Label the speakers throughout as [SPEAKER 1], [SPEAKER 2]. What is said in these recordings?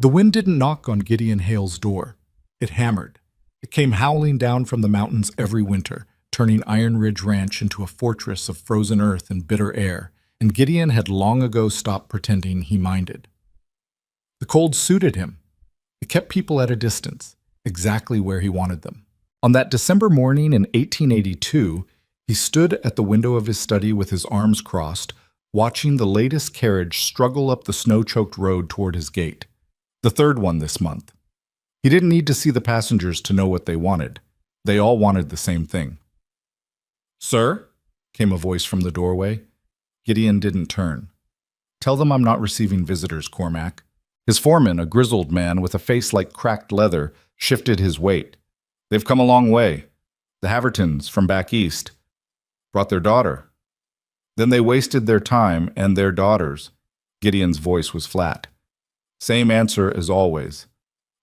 [SPEAKER 1] The wind didn't knock on Gideon Hale's door. It hammered. It came howling down from the mountains every winter, turning Iron Ridge Ranch into a fortress of frozen earth and bitter air, and Gideon had long ago stopped pretending he minded. The cold suited him. It kept people at a distance, exactly where he wanted them. On that December morning in 1882, he stood at the window of his study with his arms crossed, watching the latest carriage struggle up the snow-choked road toward his gate. The third one this month. He didn't need to see the passengers to know what they wanted. They all wanted the same thing. "Sir?" came a voice from the doorway. Gideon didn't turn. "Tell them I'm not receiving visitors, Cormac." His foreman, a grizzled man with a face like cracked leather, shifted his weight. "They've come a long way. The Havertons, from back east, brought their daughter. Then they wasted their time and their daughters." Gideon's voice was flat. Same answer as always.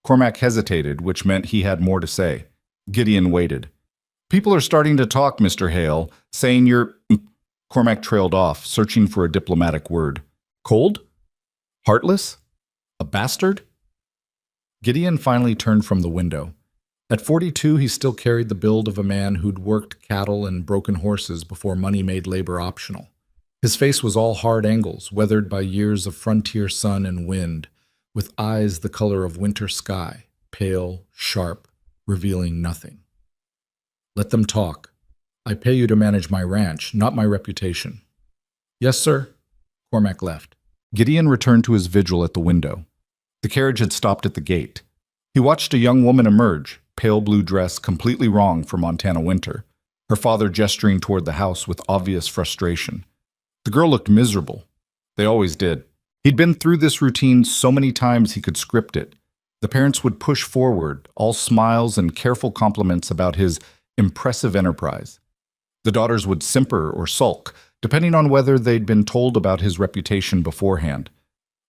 [SPEAKER 1] Cormac hesitated, which meant he had more to say. Gideon waited. "People are starting to talk, Mr. Hale, saying you're—" Cormac trailed off, searching for a diplomatic word. "Cold? Heartless? A bastard?" Gideon finally turned from the window. At 42, he still carried the build of a man who'd worked cattle and broken horses before money made labor optional. His face was all hard angles, weathered by years of frontier sun and wind, with eyes the color of winter sky, pale, sharp, revealing nothing. "Let them talk. I pay you to manage my ranch, not my reputation." "Yes, sir." Cormac left. Gideon returned to his vigil at the window. The carriage had stopped at the gate. He watched a young woman emerge, pale blue dress completely wrong for Montana winter, her father gesturing toward the house with obvious frustration. The girl looked miserable. They always did. He'd been through this routine so many times he could script it. The parents would push forward, all smiles and careful compliments about his impressive enterprise. The daughters would simper or sulk, depending on whether they'd been told about his reputation beforehand.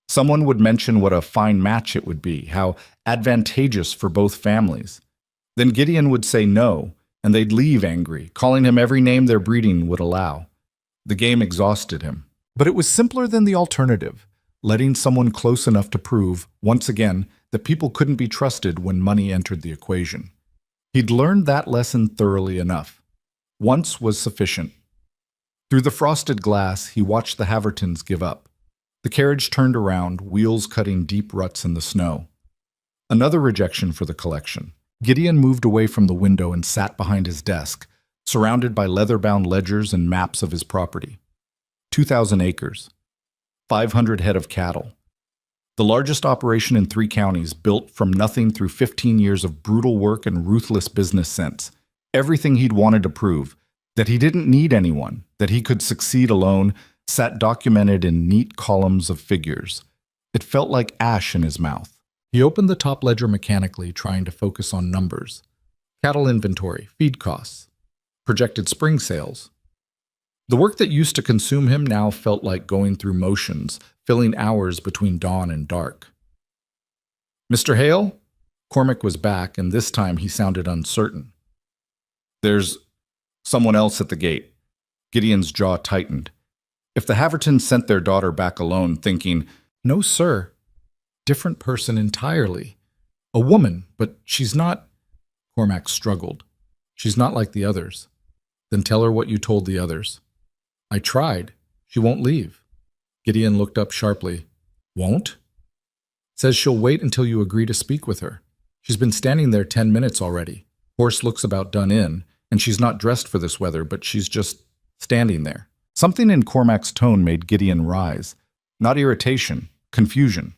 [SPEAKER 1] Someone would mention what a fine match it would be, how advantageous for both families. Then Gideon would say no, and they'd leave angry, calling him every name their breeding would allow. The game exhausted him. But it was simpler than the alternative, letting someone close enough to prove, once again, that people couldn't be trusted when money entered the equation. He'd learned that lesson thoroughly enough. Once was sufficient. Through the frosted glass, he watched the Havertons give up. The carriage turned around, wheels cutting deep ruts in the snow. Another rejection for the collection. Gideon moved away from the window and sat behind his desk, surrounded by leather-bound ledgers and maps of his property. 2,000 acres. 500 head of cattle. The largest operation in 3 counties, built from nothing through 15 years of brutal work and ruthless business sense. Everything he'd wanted to prove, that he didn't need anyone, that he could succeed alone, sat documented in neat columns of figures. It felt like ash in his mouth. He opened the top ledger mechanically, trying to focus on numbers. Cattle inventory, feed costs, projected spring sales. The work that used to consume him now felt like going through motions, filling hours between dawn and dark. "Mr. Hale?" Cormac was back, and this time he sounded uncertain. "There's someone else at the gate." Gideon's jaw tightened. If the Havertons sent their daughter back alone, thinking, "No, sir. Different person entirely. A woman, but she's not—" Cormac struggled. "She's not like the others." "Then tell her what you told the others." "I tried. She won't leave." Gideon looked up sharply. "Won't?" "Says she'll wait until you agree to speak with her. She's been standing there 10 minutes already. Horse looks about done in, and she's not dressed for this weather, but she's just standing there." Something in Cormac's tone made Gideon rise. Not irritation, confusion.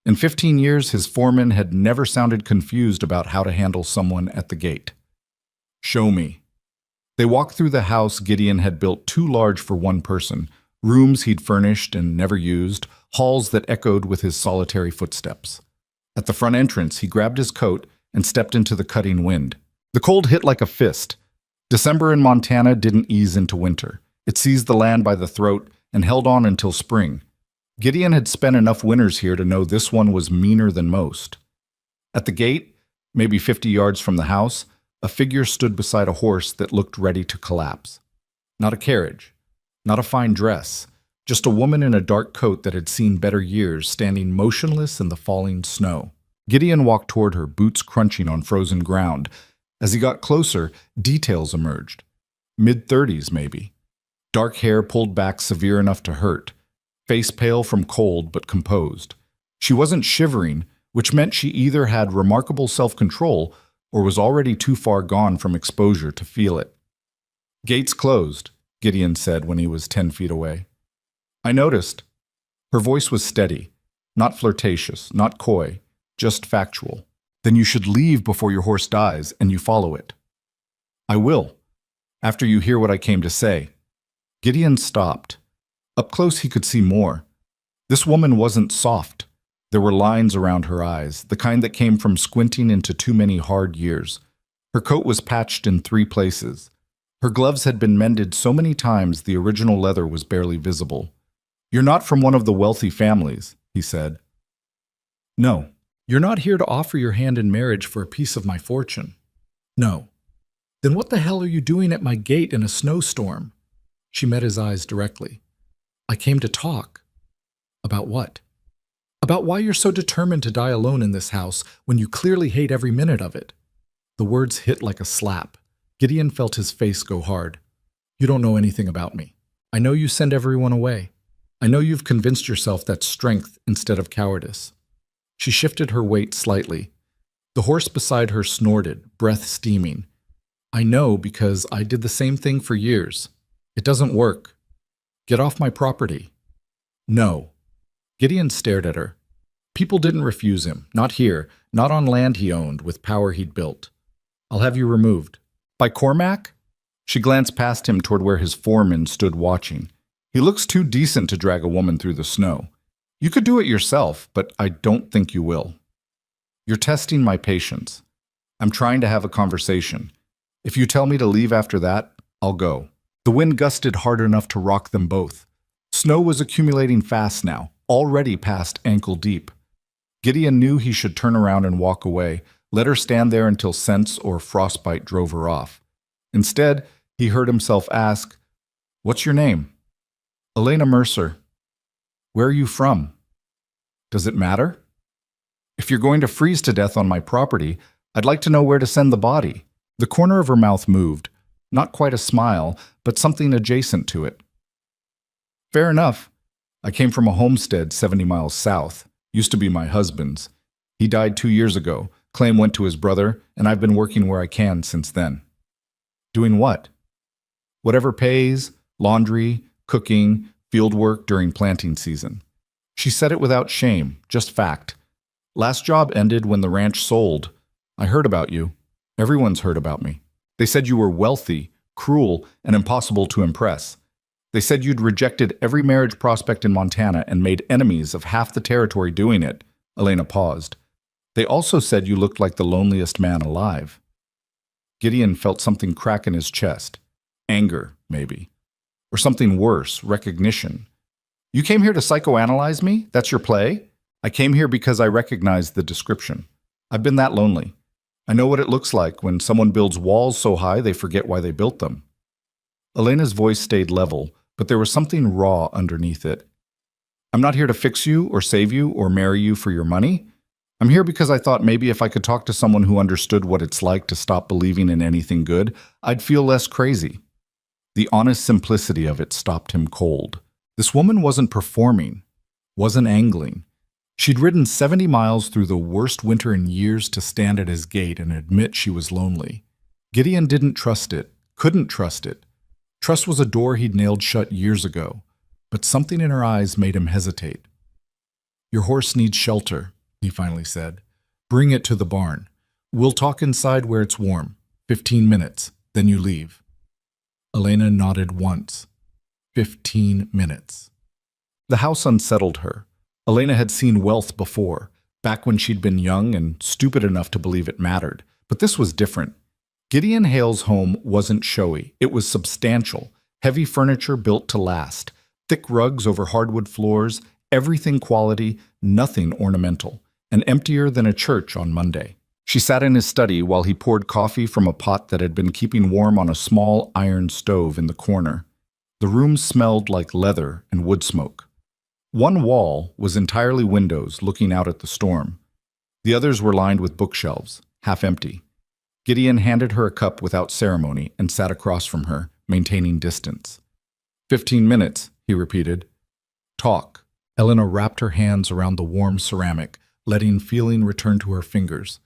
[SPEAKER 1] In 15 years, his foreman had never sounded confused about how to handle someone at the gate. "Show me." They walked through the house Gideon had built too large for one person, rooms he'd furnished and never used, halls that echoed with his solitary footsteps. At the front entrance, he grabbed his coat and stepped into the cutting wind. The cold hit like a fist. December in Montana didn't ease into winter. It seized the land by the throat and held on until spring. Gideon had spent enough winters here to know this one was meaner than most. At the gate, maybe 50 yards from the house, a figure stood beside a horse that looked ready to collapse. Not a carriage, not a fine dress, Just a woman in a dark coat that had seen better years standing motionless in the falling snow. Gideon walked toward her, boots crunching on frozen ground. As he got closer, details emerged. Mid-30s, maybe. Dark hair pulled back severe enough to hurt. Face pale from cold but composed. She wasn't shivering, which meant she either had remarkable self-control or was already too far gone from exposure to feel it. "Gates closed," Gideon said when he was 10 feet away. "I noticed." Her voice was steady, not flirtatious, not coy, just factual. "Then you should leave before your horse dies and you follow it." "I will, after you hear what I came to say." Gideon stopped. Up close he could see more. This woman wasn't soft. There were lines around her eyes, the kind that came from squinting into too many hard years. Her coat was patched in 3 places. Her gloves had been mended so many times the original leather was barely visible. "You're not from one of the wealthy families," he said. "No. You're not here to offer your hand in marriage for a piece of my fortune." "No." "Then what the hell are you doing at my gate in a snowstorm?" She met his eyes directly. "I came to talk." "About what?" "About why you're so determined to die alone in this house when you clearly hate every minute of it." The words hit like a slap. Gideon felt his face go hard. "You don't know anything about me. I know you send everyone away. I know you've convinced yourself that's strength instead of cowardice." She shifted her weight slightly. The horse beside her snorted, breath steaming. "I know because I did the same thing for years. It doesn't work. Get off my property." "No." Gideon stared at her. People didn't refuse him, not here, not on land he owned with power he'd built. "I'll have you removed." "By Cormac?" She glanced past him toward where his foreman stood watching. "He looks too decent to drag a woman through the snow. You could do it yourself, but I don't think you will." "You're testing my patience. I'm trying to have a conversation. If you tell me to leave after that, I'll go." The wind gusted hard enough to rock them both. Snow was accumulating fast now, already past ankle deep. Gideon knew he should turn around and walk away, let her stand there until sense or frostbite drove her off. Instead, he heard himself ask, "What's your name?" "Elena Mercer." "Where are you from?" "Does it matter?" "If you're going to freeze to death on my property, I'd like to know where to send the body." The corner of her mouth moved, not quite a smile, but something adjacent to it. "Fair enough. I came from a homestead 70 miles south. Used to be my husband's. He died 2 years ago. Claim went to his brother, and I've been working where I can since then." "Doing what?" "Whatever pays, laundry, cooking, field work during planting season." She said it without shame, just fact. "Last job ended when the ranch sold. I heard about you. Everyone's heard about me. They said you were wealthy, cruel, and impossible to impress. They said you'd rejected every marriage prospect in Montana and made enemies of half the territory doing it." Elena paused. "They also said you looked like the loneliest man alive." Gideon felt something crack in his chest. Anger, maybe. Or something worse, recognition. "You came here to psychoanalyze me? That's your play?" "I came here because I recognized the description. I've been that lonely. I know what it looks like when someone builds walls so high they forget why they built them." Elena's voice stayed level, but there was something raw underneath it. "I'm not here to fix you or save you or marry you for your money. I'm here because I thought maybe if I could talk to someone who understood what it's like to stop believing in anything good, I'd feel less crazy." The honest simplicity of it stopped him cold. This woman wasn't performing, wasn't angling. She'd ridden 70 miles through the worst winter in years to stand at his gate and admit she was lonely. Gideon didn't trust it, couldn't trust it. Trust was a door he'd nailed shut years ago, but something in her eyes made him hesitate. "Your horse needs shelter," he finally said. "Bring it to the barn. We'll talk inside where it's warm. 15 minutes, then you leave." Elena nodded once. 15 minutes. The house unsettled her. Elena had seen wealth before, back when she'd been young and stupid enough to believe it mattered. But this was different. Gideon Hale's home wasn't showy. It was substantial. Heavy furniture built to last. Thick rugs over hardwood floors. Everything quality, nothing ornamental. And emptier than a church on Monday. She sat in his study while he poured coffee from a pot that had been keeping warm on a small iron stove in the corner. The room smelled like leather and wood smoke. One wall was entirely windows looking out at the storm. The others were lined with bookshelves, half empty. Gideon handed her a cup without ceremony and sat across from her, maintaining distance. 15 minutes, he repeated. Talk. Elena wrapped her hands around the warm ceramic, letting feeling return to her fingers.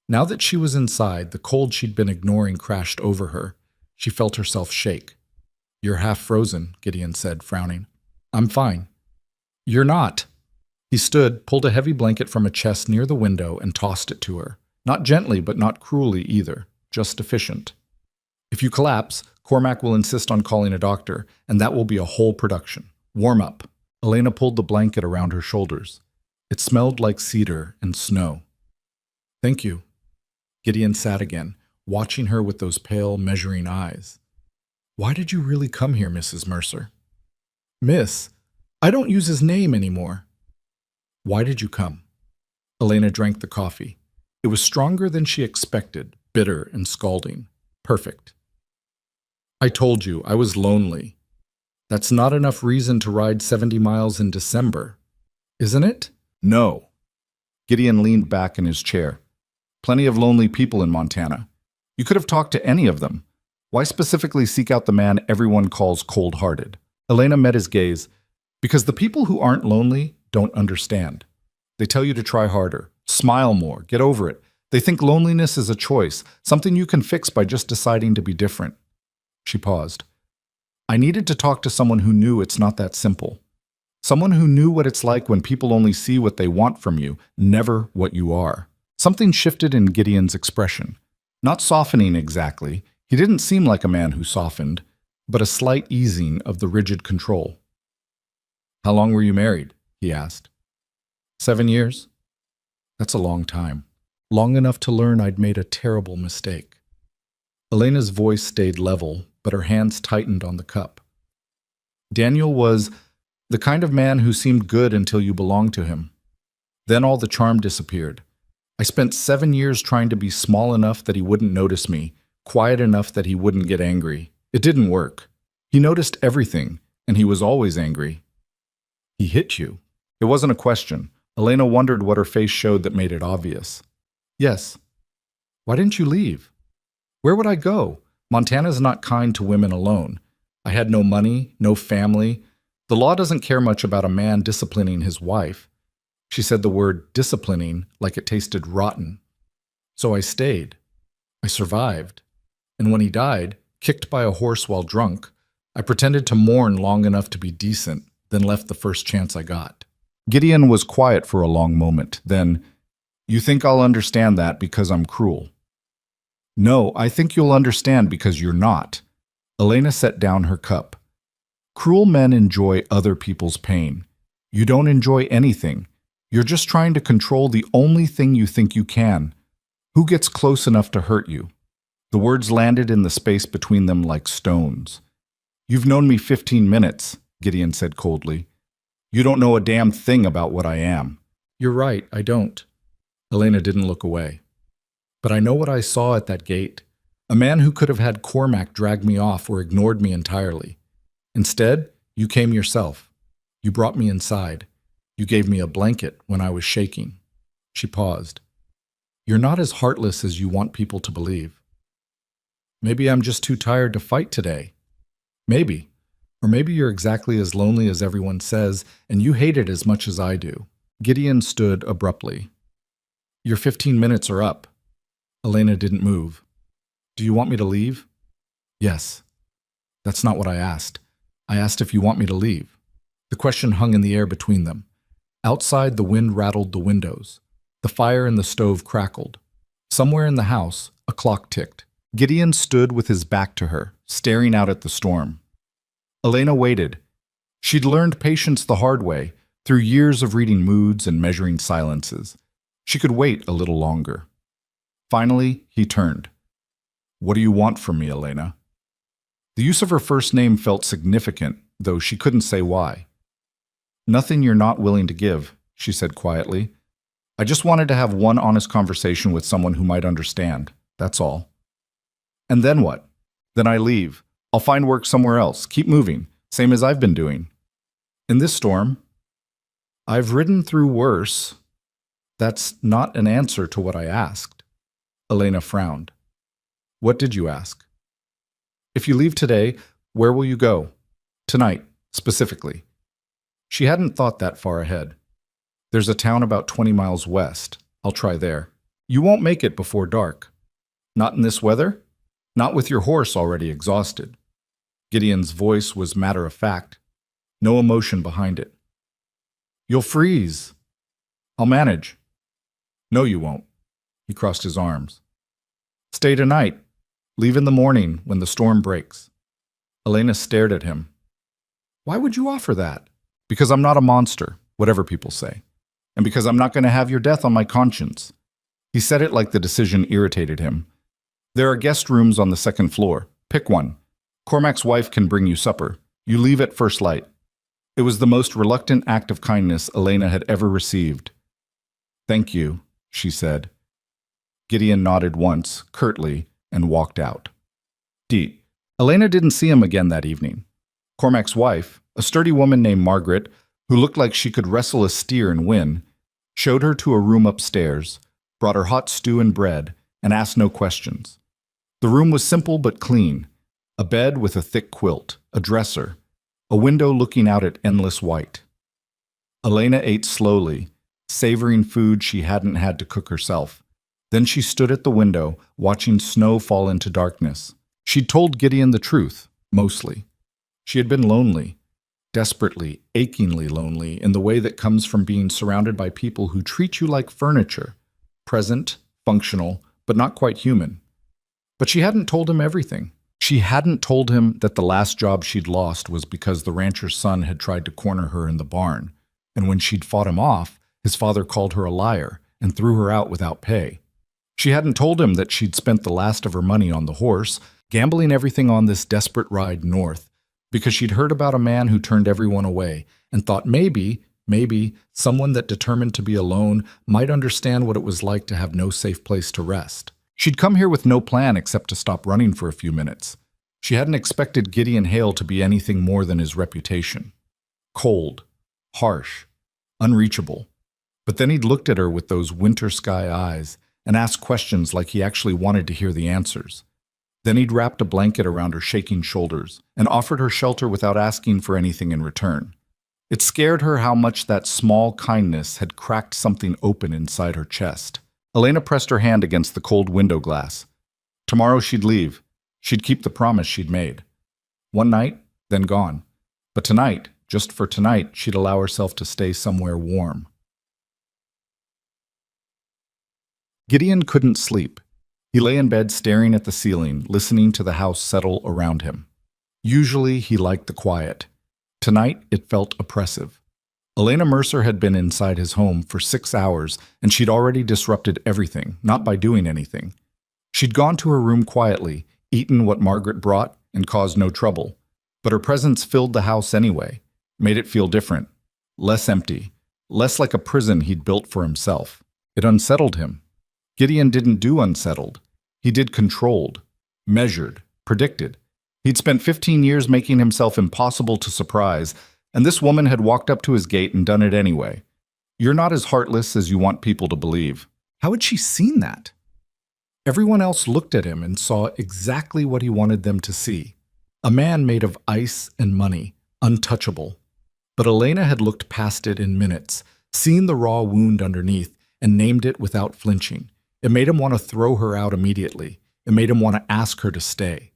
[SPEAKER 1] Now that she was inside, the cold she'd been ignoring crashed over her. She felt herself shake. You're half frozen, Gideon said, frowning. I'm fine. You're not. He stood, pulled a heavy blanket from a chest near the window, and tossed it to her. Not gently, but not cruelly either, just efficient. If you collapse, Cormac will insist on calling a doctor, and that will be a whole production. Warm up. Elena pulled the blanket around her shoulders. It smelled like cedar and snow. Thank you. Gideon sat again, watching her with those pale, measuring eyes. Why did you really come here, Mrs. Mercer? Miss, I don't use his name anymore. Why did you come? Elena drank the coffee. It was stronger than she expected, bitter and scalding. Perfect. I told you, I was lonely. That's not enough reason to ride 70 miles in December, isn't it? No. Gideon leaned back in his chair. Plenty of lonely people in Montana. You could have talked to any of them. Why specifically seek out the man everyone calls cold-hearted? Elena met his gaze. Because the people who aren't lonely don't understand. They tell you to try harder, smile more, get over it. They think loneliness is a choice, something you can fix by just deciding to be different. She paused. I needed to talk to someone who knew it's not that simple. Someone who knew what it's like when people only see what they want from you, never what you are. Something shifted in Gideon's expression. Not softening exactly. He didn't seem like a man who softened, but a slight easing of the rigid control. How long were you married? He asked. 7 years. That's a long time. Long enough to learn I'd made a terrible mistake. Elena's voice stayed level, but her hands tightened on the cup. Daniel was the kind of man who seemed good until you belonged to him. Then all the charm disappeared. I spent 7 years trying to be small enough that he wouldn't notice me, quiet enough that he wouldn't get angry. It didn't work. He noticed everything, and he was always angry. He hit you. It wasn't a question. Elena wondered what her face showed that made it obvious. Yes. Why didn't you leave? Where would I go? Montana's not kind to women alone. I had no money, no family. The law doesn't care much about a man disciplining his wife. She said the word disciplining like it tasted rotten. So I stayed. I survived. And when he died, kicked by a horse while drunk, I pretended to mourn long enough to be decent, then left the first chance I got. Gideon was quiet for a long moment. Then, you think I'll understand that because I'm cruel? No, I think you'll understand because you're not. Elena set down her cup. Cruel men enjoy other people's pain. You don't enjoy anything. You're just trying to control the only thing you think you can. Who gets close enough to hurt you? The words landed in the space between them like stones. You've known me 15 minutes, Gideon said coldly. You don't know a damn thing about what I am. You're right, I don't. Elena didn't look away. But I know what I saw at that gate. A man who could have had Cormac drag me off or ignored me entirely. Instead, you came yourself. You brought me inside. You gave me a blanket when I was shaking. She paused. You're not as heartless as you want people to believe. Maybe I'm just too tired to fight today. Maybe. Or maybe you're exactly as lonely as everyone says, and you hate it as much as I do. Gideon stood abruptly. Your 15 minutes are up. Elena didn't move. Do you want me to leave? Yes. That's not what I asked. I asked if you want me to leave. The question hung in the air between them. Outside, the wind rattled the windows. The fire in the stove crackled. Somewhere in the house, a clock ticked. Gideon stood with his back to her, staring out at the storm. Elena waited. She'd learned patience the hard way, through years of reading moods and measuring silences. She could wait a little longer. Finally, he turned. What do you want from me, Elena? The use of her first name felt significant, though she couldn't say why. Nothing you're not willing to give, she said quietly. I just wanted to have one honest conversation with someone who might understand, that's all. And then what? Then I leave. I'll find work somewhere else. Keep moving. Same as I've been doing. In this storm, I've ridden through worse. That's not an answer to what I asked. Elena frowned. What did you ask? If you leave today, where will you go? Tonight, specifically. She hadn't thought that far ahead. There's a town about 20 miles west. I'll try there. You won't make it before dark. Not in this weather? Not with your horse already exhausted. Gideon's voice was matter-of-fact. No emotion behind it. You'll freeze. I'll manage. No, you won't. He crossed his arms. Stay tonight. Leave in the morning when the storm breaks. Elena stared at him. Why would you offer that? Because I'm not a monster, whatever people say. And because I'm not going to have your death on my conscience. He said it like the decision irritated him. There are guest rooms on the second floor. Pick one. Cormac's wife can bring you supper. You leave at first light. It was the most reluctant act of kindness Elena had ever received. Thank you, she said. Gideon nodded once, curtly, and walked out. D. Elena didn't see him again that evening. Cormac's wife, a sturdy woman named Margaret, who looked like she could wrestle a steer and win, showed her to a room upstairs, brought her hot stew and bread, and asked no questions. The room was simple but clean. A bed with a thick quilt, a dresser, a window looking out at endless white. Elena ate slowly, savoring food she hadn't had to cook herself. Then she stood at the window, watching snow fall into darkness. She'd told Gideon the truth, mostly. She had been lonely, desperately, achingly lonely, in the way that comes from being surrounded by people who treat you like furniture, present, functional, but not quite human. But she hadn't told him everything. She hadn't told him that the last job she'd lost was because the rancher's son had tried to corner her in the barn, and when she'd fought him off, his father called her a liar and threw her out without pay. She hadn't told him that she'd spent the last of her money on the horse, gambling everything on this desperate ride north, because she'd heard about a man who turned everyone away and thought maybe, someone that determined to be alone might understand what it was like to have no safe place to rest. She'd come here with no plan except to stop running for a few minutes. She hadn't expected Gideon Hale to be anything more than his reputation. Cold, harsh, unreachable. But then he'd looked at her with those winter sky eyes and asked questions like he actually wanted to hear the answers. Then he'd wrapped a blanket around her shaking shoulders and offered her shelter without asking for anything in return. It scared her how much that small kindness had cracked something open inside her chest. Elena pressed her hand against the cold window glass. Tomorrow she'd leave. She'd keep the promise she'd made. One night, then gone. But tonight, just for tonight, she'd allow herself to stay somewhere warm. Gideon couldn't sleep. He lay in bed staring at the ceiling, listening to the house settle around him. Usually he liked the quiet. Tonight it felt oppressive. Elena Mercer had been inside his home for 6 hours, and she'd already disrupted everything, not by doing anything. She'd gone to her room quietly, eaten what Margaret brought, and caused no trouble. But her presence filled the house anyway, made it feel different, less empty, less like a prison he'd built for himself. It unsettled him. Gideon didn't do unsettled. He did controlled, measured, predicted. He'd spent 15 years making himself impossible to surprise, and this woman had walked up to his gate and done it anyway. You're not as heartless as you want people to believe. How had she seen that? Everyone else looked at him and saw exactly what he wanted them to see. A man made of ice and money, untouchable. But Elena had looked past it in minutes, seen the raw wound underneath, and named it without flinching. It made him want to throw her out immediately. It made him want to ask her to stay.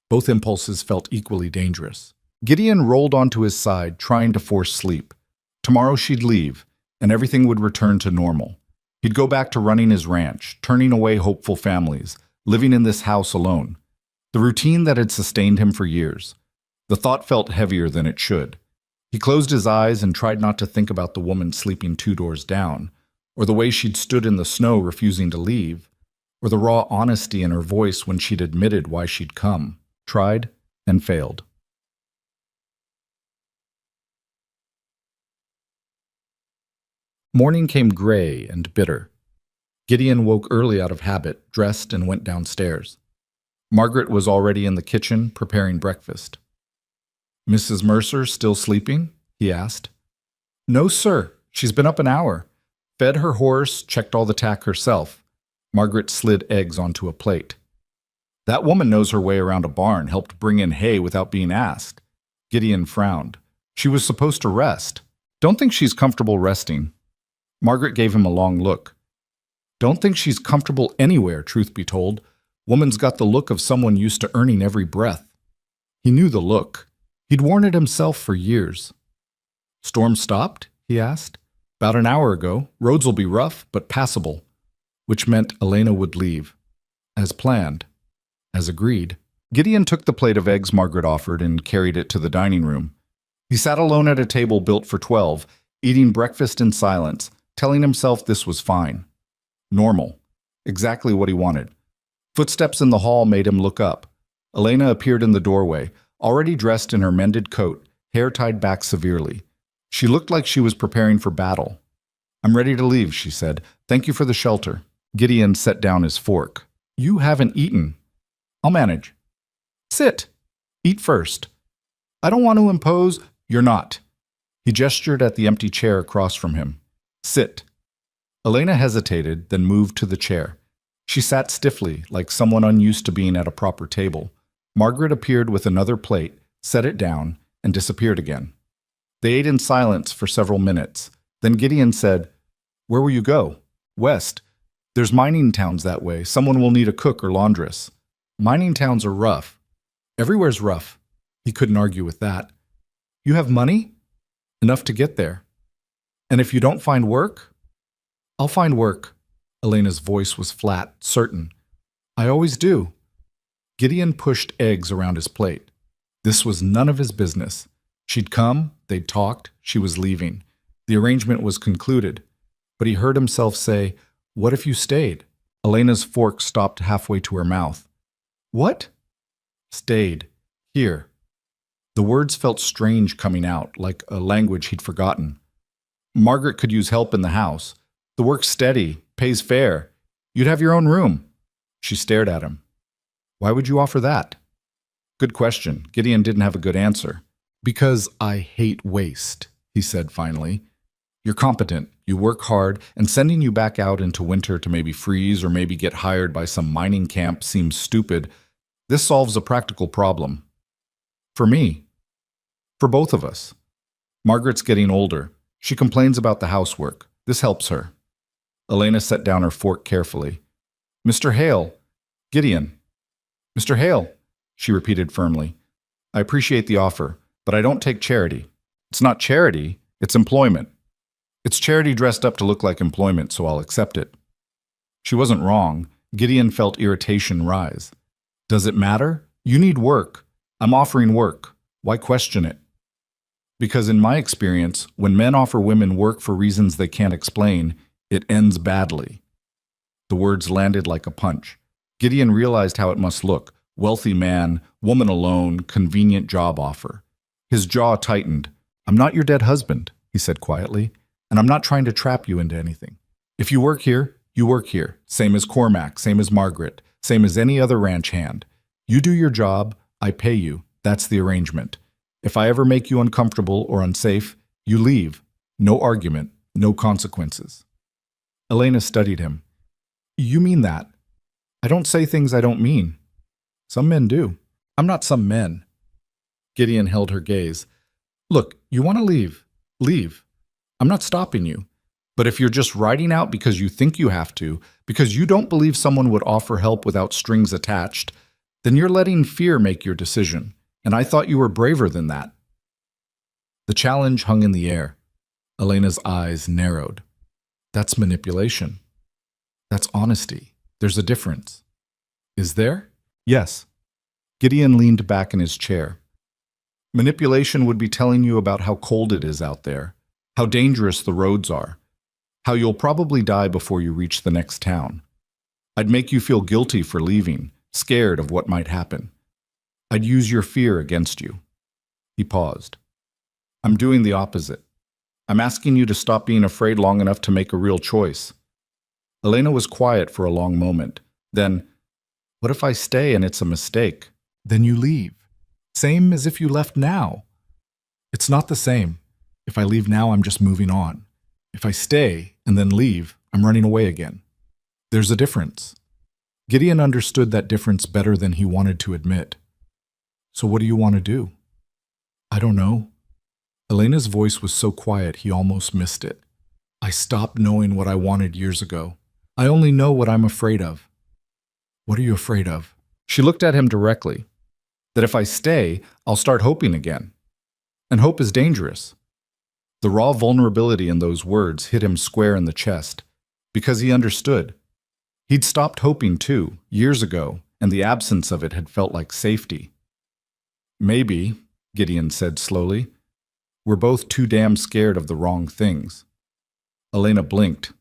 [SPEAKER 1] Both impulses felt equally dangerous. Gideon rolled onto his side, trying to force sleep. Tomorrow she'd leave, and everything would return to normal. He'd go back to running his ranch, turning away hopeful families, living in this house alone. The routine that had sustained him for years. The thought felt heavier than it should. He closed his eyes and tried not to think about the woman sleeping 2 doors down, or the way she'd stood in the snow refusing to leave, or the raw honesty in her voice when she'd admitted why she'd come, tried, and failed. Morning came gray and bitter. Gideon woke early out of habit, dressed, and went downstairs. Margaret was already in the kitchen, preparing breakfast. Mrs. Mercer still sleeping? He asked. No, sir. She's been up an hour. Fed her horse, checked all the tack herself. Margaret slid eggs onto a plate. That woman knows her way around a barn, helped bring in hay without being asked. Gideon frowned. She was supposed to rest. Don't think she's comfortable resting. Margaret gave him a long look. Don't think she's comfortable anywhere, truth be told. Woman's got the look of someone used to earning every breath. He knew the look. He'd worn it himself for years. Storm stopped? He asked. About an hour ago. Roads will be rough, but passable. Which meant Elena would leave. As planned. As agreed. Gideon took the plate of eggs Margaret offered and carried it to the dining room. He sat alone at a table built for 12, eating breakfast in silence, telling himself this was fine. Normal. Exactly what he wanted. Footsteps in the hall made him look up. Elena appeared in the doorway, already dressed in her mended coat, hair tied back severely. She looked like she was preparing for battle. I'm ready to leave, she said. Thank you for the shelter. Gideon set down his fork. You haven't eaten. I'll manage. Sit. Eat first. I don't want to impose. You're not. He gestured at the empty chair across from him. Sit. Elena hesitated, then moved to the chair. She sat stiffly, like someone unused to being at a proper table. Margaret appeared with another plate, set it down, and disappeared again. They ate in silence for several minutes. Then Gideon said, Where will you go? West. There's mining towns that way. Someone will need a cook or laundress. Mining towns are rough. Everywhere's rough. He couldn't argue with that. You have money? Enough to get there. And if you don't find work? I'll find work. Elena's voice was flat, certain. I always do. Gideon pushed eggs around his plate. This was none of his business. She'd come, they'd talked, she was leaving. The arrangement was concluded. But he heard himself say, What if you stayed? Elena's fork stopped halfway to her mouth. What? Stayed. Here. The words felt strange coming out, like a language he'd forgotten. Margaret could use help in the house. The work's steady, pays fair. You'd have your own room. She stared at him. Why would you offer that? Good question. Gideon didn't have a good answer. Because I hate waste, he said finally. You're competent, you work hard, and sending you back out into winter to maybe freeze or maybe get hired by some mining camp seems stupid. This solves a practical problem. For me. For both of us. Margaret's getting older. She complains about the housework. This helps her. Elena set down her fork carefully. Mr. Hale. Gideon. Mr. Hale, she repeated firmly. I appreciate the offer, but I don't take charity. It's not charity, it's employment. It's charity dressed up to look like employment, so I'll accept it. She wasn't wrong. Gideon felt irritation rise. Does it matter? You need work. I'm offering work. Why question it? Because in my experience, when men offer women work for reasons they can't explain, it ends badly. The words landed like a punch. Gideon realized how it must look. Wealthy man, woman alone, convenient job offer. His jaw tightened. I'm not your dead husband, he said quietly, and I'm not trying to trap you into anything. If you work here, you work here. Same as Cormac, same as Margaret, same as any other ranch hand. You do your job, I pay you. That's the arrangement. If I ever make you uncomfortable or unsafe, you leave. No argument, no consequences. Elena studied him. You mean that? I don't say things I don't mean. Some men do. I'm not some men. Gideon held her gaze. Look, you want to leave. Leave. I'm not stopping you. But if you're just riding out because you think you have to, because you don't believe someone would offer help without strings attached, then you're letting fear make your decision. And I thought you were braver than that. The challenge hung in the air. Elena's eyes narrowed. That's manipulation. That's honesty. There's a difference. Is there? Yes. Gideon leaned back in his chair. Manipulation would be telling you about how cold it is out there, how dangerous the roads are, how you'll probably die before you reach the next town. I'd make you feel guilty for leaving, scared of what might happen. I'd use your fear against you. He paused. I'm doing the opposite. I'm asking you to stop being afraid long enough to make a real choice. Elena was quiet for a long moment. Then, what if I stay and it's a mistake? Then you leave. Same as if you left now. It's not the same. If I leave now, I'm just moving on. If I stay and then leave, I'm running away again. There's a difference. Gideon understood that difference better than he wanted to admit. So what do you want to do? I don't know. Elena's voice was so quiet he almost missed it. I stopped knowing what I wanted years ago. I only know what I'm afraid of. What are you afraid of? She looked at him directly. That if I stay, I'll start hoping again. And hope is dangerous. The raw vulnerability in those words hit him square in the chest, because he understood. He'd stopped hoping too, years ago, and the absence of it had felt like safety. Maybe, Gideon said slowly, we're both too damn scared of the wrong things. Elena blinked.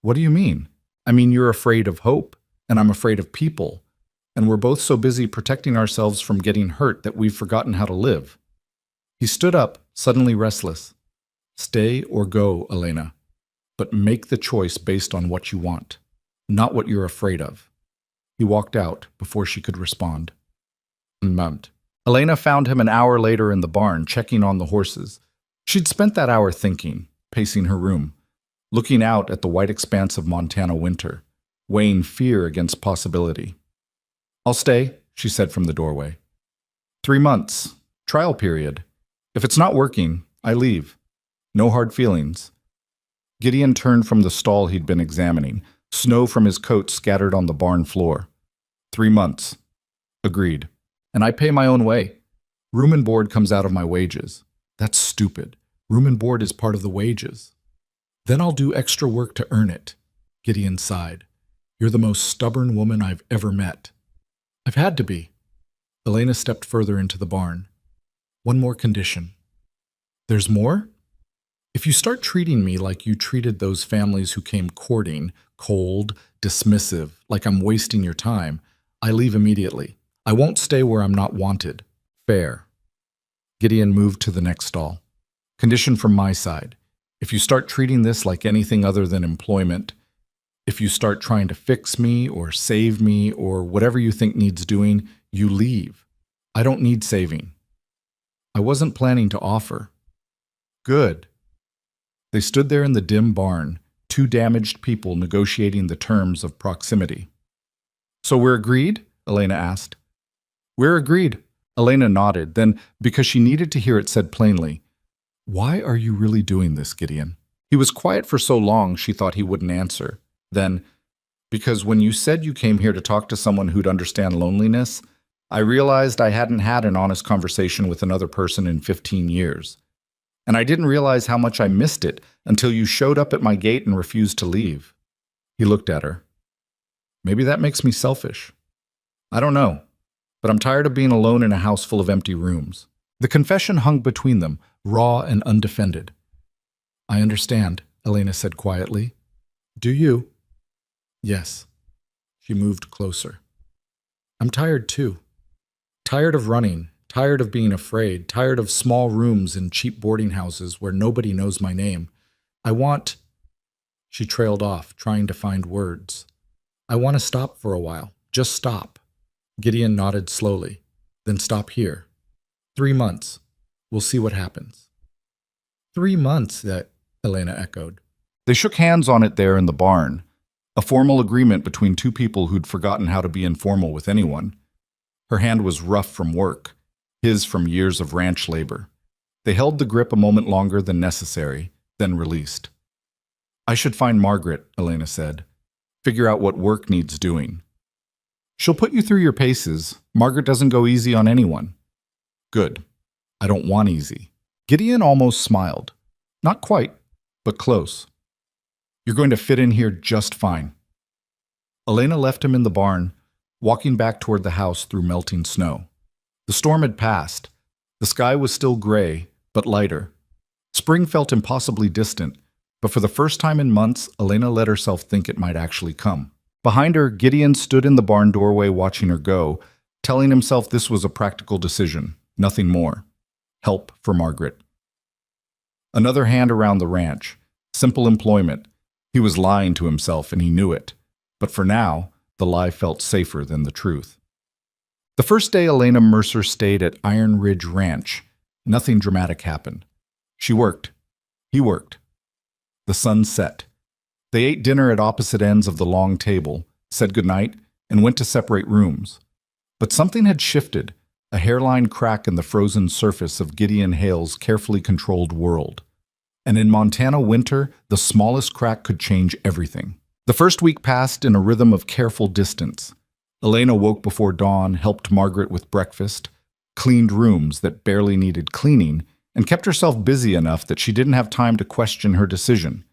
[SPEAKER 1] What do you mean? I mean, you're afraid of hope, and I'm afraid of people, and we're both so busy protecting ourselves from getting hurt that we've forgotten how to live. He stood up, suddenly restless. Stay or go, Elena, but make the choice based on what you want, not what you're afraid of. He walked out before she could respond. Elena found him an hour later in the barn, checking on the horses. She'd spent that hour thinking, pacing her room, looking out at the white expanse of Montana winter, weighing fear against possibility. I'll stay, she said from the doorway. 3 months, trial period. If it's not working, I leave. No hard feelings. Gideon turned from the stall he'd been examining, snow from his coat scattered on the barn floor. 3 months. Agreed. And I pay my own way. Room and board comes out of my wages. That's stupid. Room and board is part of the wages. Then I'll do extra work to earn it. Gideon sighed. You're the most stubborn woman I've ever met. I've had to be. Elena stepped further into the barn. One more condition. There's more? If you start treating me like you treated those families who came courting, cold, dismissive, like I'm wasting your time, I leave immediately. I won't stay where I'm not wanted. Fair. Gideon moved to the next stall. Condition from my side. If you start treating this like anything other than employment, if you start trying to fix me or save me or whatever you think needs doing, you leave. I don't need saving. I wasn't planning to offer. Good. They stood there in the dim barn, two damaged people negotiating the terms of proximity. So we're agreed? Elena asked. We're agreed. Elena nodded, then, because she needed to hear it said plainly, Why are you really doing this, Gideon? He was quiet for so long she thought he wouldn't answer. Then, because when you said you came here to talk to someone who'd understand loneliness, I realized I hadn't had an honest conversation with another person in 15 years. And I didn't realize how much I missed it until you showed up at my gate and refused to leave. He looked at her. Maybe that makes me selfish. I don't know, but I'm tired of being alone in a house full of empty rooms. The confession hung between them, raw and undefended. I understand, Elena said quietly. Do you? Yes. She moved closer. I'm tired too. Tired of running, tired of being afraid, tired of small rooms in cheap boarding houses where nobody knows my name. I want... She trailed off, trying to find words. I want to stop for a while. Just stop. Gideon nodded slowly. Then stop here. 3 months. We'll see what happens. 3 months, that Elena echoed. They shook hands on it there in the barn, a formal agreement between two people who'd forgotten how to be informal with anyone. Her hand was rough from work, his from years of ranch labor. They held the grip a moment longer than necessary, then released. I should find Margaret, Elena said. Figure out what work needs doing. She'll put you through your paces. Margaret doesn't go easy on anyone. Good. I don't want easy. Gideon almost smiled. Not quite, but close. You're going to fit in here just fine. Elena left him in the barn, walking back toward the house through melting snow. The storm had passed. The sky was still gray, but lighter. Spring felt impossibly distant, but for the first time in months, Elena let herself think it might actually come. Behind her, Gideon stood in the barn doorway watching her go, telling himself this was a practical decision, nothing more. Help for Margaret. Another hand around the ranch. Simple employment. He was lying to himself and he knew it. But for now, the lie felt safer than the truth. The first day Elena Mercer stayed at Iron Ridge Ranch, Nothing dramatic happened. She worked. He worked. The sun set. They ate dinner at opposite ends of the long table, said goodnight, and went to separate rooms. But something had shifted, a hairline crack in the frozen surface of Gideon Hale's carefully controlled world. And in Montana winter, the smallest crack could change everything. The first week passed in a rhythm of careful distance. Elena woke before dawn, helped Margaret with breakfast, cleaned rooms that barely needed cleaning, and kept herself busy enough that she didn't have time to question her decision.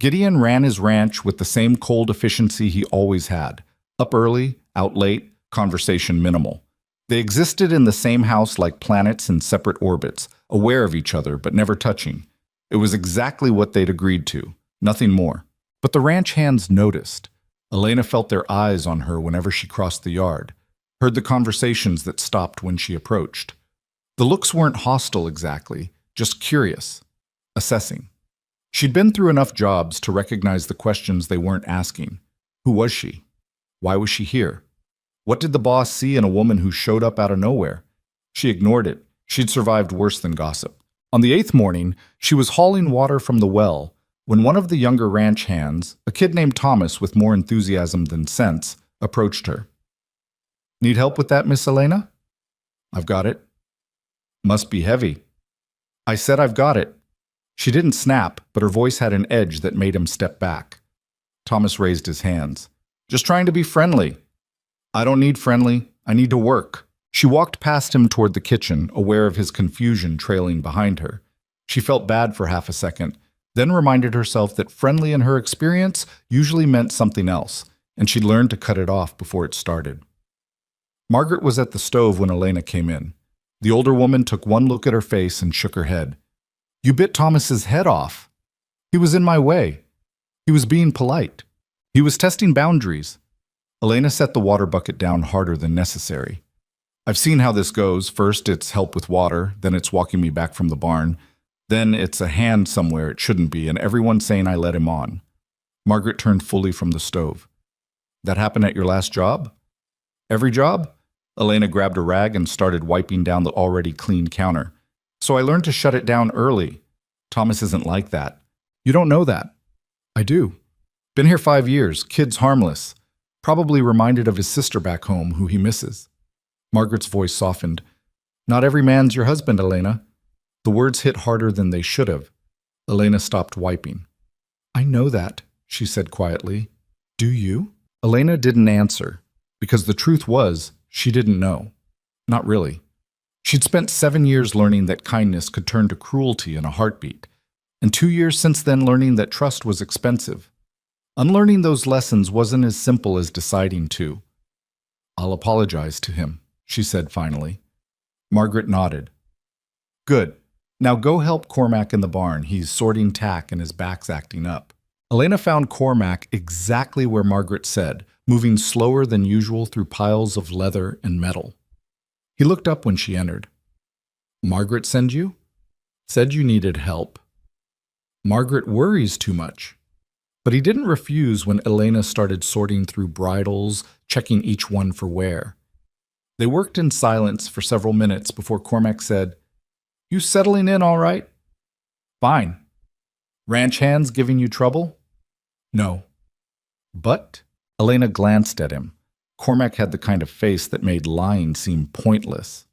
[SPEAKER 1] Gideon ran his ranch with the same cold efficiency he always had. Up early, out late, conversation minimal. They existed in the same house like planets in separate orbits, aware of each other but never touching. It was exactly what they'd agreed to, nothing more. But the ranch hands noticed. Elena felt their eyes on her whenever she crossed the yard, heard the conversations that stopped when she approached. The looks weren't hostile exactly, just curious, assessing. She'd been through enough jobs to recognize the questions they weren't asking. Who was she? Why was she here? What did the boss see in a woman who showed up out of nowhere? She ignored it. She'd survived worse than gossip. On the 8th morning, she was hauling water from the well when one of the younger ranch hands, a kid named Thomas with more enthusiasm than sense, approached her. "Need help with that, Miss Elena?" "I've got it." "Must be heavy." "I said I've got it." She didn't snap, but her voice had an edge that made him step back. Thomas raised his hands. "Just trying to be friendly." "I don't need friendly. I need to work." She walked past him toward the kitchen, aware of his confusion trailing behind her. She felt bad for half a second, then reminded herself that friendly in her experience usually meant something else, and she'd learned to cut it off before it started. Margaret was at the stove when Elena came in. The older woman took one look at her face and shook her head. "You bit Thomas's head off." "He was in my way." "He was being polite." "He was testing boundaries." Elena set the water bucket down harder than necessary. "I've seen how this goes. First, it's help with water, then it's walking me back from the barn. Then it's a hand somewhere it shouldn't be, and everyone saying I let him on." Margaret turned fully from the stove. "That happened at your last job?" "Every job?" Elena grabbed a rag and started wiping down the already clean counter. "So I learned to shut it down early. Thomas isn't like that." "You don't know that." "I do. Been here 5 years, kid's harmless. Probably reminded of his sister back home, who he misses." Margaret's voice softened. "Not every man's your husband, Elena." The words hit harder than they should have. Elena stopped wiping. "I know that," she said quietly. "Do you?" Elena didn't answer, because the truth was, she didn't know. Not really. She'd spent 7 years learning that kindness could turn to cruelty in a heartbeat, and 2 years since then learning that trust was expensive. Unlearning those lessons wasn't as simple as deciding to. "I'll apologize to him," she said finally. Margaret nodded. "Good. Now go help Cormac in the barn. He's sorting tack and his back's acting up." Elena found Cormac exactly where Margaret said, moving slower than usual through piles of leather and metal. He looked up when she entered. "Margaret send you?" "Said you needed help." "Margaret worries too much." But he didn't refuse when Elena started sorting through bridles, checking each one for wear. They worked in silence for several minutes before Cormac said, "You settling in all right?" "Fine." "Ranch hands giving you trouble?" "No." "But?" Elena glanced at him. Cormac had the kind of face that made lying seem pointless.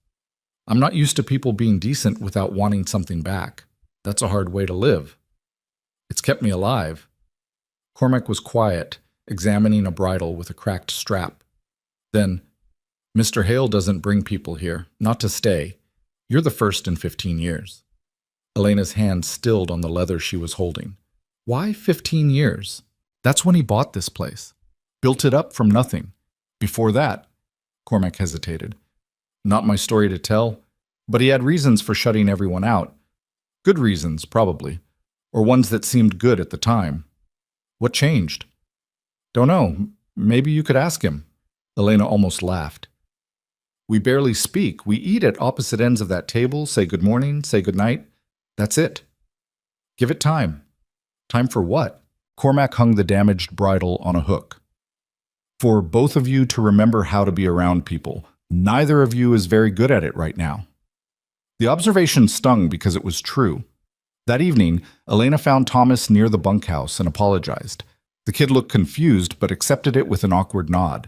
[SPEAKER 1] "I'm not used to people being decent without wanting something back. That's a hard way to live. It's kept me alive." Cormac was quiet, examining a bridle with a cracked strap. Then, "Mr. Hale doesn't bring people here, not to stay. You're the first in 15 years. Elena's hand stilled on the leather she was holding. "Why 15 years? That's when he bought this place. Built it up from nothing. Before that," Cormac hesitated. "Not my story to tell, but he had reasons for shutting everyone out. Good reasons, probably, or ones that seemed good at the time." "What changed?" "Don't know. Maybe you could ask him." Elena almost laughed. "We barely speak. We eat at opposite ends of that table, say good morning, say good night. That's it. Give it time." "Time for what?" Cormac hung the damaged bridle on a hook. "For both of you to remember how to be around people. Neither of you is very good at it right now." The observation stung because it was true. That evening, Elena found Thomas near the bunkhouse and apologized. The kid looked confused but accepted it with an awkward nod.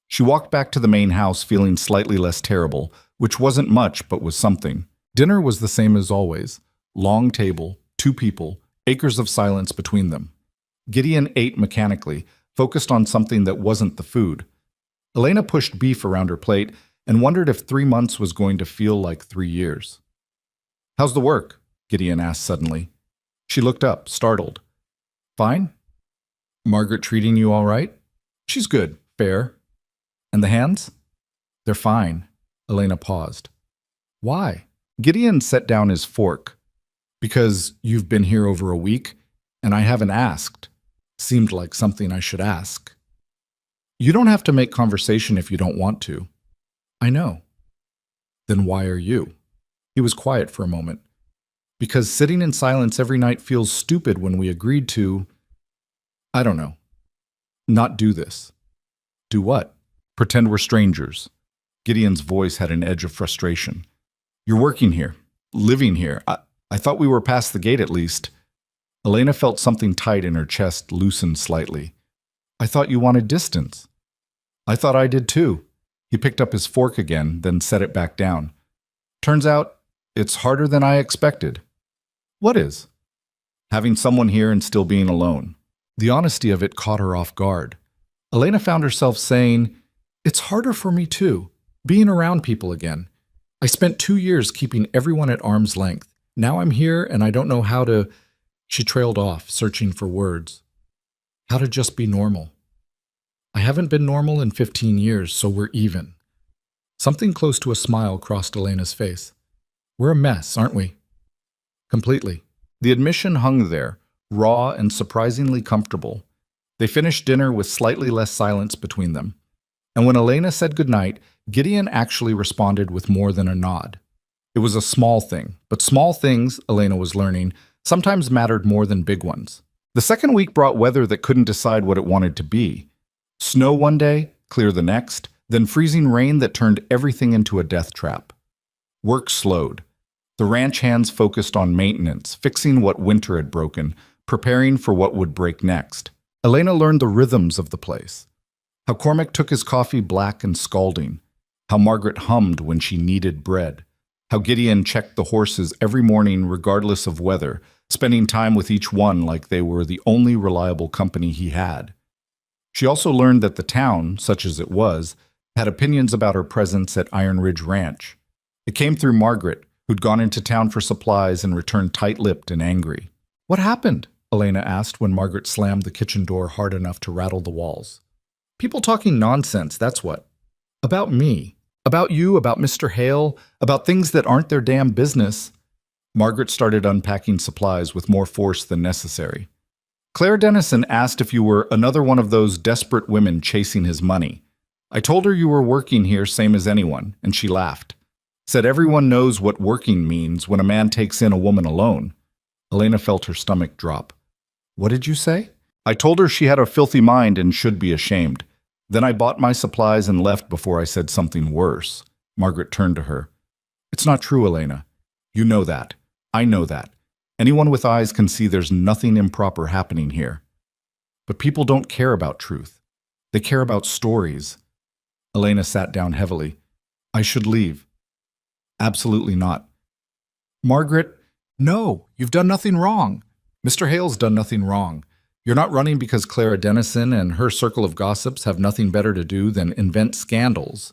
[SPEAKER 1] She walked back to the main house feeling slightly less terrible, which wasn't much but was something. Dinner was the same as always. Long table, 2 people, acres of silence between them. Gideon ate mechanically, focused on something that wasn't the food. Elena pushed beef around her plate and wondered if 3 months was going to feel like 3 years. "How's the work?" Gideon asked suddenly. She looked up, startled. "Fine? Margaret treating you all right?" "She's good, fair." "And the hands?" "They're fine." Elena paused. "Why?" Gideon set down his fork. "Because you've been here over a week, and I haven't asked. Seemed like something I should ask." "You don't have to make conversation if you don't want to." "I know." "Then why are you?" He was quiet for a moment. "Because sitting in silence every night feels stupid when we agreed to, I don't know, not do this." "Do what?" "Pretend we're strangers." Gideon's voice had an edge of frustration. "You're working here, living here. I thought we were past the gate at least." Elena felt something tight in her chest loosen slightly. "I thought you wanted distance." "I thought I did too." He picked up his fork again, then set it back down. "Turns out, it's harder than I expected." "What is?" "Having someone here and still being alone." The honesty of it caught her off guard. Elena found herself saying, "It's harder for me too, being around people again. I spent 2 years keeping everyone at arm's length. Now I'm here and I don't know how to—" She trailed off, searching for words. "How to just be normal. I haven't been normal in 15 years, so we're even." Something close to a smile crossed Elena's face. "We're a mess, aren't we?" "Completely." The admission hung there, raw and surprisingly comfortable. They finished dinner with slightly less silence between them. And when Elena said goodnight, Gideon actually responded with more than a nod. It was a small thing, but small things, Elena was learning, sometimes mattered more than big ones. The second week brought weather that couldn't decide what it wanted to be. Snow one day, clear the next, then freezing rain that turned everything into a death trap. Work slowed. The ranch hands focused on maintenance, fixing what winter had broken, preparing for what would break next. Elena learned the rhythms of the place. How Cormac took his coffee black and scalding. How Margaret hummed when she kneaded bread. How Gideon checked the horses every morning regardless of weather, spending time with each one like they were the only reliable company he had. She also learned that the town, such as it was, had opinions about her presence at Iron Ridge Ranch. It came through Margaret, who'd gone into town for supplies and returned tight-lipped and angry. "What happened?" Elena asked when Margaret slammed the kitchen door hard enough to rattle the walls. "People talking nonsense, that's what. About me. About you, about Mr. Hale, about things that aren't their damn business." Margaret started unpacking supplies with more force than necessary. "Claire Dennison asked if you were another one of those desperate women chasing his money. I told her you were working here same as anyone, and she laughed. Said everyone knows what working means when a man takes in a woman alone." Elena felt her stomach drop. "What did you say?" "I told her she had a filthy mind and should be ashamed. Then I bought my supplies and left before I said something worse." Margaret turned to her. "It's not true, Elena. You know that. I know that. Anyone with eyes can see there's nothing improper happening here. But people don't care about truth. They care about stories." Elena sat down heavily. "I should leave." "Absolutely not." "Margaret, no, you've done nothing wrong. Mr. Hale's done nothing wrong. You're not running because Clara Dennison and her circle of gossips have nothing better to do than invent scandals."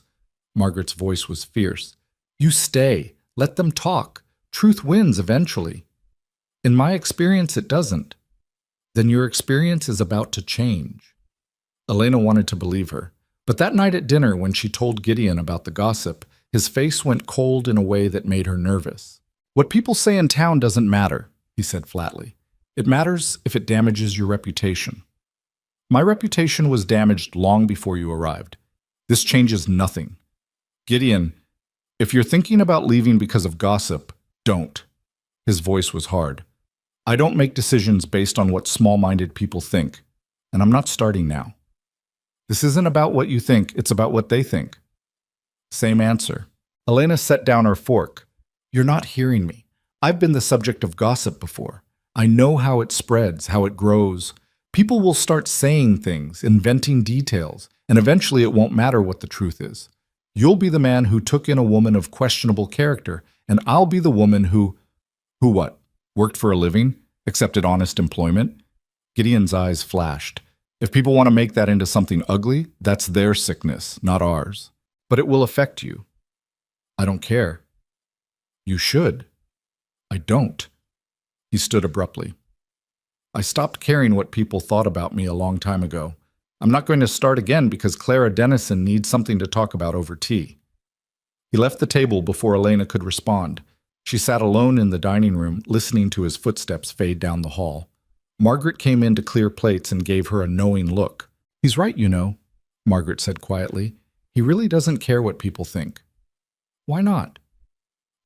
[SPEAKER 1] Margaret's voice was fierce. "You stay. Let them talk. Truth wins eventually." "In my experience, it doesn't." "Then your experience is about to change." Elena wanted to believe her. But that night at dinner, when she told Gideon about the gossip, his face went cold in a way that made her nervous. "What people say in town doesn't matter," he said flatly. "It matters if it damages your reputation. My reputation was damaged long before you arrived. This changes nothing. Gideon, if you're thinking about leaving because of gossip, don't." His voice was hard. "I don't make decisions based on what small-minded people think, and I'm not starting now. This isn't about what you think, it's about what they think." Same answer. Elena set down her fork. You're not hearing me. I've been the subject of gossip before. I know how it spreads, how it grows. People will start saying things, inventing details, and eventually it won't matter what the truth is. You'll be the man who took in a woman of questionable character, and I'll be the woman who what? Worked for a living? Accepted honest employment? Gideon's eyes flashed. If people want to make that into something ugly, that's their sickness, not ours. But it will affect you. I don't care. You should. I don't. He stood abruptly. I stopped caring what people thought about me a long time ago. I'm not going to start again because Clara Dennison needs something to talk about over tea. He left the table before Elena could respond. She sat alone in the dining room, listening to his footsteps fade down the hall. Margaret came in to clear plates and gave her a knowing look. He's right, you know, Margaret said quietly. He really doesn't care what people think. Why not?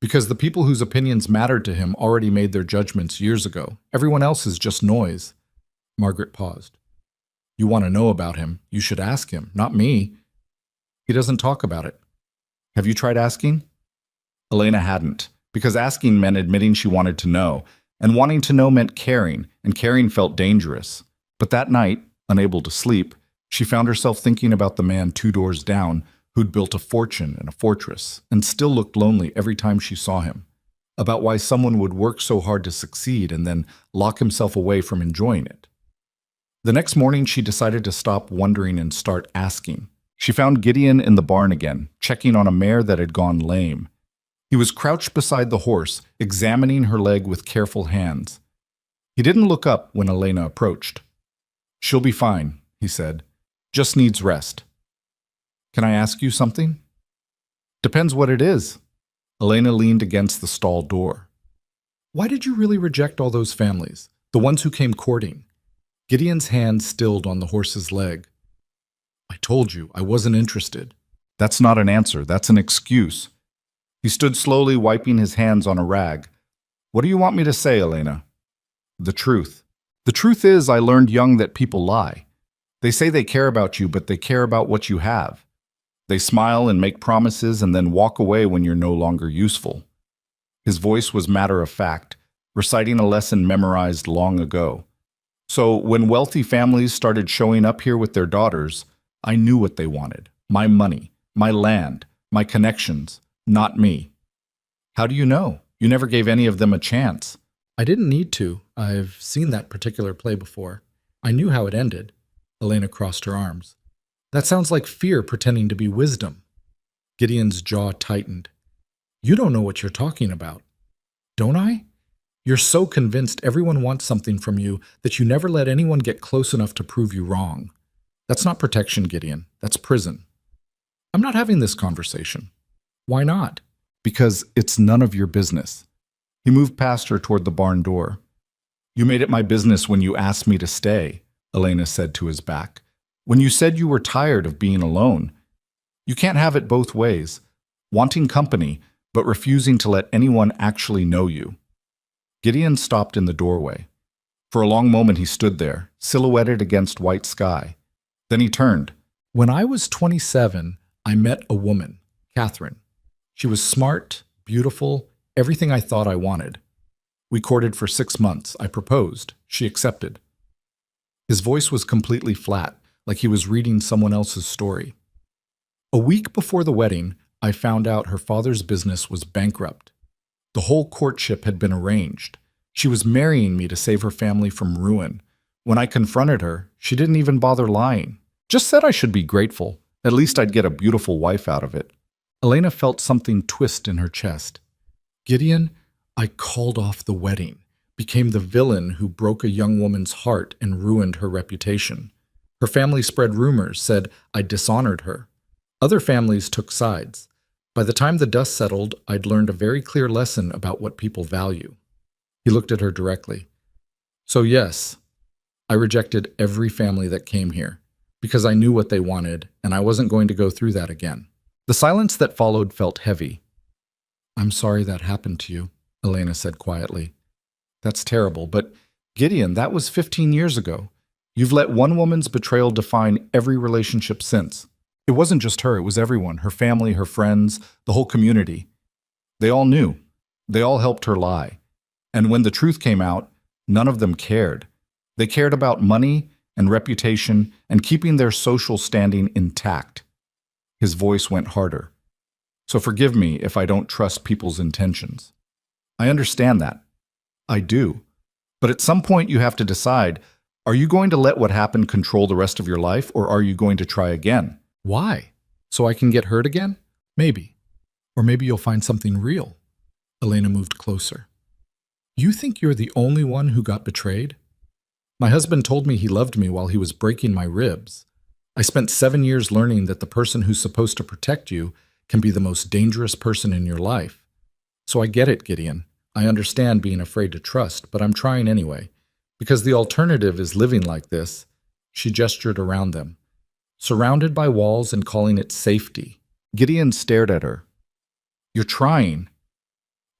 [SPEAKER 1] Because the people whose opinions mattered to him already made their judgments years ago. Everyone else is just noise. Margaret paused. You want to know about him. You should ask him, not me. He doesn't talk about it. Have you tried asking? Elena hadn't, because asking meant admitting she wanted to know, and wanting to know meant caring, and caring felt dangerous. But that night, unable to sleep, she found herself thinking about the man 2 doors down who'd built a fortune and a fortress, and still looked lonely every time she saw him. About why someone would work so hard to succeed and then lock himself away from enjoying it. The next morning, she decided to stop wondering and start asking. She found Gideon in the barn again, checking on a mare that had gone lame. He was crouched beside the horse, examining her leg with careful hands. He didn't look up when Elena approached. She'll be fine, he said. Just needs rest. Can I ask you something? Depends what it is. Elena leaned against the stall door. Why did you really reject all those families, the ones who came courting? Gideon's hand stilled on the horse's leg. I told you, I wasn't interested. That's not an answer, that's an excuse. He stood slowly, wiping his hands on a rag. What do you want me to say, Elena? The truth. The truth is, I learned young that people lie. They say they care about you, but they care about what you have. They smile and make promises and then walk away when you're no longer useful. His voice was matter of fact, reciting a lesson memorized long ago. So when wealthy families started showing up here with their daughters, I knew what they wanted. My money, my land, my connections, not me. How do you know? You never gave any of them a chance. I didn't need to. I've seen that particular play before. I knew how it ended. Elena crossed her arms. That sounds like fear pretending to be wisdom. Gideon's jaw tightened. You don't know what you're talking about. Don't I? You're so convinced everyone wants something from you that you never let anyone get close enough to prove you wrong. That's not protection, Gideon. That's prison. I'm not having this conversation. Why not? Because it's none of your business. He moved past her toward the barn door. You made it my business when you asked me to stay, Elena said to his back. When you said you were tired of being alone. You can't have it both ways, wanting company, but refusing to let anyone actually know you. Gideon stopped in the doorway. For a long moment he stood there, silhouetted against white sky. Then he turned. When I was 27, I met a woman, Catherine. She was smart, beautiful, everything I thought I wanted. We courted for 6 months. I proposed. She accepted. His voice was completely flat, like he was reading someone else's story. A week before the wedding, I found out her father's business was bankrupt. The whole courtship had been arranged. She was marrying me to save her family from ruin. When I confronted her, she didn't even bother lying. Just said I should be grateful. At least I'd get a beautiful wife out of it. Elena felt something twist in her chest. Gideon, I called off the wedding, became the villain who broke a young woman's heart and ruined her reputation. Her family spread rumors, said I dishonored her. Other families took sides. By the time the dust settled, I'd learned a very clear lesson about what people value. He looked at her directly. So yes, I rejected every family that came here, because I knew what they wanted, and I wasn't going to go through that again. The silence that followed felt heavy. I'm sorry that happened to you, Elena said quietly. That's terrible, but Gideon, that was 15 years ago. You've let one woman's betrayal define every relationship since. It wasn't just her, it was everyone, her family, her friends, the whole community. They all knew. They all helped her lie. And when the truth came out, none of them cared. They cared about money and reputation and keeping their social standing intact. His voice went harder. So forgive me if I don't trust people's intentions. I understand that. I do. But at some point you have to decide, are you going to let what happened control the rest of your life, or are you going to try again? Why? So I can get hurt again? Maybe. Or maybe you'll find something real. Elena moved closer. You think you're the only one who got betrayed? My husband told me he loved me while he was breaking my ribs. I spent 7 years learning that the person who's supposed to protect you can be the most dangerous person in your life. So I get it, Gideon. I understand being afraid to trust, but I'm trying anyway. Because the alternative is living like this. She gestured around them, surrounded by walls and calling it safety. Gideon stared at her. You're trying.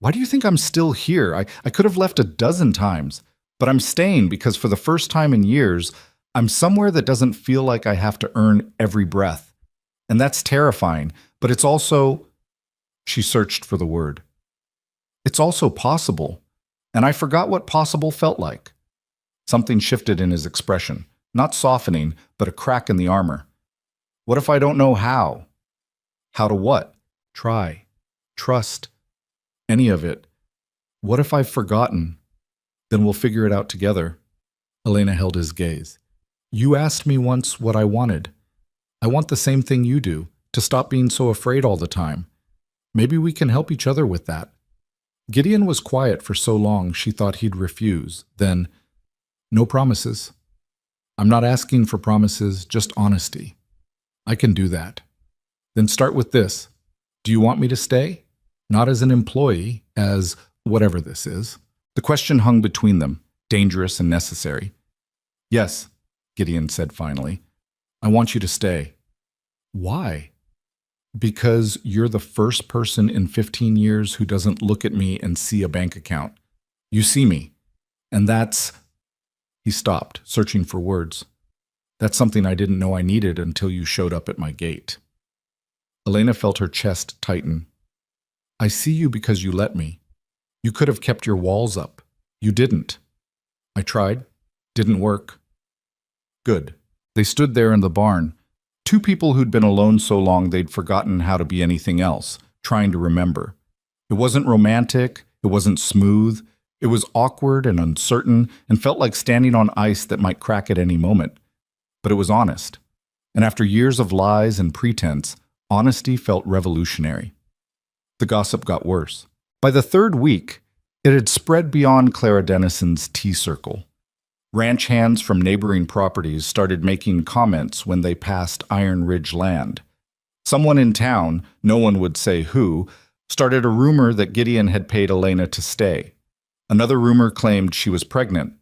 [SPEAKER 1] Why do you think I'm still here? I could have left a dozen times, but I'm staying because for the first time in years, I'm somewhere that doesn't feel like I have to earn every breath. And that's terrifying, but it's also... She searched for the word. It's also possible, and I forgot what possible felt like. Something shifted in his expression, not softening, but a crack in the armor. What if I don't know how? How to what? Try. Trust. Any of it. What if I've forgotten? Then we'll figure it out together. Elena held his gaze. You asked me once what I wanted. I want the same thing you do, to stop being so afraid all the time. Maybe we can help each other with that. Gideon was quiet for so long she thought he'd refuse. Then, no promises. I'm not asking for promises, just honesty. I can do that. Then start with this. Do you want me to stay? Not as an employee, as whatever this is. The question hung between them, dangerous and necessary. Yes, Gideon said finally. I want you to stay. Why? Because you're the first person in 15 years who doesn't look at me and see a bank account. You see me. And that's... He stopped, searching for words. That's something I didn't know I needed until you showed up at my gate. Elena felt her chest tighten. I see you because you let me. You could have kept your walls up. You didn't. I tried. Didn't work. Good. They stood there in the barn. Two people who'd been alone so long they'd forgotten how to be anything else, trying to remember. It wasn't romantic. It wasn't smooth. It was awkward and uncertain and felt like standing on ice that might crack at any moment. But it was honest. And after years of lies and pretense, honesty felt revolutionary. The gossip got worse. By the third week, it had spread beyond Clara Dennison's tea circle. Ranch hands from neighboring properties started making comments when they passed Iron Ridge land. Someone in town, no one would say who, started a rumor that Gideon had paid Elena to stay. Another rumor claimed she was pregnant.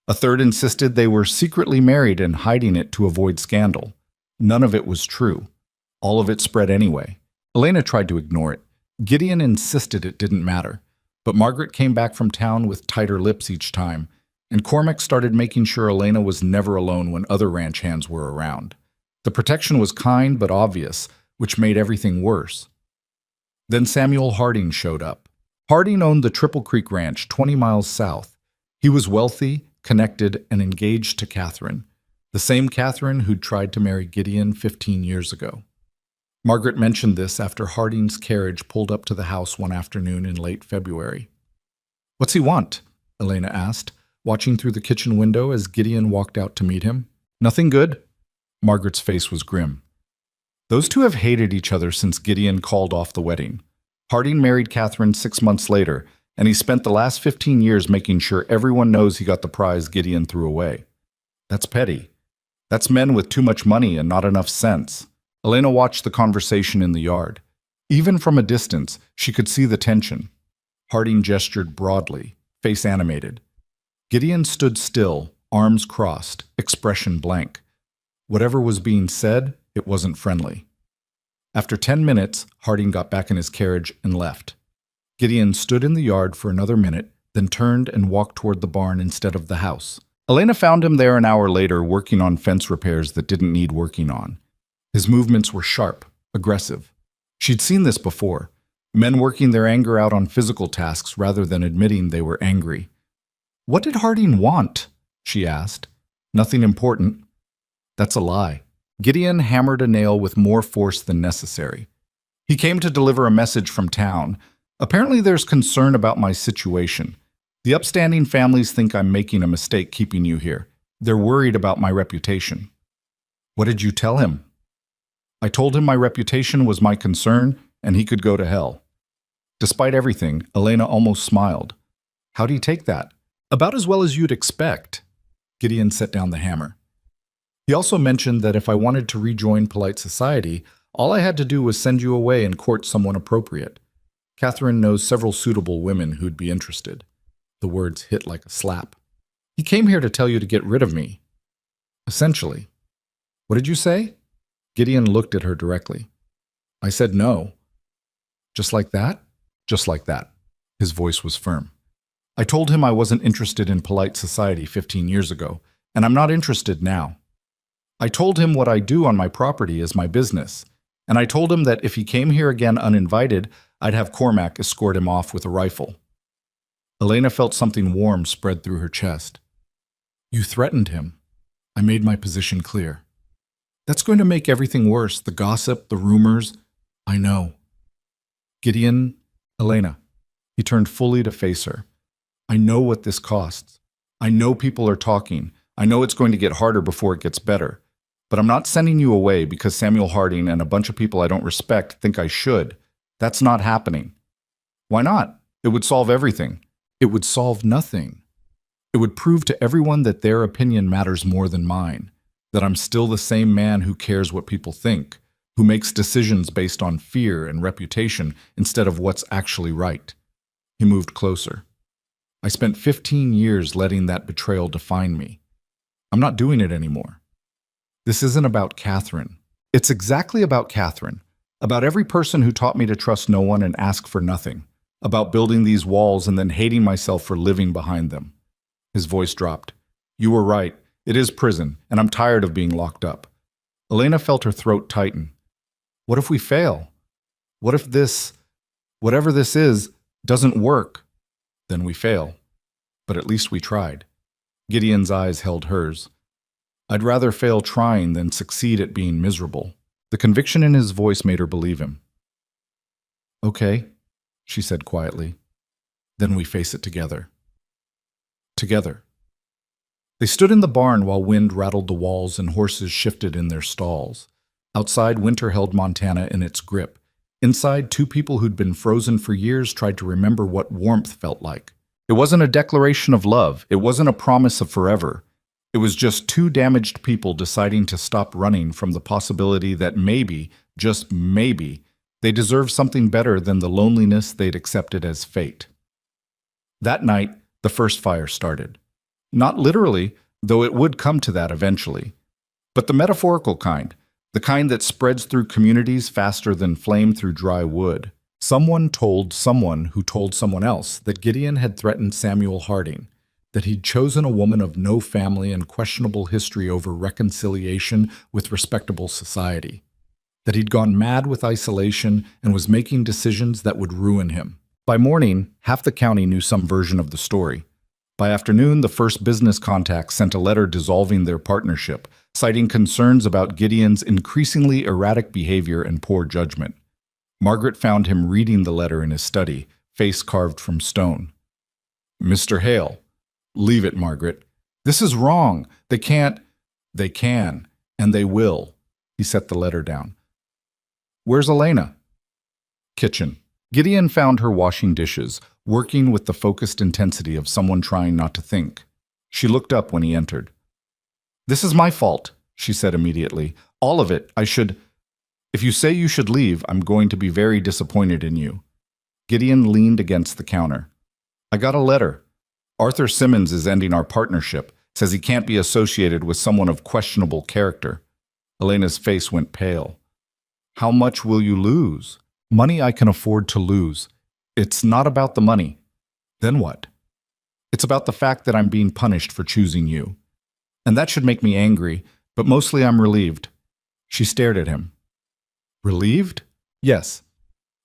[SPEAKER 1] A third insisted they were secretly married and hiding it to avoid scandal. None of it was true. All of it spread anyway. Elena tried to ignore it. Gideon insisted it didn't matter. But Margaret came back from town with tighter lips each time, and Cormac started making sure Elena was never alone when other ranch hands were around. The protection was kind but obvious, which made everything worse. Then Samuel Harding showed up. Harding owned the Triple Creek Ranch 20 miles south. He was wealthy, connected, and engaged to Catherine, the same Catherine who'd tried to marry Gideon 15 years ago. Margaret mentioned this after Harding's carriage pulled up to the house one afternoon in late February. What's he want? Elena asked, watching through the kitchen window as Gideon walked out to meet him. Nothing good? Margaret's face was grim. Those two have hated each other since Gideon called off the wedding. Harding married Catherine 6 months later, and he spent the last 15 years making sure everyone knows he got the prize Gideon threw away. That's petty. That's men with too much money and not enough sense. Elena watched the conversation in the yard. Even from a distance, she could see the tension. Harding gestured broadly, face animated. Gideon stood still, arms crossed, expression blank. Whatever was being said, it wasn't friendly. After 10 minutes, Harding got back in his carriage and left. Gideon stood in the yard for another minute, then turned and walked toward the barn instead of the house. Elena found him there an hour later working on fence repairs that didn't need working on. His movements were sharp, aggressive. She'd seen this before. Men working their anger out on physical tasks rather than admitting they were angry. What did Harding want? She asked. Nothing important. That's a lie. Gideon hammered a nail with more force than necessary. He came to deliver a message from town. Apparently there's concern about my situation. The upstanding families think I'm making a mistake keeping you here. They're worried about my reputation. What did you tell him? I told him my reputation was my concern and he could go to hell. Despite everything, Elena almost smiled. How'd he take that? About as well as you'd expect. Gideon set down the hammer. He also mentioned that if I wanted to rejoin polite society, all I had to do was send you away and court someone appropriate. Catherine knows several suitable women who'd be interested. The words hit like a slap. He came here to tell you to get rid of me. Essentially. What did you say? Gideon looked at her directly. I said no. Just like that? Just like that. His voice was firm. I told him I wasn't interested in polite society 15 years ago, and I'm not interested now. I told him what I do on my property is my business, and I told him that if he came here again uninvited, I'd have Cormac escort him off with a rifle. Elena felt something warm spread through her chest. You threatened him. I made my position clear. That's going to make everything worse, the gossip, the rumors. I know. Gideon, Elena. He turned fully to face her. I know what this costs. I know people are talking. I know it's going to get harder before it gets better. But I'm not sending you away because Samuel Harding and a bunch of people I don't respect think I should. That's not happening. Why not? It would solve everything. It would solve nothing. It would prove to everyone that their opinion matters more than mine, that I'm still the same man who cares what people think, who makes decisions based on fear and reputation instead of what's actually right. He moved closer. I spent 15 years letting that betrayal define me. I'm not doing it anymore. This isn't about Catherine. It's exactly about Catherine, about every person who taught me to trust no one and ask for nothing, about building these walls and then hating myself for living behind them. His voice dropped. You were right. It is prison, and I'm tired of being locked up. Elena felt her throat tighten. What if we fail? What if this, whatever this is, doesn't work? Then we fail. But at least we tried. Gideon's eyes held hers. I'd rather fail trying than succeed at being miserable. The conviction in his voice made her believe him. Okay, she said quietly. Then we face it together. Together. They stood in the barn while wind rattled the walls and horses shifted in their stalls. Outside, winter held Montana in its grip. Inside, two people who'd been frozen for years tried to remember what warmth felt like. It wasn't a declaration of love. It wasn't a promise of forever. It was just two damaged people deciding to stop running from the possibility that maybe, just maybe, they deserved something better than the loneliness they'd accepted as fate. That night, the first fire started. Not literally, though it would come to that eventually, but the metaphorical kind, the kind that spreads through communities faster than flame through dry wood. Someone told someone who told someone else that Gideon had threatened Samuel Harding, that he'd chosen a woman of no family and questionable history over reconciliation with respectable society, that he'd gone mad with isolation and was making decisions that would ruin him. By morning, half the county knew some version of the story. By afternoon, the first business contacts sent a letter dissolving their partnership, citing concerns about Gideon's increasingly erratic behavior and poor judgment. Margaret found him reading the letter in his study, face carved from stone. Mr. Hale. Leave it, Margaret. This is wrong. They can't. They can, and they will. He set the letter down. Where's Elena? Kitchen. Gideon found her washing dishes, working with the focused intensity of someone trying not to think. She looked up when he entered. This is my fault, she said immediately. All of it. If you say you should leave, I'm going to be very disappointed in you. Gideon leaned against the counter. I got a letter. Arthur Simmons is ending our partnership, says he can't be associated with someone of questionable character. Elena's face went pale. How much will you lose? Money I can afford to lose. It's not about the money. Then what? It's about the fact that I'm being punished for choosing you. And that should make me angry, but mostly I'm relieved. She stared at him. Relieved? Yes.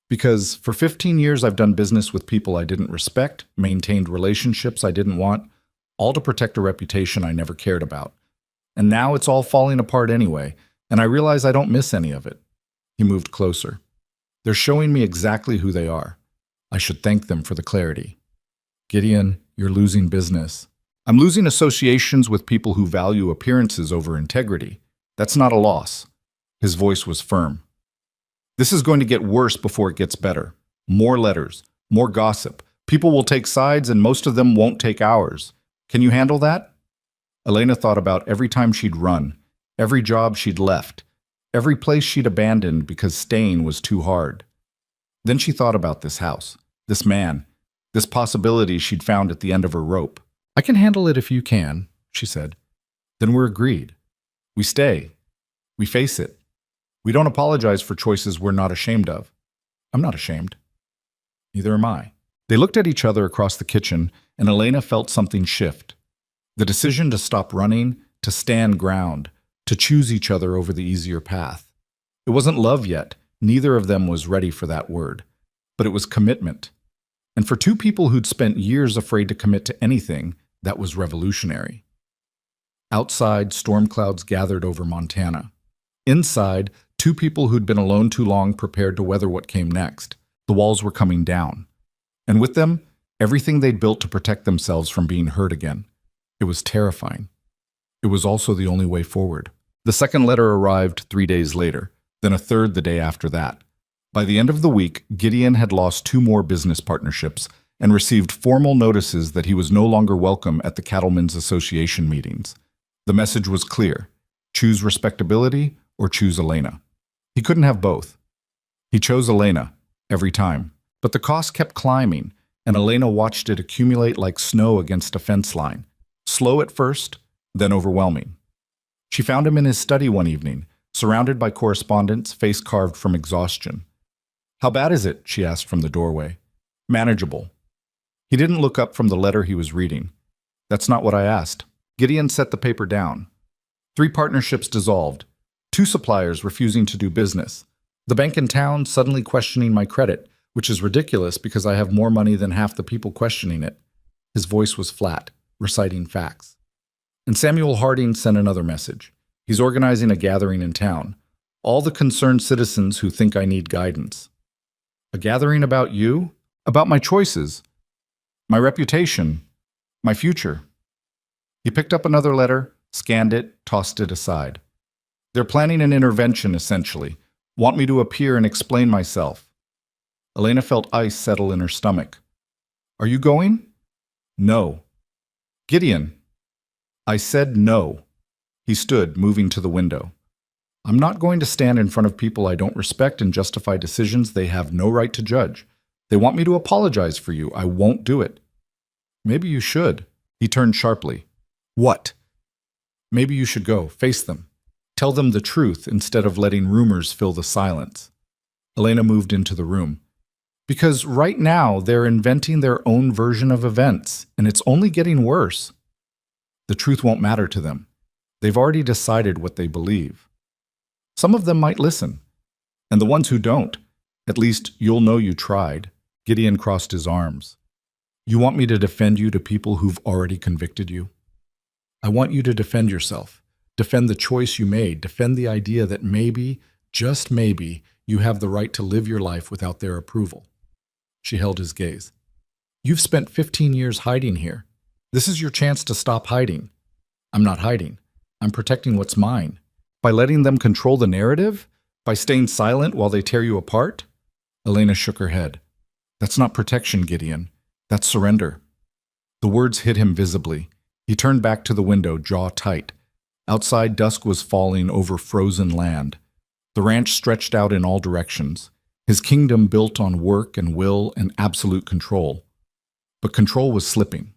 [SPEAKER 1] Because for 15 years I've done business with people I didn't respect, maintained relationships I didn't want, all to protect a reputation I never cared about. And now it's all falling apart anyway, and I realize I don't miss any of it. He moved closer. They're showing me exactly who they are. I should thank them for the clarity. Gideon, you're losing business. I'm losing associations with people who value appearances over integrity. That's not a loss. His voice was firm. This is going to get worse before it gets better. More letters, more gossip. People will take sides and most of them won't take ours. Can you handle that? Elena thought about every time she'd run, every job she'd left, every place she'd abandoned because staying was too hard. Then she thought about this house, this man, this possibility she'd found at the end of her rope. I can handle it if you can, she said. Then we're agreed. We stay. We face it. We don't apologize for choices we're not ashamed of. I'm not ashamed. Neither am I. They looked at each other across the kitchen, and Elena felt something shift. The decision to stop running, to stand ground, to choose each other over the easier path. It wasn't love yet. Neither of them was ready for that word. But it was commitment. And for two people who'd spent years afraid to commit to anything, that was revolutionary. Outside, storm clouds gathered over Montana. Inside, two people who'd been alone too long prepared to weather what came next. The walls were coming down. And with them, everything they'd built to protect themselves from being hurt again. It was terrifying. It was also the only way forward. The second letter arrived 3 days later, then a third the day after that. By the end of the week, Gideon had lost 2 more business partnerships and received formal notices that he was no longer welcome at the Cattlemen's Association meetings. The message was clear. Choose respectability or choose Elena. He couldn't have both. He chose Elena, every time. But the cost kept climbing, and Elena watched it accumulate like snow against a fence line. Slow at first, then overwhelming. She found him in his study one evening, surrounded by correspondence, face carved from exhaustion. How bad is it? She asked from the doorway. Manageable. He didn't look up from the letter he was reading. That's not what I asked. Gideon set the paper down. 3 partnerships dissolved. 2 suppliers refusing to do business. The bank in town suddenly questioning my credit, which is ridiculous because I have more money than half the people questioning it. His voice was flat, reciting facts. And Samuel Harding sent another message. He's organizing a gathering in town. All the concerned citizens who think I need guidance. A gathering about you? About my choices. My reputation. My future. He picked up another letter, scanned it, tossed it aside. They're planning an intervention, essentially. Want me to appear and explain myself. Elena felt ice settle in her stomach. Are you going? No. Gideon. I said no. He stood, moving to the window. I'm not going to stand in front of people I don't respect and justify decisions they have no right to judge. They want me to apologize for you. I won't do it. Maybe you should. He turned sharply. What? Maybe you should go, face them. Tell them the truth instead of letting rumors fill the silence. Elena moved into the room. Because right now they're inventing their own version of events, and it's only getting worse. The truth won't matter to them. They've already decided what they believe. Some of them might listen, and the ones who don't, at least you'll know you tried. Gideon crossed his arms. You want me to defend you to people who've already convicted you? I want you to defend yourself. Defend the choice you made. Defend the idea that maybe, just maybe, you have the right to live your life without their approval. She held his gaze. You've spent 15 years hiding here. This is your chance to stop hiding. I'm not hiding. I'm protecting what's mine. By letting them control the narrative? By staying silent while they tear you apart? Elena shook her head. That's not protection, Gideon. That's surrender. The words hit him visibly. He turned back to the window, jaw tight. Outside, dusk was falling over frozen land. The ranch stretched out in all directions, his kingdom built on work and will and absolute control. But control was slipping.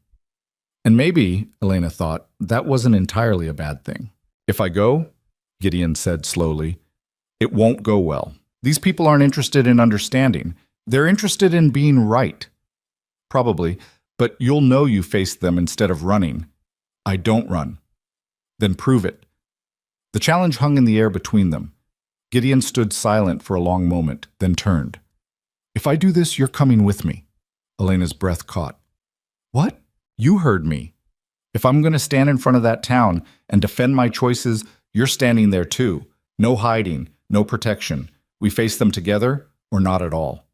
[SPEAKER 1] And maybe, Elena thought, that wasn't entirely a bad thing. If I go, Gideon said slowly, it won't go well. These people aren't interested in understanding. They're interested in being right. Probably, but you'll know you faced them instead of running. I don't run. Then prove it. The challenge hung in the air between them. Gideon stood silent for a long moment, then turned. If I do this, you're coming with me. Elena's breath caught. What? You heard me. If I'm going to stand in front of that town and defend my choices, you're standing there too. No hiding, no protection. We face them together or not at all.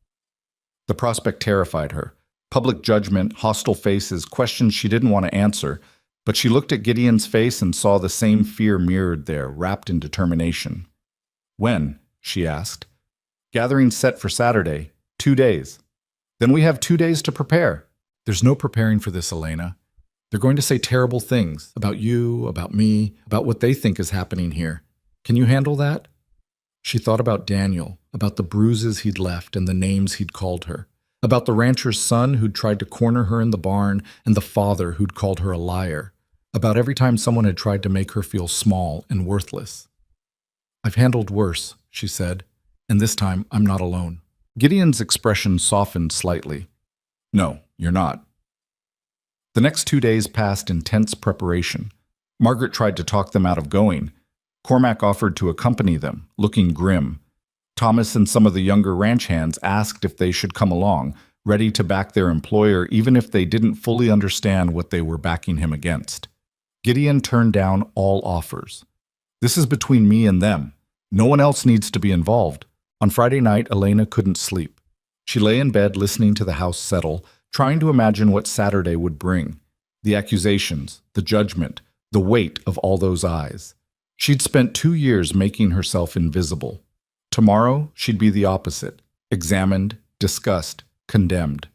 [SPEAKER 1] The prospect terrified her. Public judgment, hostile faces, questions she didn't want to answer, but she looked at Gideon's face and saw the same fear mirrored there, wrapped in determination. When? She asked. Gathering set for Saturday. 2 days. Then we have 2 days to prepare. There's no preparing for this, Elena. They're going to say terrible things about you, about me, about what they think is happening here. Can you handle that? She thought about Daniel, about the bruises he'd left and the names he'd called her, about the rancher's son who'd tried to corner her in the barn and the father who'd called her a liar, about every time someone had tried to make her feel small and worthless. I've handled worse, she said, and this time I'm not alone. Gideon's expression softened slightly. No, you're not. The next 2 days passed in tense preparation. Margaret tried to talk them out of going. Cormac offered to accompany them, looking grim. Thomas and some of the younger ranch hands asked if they should come along, ready to back their employer even if they didn't fully understand what they were backing him against. Gideon turned down all offers. This is between me and them. No one else needs to be involved. On Friday night, Elena couldn't sleep. She lay in bed listening to the house settle, trying to imagine what Saturday would bring. The accusations, the judgment, the weight of all those eyes. She'd spent 2 years making herself invisible. Tomorrow, she'd be the opposite, examined, discussed, condemned.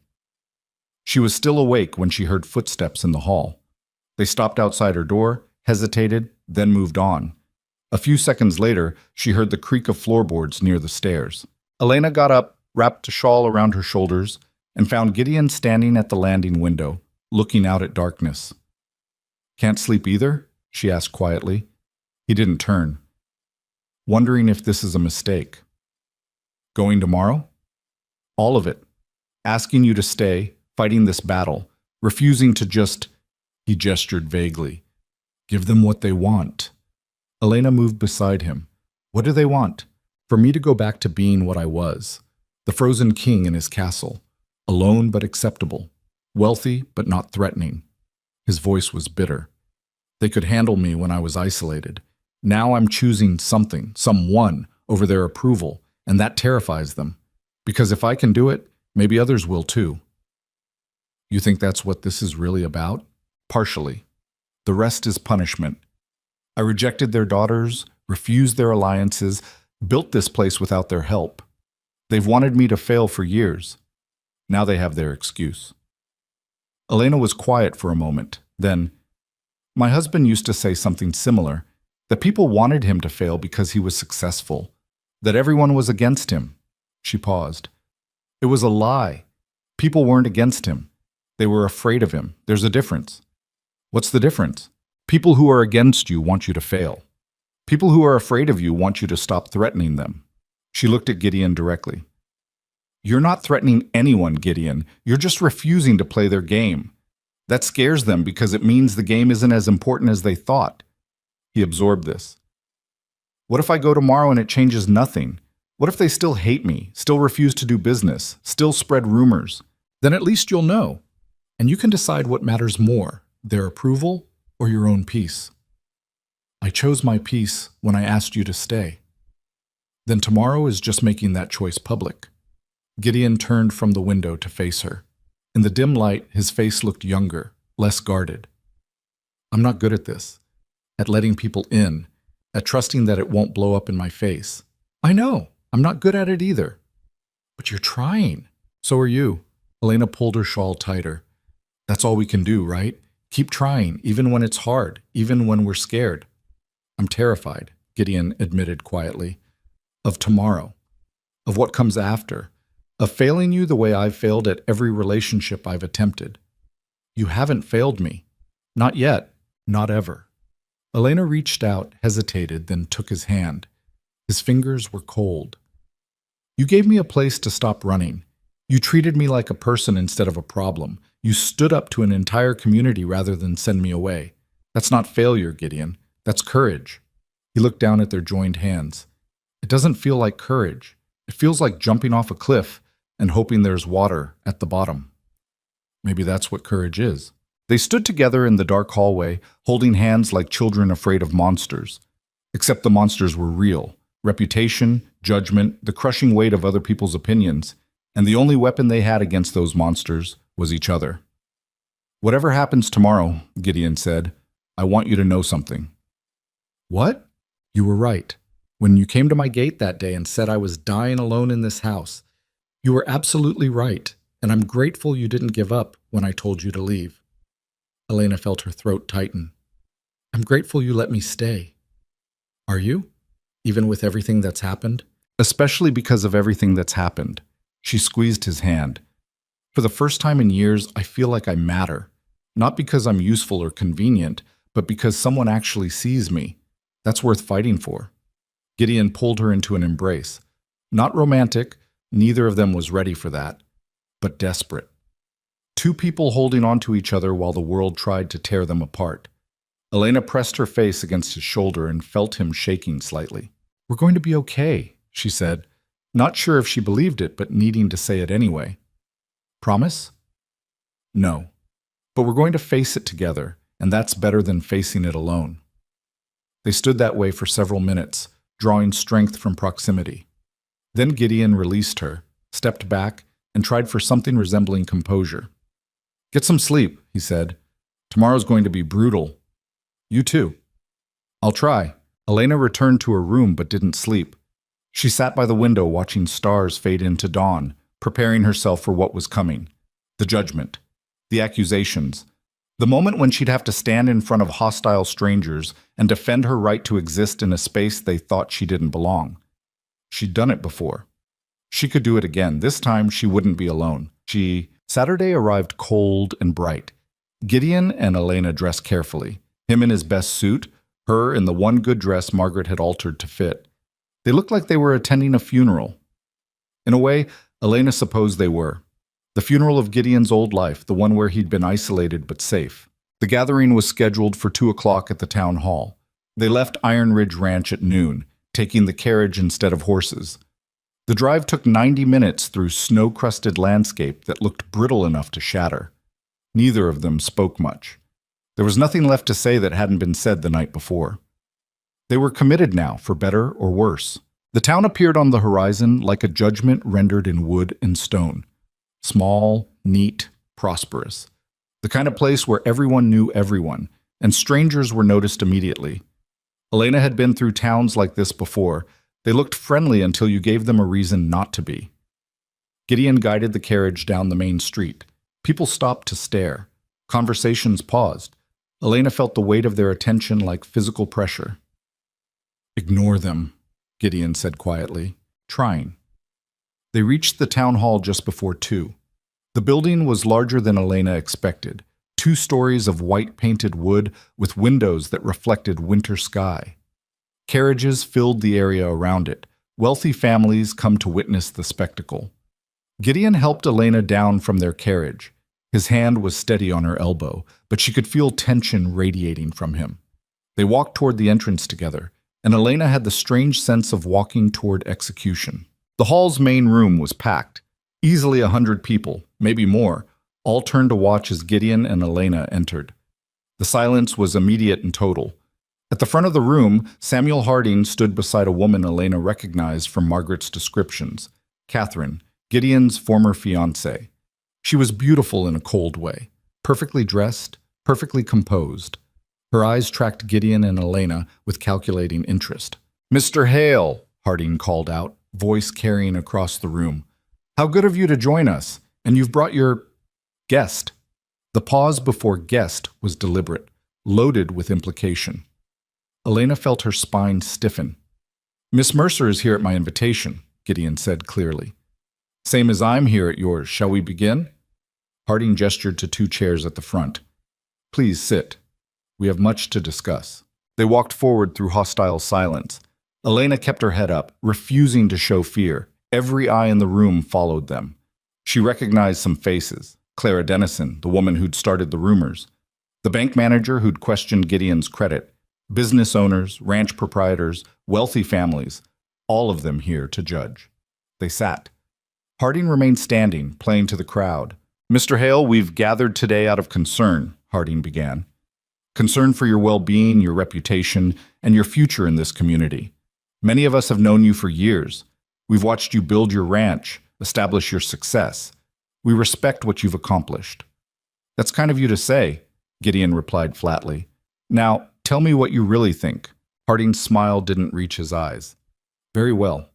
[SPEAKER 1] She was still awake when she heard footsteps in the hall. They stopped outside her door, hesitated, then moved on. A few seconds later, she heard the creak of floorboards near the stairs. Elena got up, wrapped a shawl around her shoulders, and found Gideon standing at the landing window, looking out at darkness. Can't sleep either? She asked quietly. He didn't turn. Wondering if this is a mistake. Going tomorrow? All of it. Asking you to stay, fighting this battle, refusing to just, he gestured vaguely, give them what they want. Elena moved beside him. What do they want? For me to go back to being what I was. The frozen king in his castle. Alone but acceptable. Wealthy but not threatening. His voice was bitter. They could handle me when I was isolated. Now I'm choosing something, someone, over their approval, and that terrifies them. Because if I can do it, maybe others will too. You think that's what this is really about? Partially. The rest is punishment. I rejected their daughters, refused their alliances, built this place without their help. They've wanted me to fail for years. Now they have their excuse. Elena was quiet for a moment. Then, my husband used to say something similar, that people wanted him to fail because he was successful, that everyone was against him. She paused. It was a lie. People weren't against him. They were afraid of him. There's a difference. What's the difference? People who are against you want you to fail. People who are afraid of you want you to stop threatening them. She looked at Gideon directly. You're not threatening anyone, Gideon. You're just refusing to play their game. That scares them because it means the game isn't as important as they thought. He absorbed this. What if I go tomorrow and it changes nothing? What if they still hate me, still refuse to do business, still spread rumors? Then at least you'll know. And you can decide what matters more, their approval or your own peace. I chose my peace when I asked you to stay. Then tomorrow is just making that choice public. Gideon turned from the window to face her. In the dim light, his face looked younger, less guarded. I'm not good at this, at letting people in, at trusting that it won't blow up in my face. I know, I'm not good at it either. But you're trying. So are you. Elena pulled her shawl tighter. That's all we can do, right? Keep trying, even when it's hard, even when we're scared. I'm terrified, Gideon admitted quietly, of tomorrow, of what comes after, of failing you the way I've failed at every relationship I've attempted. You haven't failed me. Not yet, not ever. Elena reached out, hesitated, then took his hand. His fingers were cold. You gave me a place to stop running. You treated me like a person instead of a problem. You stood up to an entire community rather than send me away. That's not failure, Gideon. That's courage. He looked down at their joined hands. It doesn't feel like courage. It feels like jumping off a cliff, and hoping there's water at the bottom. Maybe that's what courage is. They stood together in the dark hallway, holding hands like children afraid of monsters. Except the monsters were real. Reputation, judgment, the crushing weight of other people's opinions, and the only weapon they had against those monsters was each other. "Whatever happens tomorrow," Gideon said, "I want you to know something." "What?" "You were right. When you came to my gate that day and said I was dying alone in this house, you were absolutely right, and I'm grateful you didn't give up when I told you to leave." Elena felt her throat tighten. "I'm grateful you let me stay." "Are you? Even with everything that's happened?" "Especially because of everything that's happened." She squeezed his hand. "For the first time in years, I feel like I matter. Not because I'm useful or convenient, but because someone actually sees me. That's worth fighting for." Gideon pulled her into an embrace. Not romantic, neither of them was ready for that, but desperate. Two people holding on to each other while the world tried to tear them apart. Elena pressed her face against his shoulder and felt him shaking slightly. "We're going to be okay," she said, not sure if she believed it, but needing to say it anyway. "Promise?" "No. But we're going to face it together, and that's better than facing it alone." They stood that way for several minutes, drawing strength from proximity. Then Gideon released her, stepped back, and tried for something resembling composure. "Get some sleep," he said. "Tomorrow's going to be brutal." "You too." "I'll try." Elena returned to her room but didn't sleep. She sat by the window watching stars fade into dawn, preparing herself for what was coming. The judgment. The accusations. The moment when she'd have to stand in front of hostile strangers and defend her right to exist in a space they thought she didn't belong. She'd done it before. She could do it again. This time she wouldn't be alone. Saturday arrived cold and bright. Gideon and Elena dressed carefully. Him in his best suit, her in the one good dress Margaret had altered to fit. They looked like they were attending a funeral. In a way, Elena supposed they were. The funeral of Gideon's old life, the one where he'd been isolated but safe. The gathering was scheduled for 2 o'clock at the town hall. They left Iron Ridge Ranch at noon, taking the carriage instead of horses. The drive took 90 minutes through snow-crusted landscape that looked brittle enough to shatter. Neither of them spoke much. There was nothing left to say that hadn't been said the night before. They were committed now, for better or worse. The town appeared on the horizon like a judgment rendered in wood and stone. Small, neat, prosperous. The kind of place where everyone knew everyone, and strangers were noticed immediately. Elena had been through towns like this before. They looked friendly until you gave them a reason not to be. Gideon guided the carriage down the main street. People stopped to stare. Conversations paused. Elena felt the weight of their attention like physical pressure. "Ignore them," Gideon said quietly, trying. They reached the town hall just before 2. The building was larger than Elena expected. 2 stories of white-painted wood with windows that reflected winter sky. Carriages filled the area around it. Wealthy families come to witness the spectacle. Gideon helped Elena down from their carriage. His hand was steady on her elbow, but she could feel tension radiating from him. They walked toward the entrance together, and Elena had the strange sense of walking toward execution. The hall's main room was packed. Easily 100 people, maybe more, all turned to watch as Gideon and Elena entered. The silence was immediate and total. At the front of the room, Samuel Harding stood beside a woman Elena recognized from Margaret's descriptions, Catherine, Gideon's former fiancée. She was beautiful in a cold way, perfectly dressed, perfectly composed. Her eyes tracked Gideon and Elena with calculating interest. "Mr. Hale," Harding called out, voice carrying across the room. "How good of you to join us, and you've brought your guest." The pause before guest was deliberate, loaded with implication. Elena felt her spine stiffen. "Miss Mercer is here at my invitation," Gideon said clearly. "Same as I'm here at yours. Shall we begin?" Harding gestured to 2 chairs at the front. "Please sit. We have much to discuss." They walked forward through hostile silence. Elena kept her head up, refusing to show fear. Every eye in the room followed them. She recognized some faces. Clara Dennison, the woman who'd started the rumors. The bank manager who'd questioned Gideon's credit. Business owners, ranch proprietors, wealthy families. All of them here to judge. They sat. Harding remained standing, playing to the crowd. "Mr. Hale, we've gathered today out of concern," Harding began. "Concern for your well-being, your reputation, and your future in this community. Many of us have known you for years. We've watched you build your ranch, establish your success. We respect what you've accomplished." "That's kind of you to say," Gideon replied flatly. "Now, tell me what you really think." Harding's smile didn't reach his eyes. "Very well.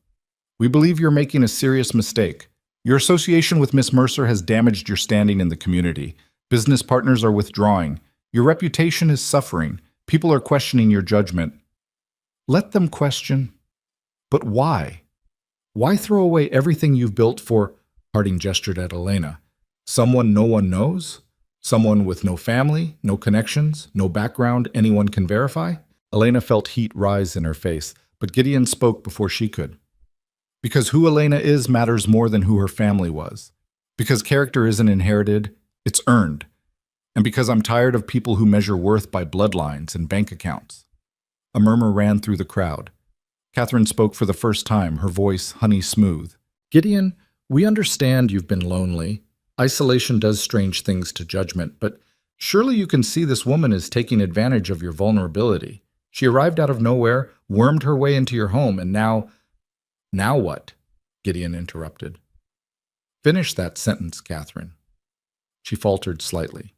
[SPEAKER 1] We believe you're making a serious mistake. Your association with Miss Mercer has damaged your standing in the community. Business partners are withdrawing. Your reputation is suffering. People are questioning your judgment." "Let them question. But why? Why throw away everything you've built for," Harding gestured at Elena, "someone no one knows? Someone with no family, no connections, no background anyone can verify?" Elena felt heat rise in her face, but Gideon spoke before she could. "Because who Elena is matters more than who her family was. Because character isn't inherited, it's earned. And because I'm tired of people who measure worth by bloodlines and bank accounts." A murmur ran through the crowd. Catherine spoke for the first time, her voice honey smooth. "Gideon, we understand you've been lonely. Isolation does strange things to judgment, but surely you can see this woman is taking advantage of your vulnerability. She arrived out of nowhere, wormed her way into your home, and now..." "Now what?" Gideon interrupted. "Finish that sentence, Catherine." She faltered slightly.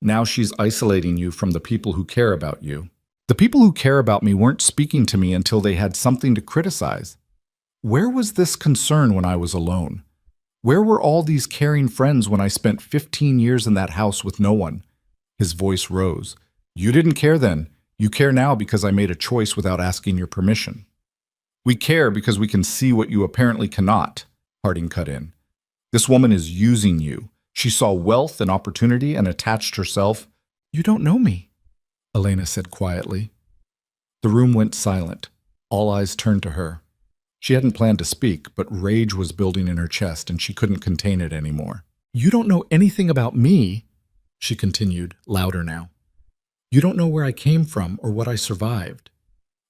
[SPEAKER 1] "Now she's isolating you from the people who care about you. The people who care about me weren't speaking to me until they had something to criticize. Where was this concern when I was alone? Where were all these caring friends when I spent 15 years in that house with no one?" His voice rose. "You didn't care then. You care now because I made a choice without asking your permission." "We care because we can see what you apparently cannot," Harding cut in. "This woman is using you. She saw wealth and opportunity and attached herself." "You don't know me," Elena said quietly. The room went silent. All eyes turned to her. She hadn't planned to speak, but rage was building in her chest and she couldn't contain it anymore. "You don't know anything about me," she continued, louder now. "You don't know where I came from or what I survived.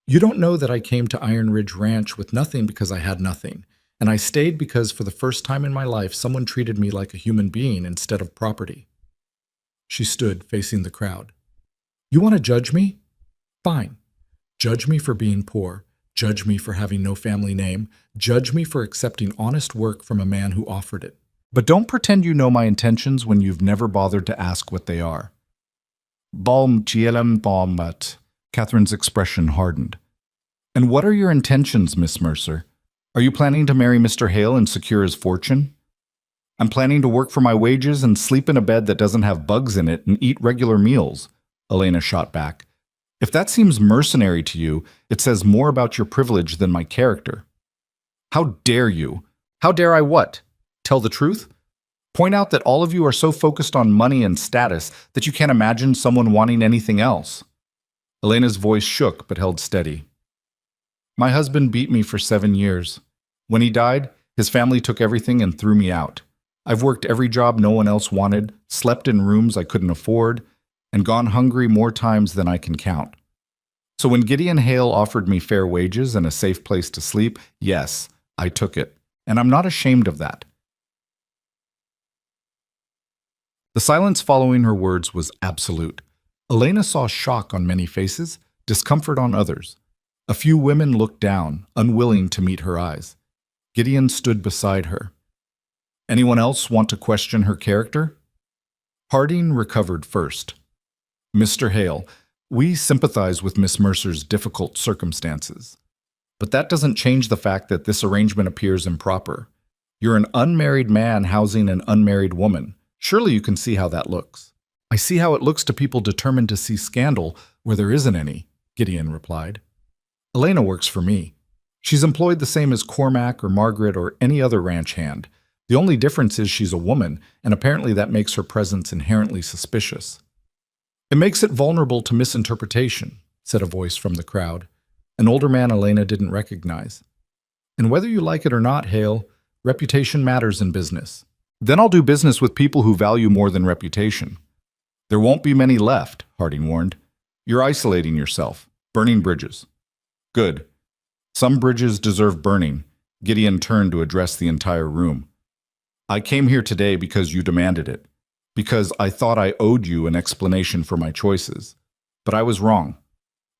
[SPEAKER 1] You don't know that I came to Iron Ridge Ranch with nothing because I had nothing, and I stayed because for the first time in my life someone treated me like a human being instead of property." She stood facing the crowd. "You want to judge me? Fine. Judge me for being poor. Judge me for having no family name. Judge me for accepting honest work from a man who offered it. But don't pretend you know my intentions when you've never bothered to ask what they are." "Balm GLM Balmat." Catherine's expression hardened. "And what are your intentions, Miss Mercer? Are you planning to marry Mr. Hale and secure his fortune?" "I'm planning to work for my wages and sleep in a bed that doesn't have bugs in it and eat regular meals," Elena shot back. "If that seems mercenary to you, it says more about your privilege than my character." "How dare you? How dare I what? Tell the truth? Point out that all of you are so focused on money and status that you can't imagine someone wanting anything else." Elena's voice shook but held steady. "My husband beat me for 7 years. When he died, his family took everything and threw me out. I've worked every job no one else wanted, slept in rooms I couldn't afford, and gone hungry more times than I can count. So when Gideon Hale offered me fair wages and a safe place to sleep, yes, I took it, and I'm not ashamed of that." The silence following her words was absolute. Elena saw shock on many faces, discomfort on others. A few women looked down, unwilling to meet her eyes. Gideon stood beside her. "Anyone else want to question her character?" Harding recovered first. "Mr. Hale, we sympathize with Miss Mercer's difficult circumstances. But that doesn't change the fact that this arrangement appears improper. You're an unmarried man housing an unmarried woman. Surely you can see how that looks." "I see how it looks to people determined to see scandal where there isn't any," Gideon replied. "Elena works for me. She's employed the same as Cormac or Margaret or any other ranch hand. The only difference is she's a woman, and apparently that makes her presence inherently suspicious." "It makes it vulnerable to misinterpretation," said a voice from the crowd, an older man Elena didn't recognize. "And whether you like it or not, Hale, reputation matters in business." "Then I'll do business with people who value more than reputation." "There won't be many left," Harding warned. "You're isolating yourself, burning bridges." "Good. Some bridges deserve burning, Gideon turned to address the entire room. I came here today because you demanded it, because I thought I owed you an explanation for my choices. But I was wrong.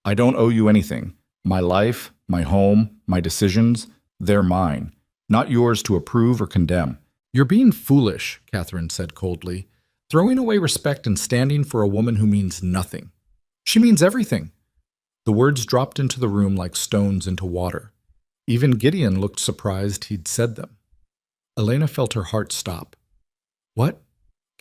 [SPEAKER 1] I don't owe you anything. My life, my home, my decisions, they're mine, not yours to approve or condemn. You're being foolish, Catherine said coldly, throwing away respect and standing for a woman who means nothing. She means everything. The words dropped into the room like stones into water. Even Gideon looked surprised he'd said them. Elena felt her heart stop. What?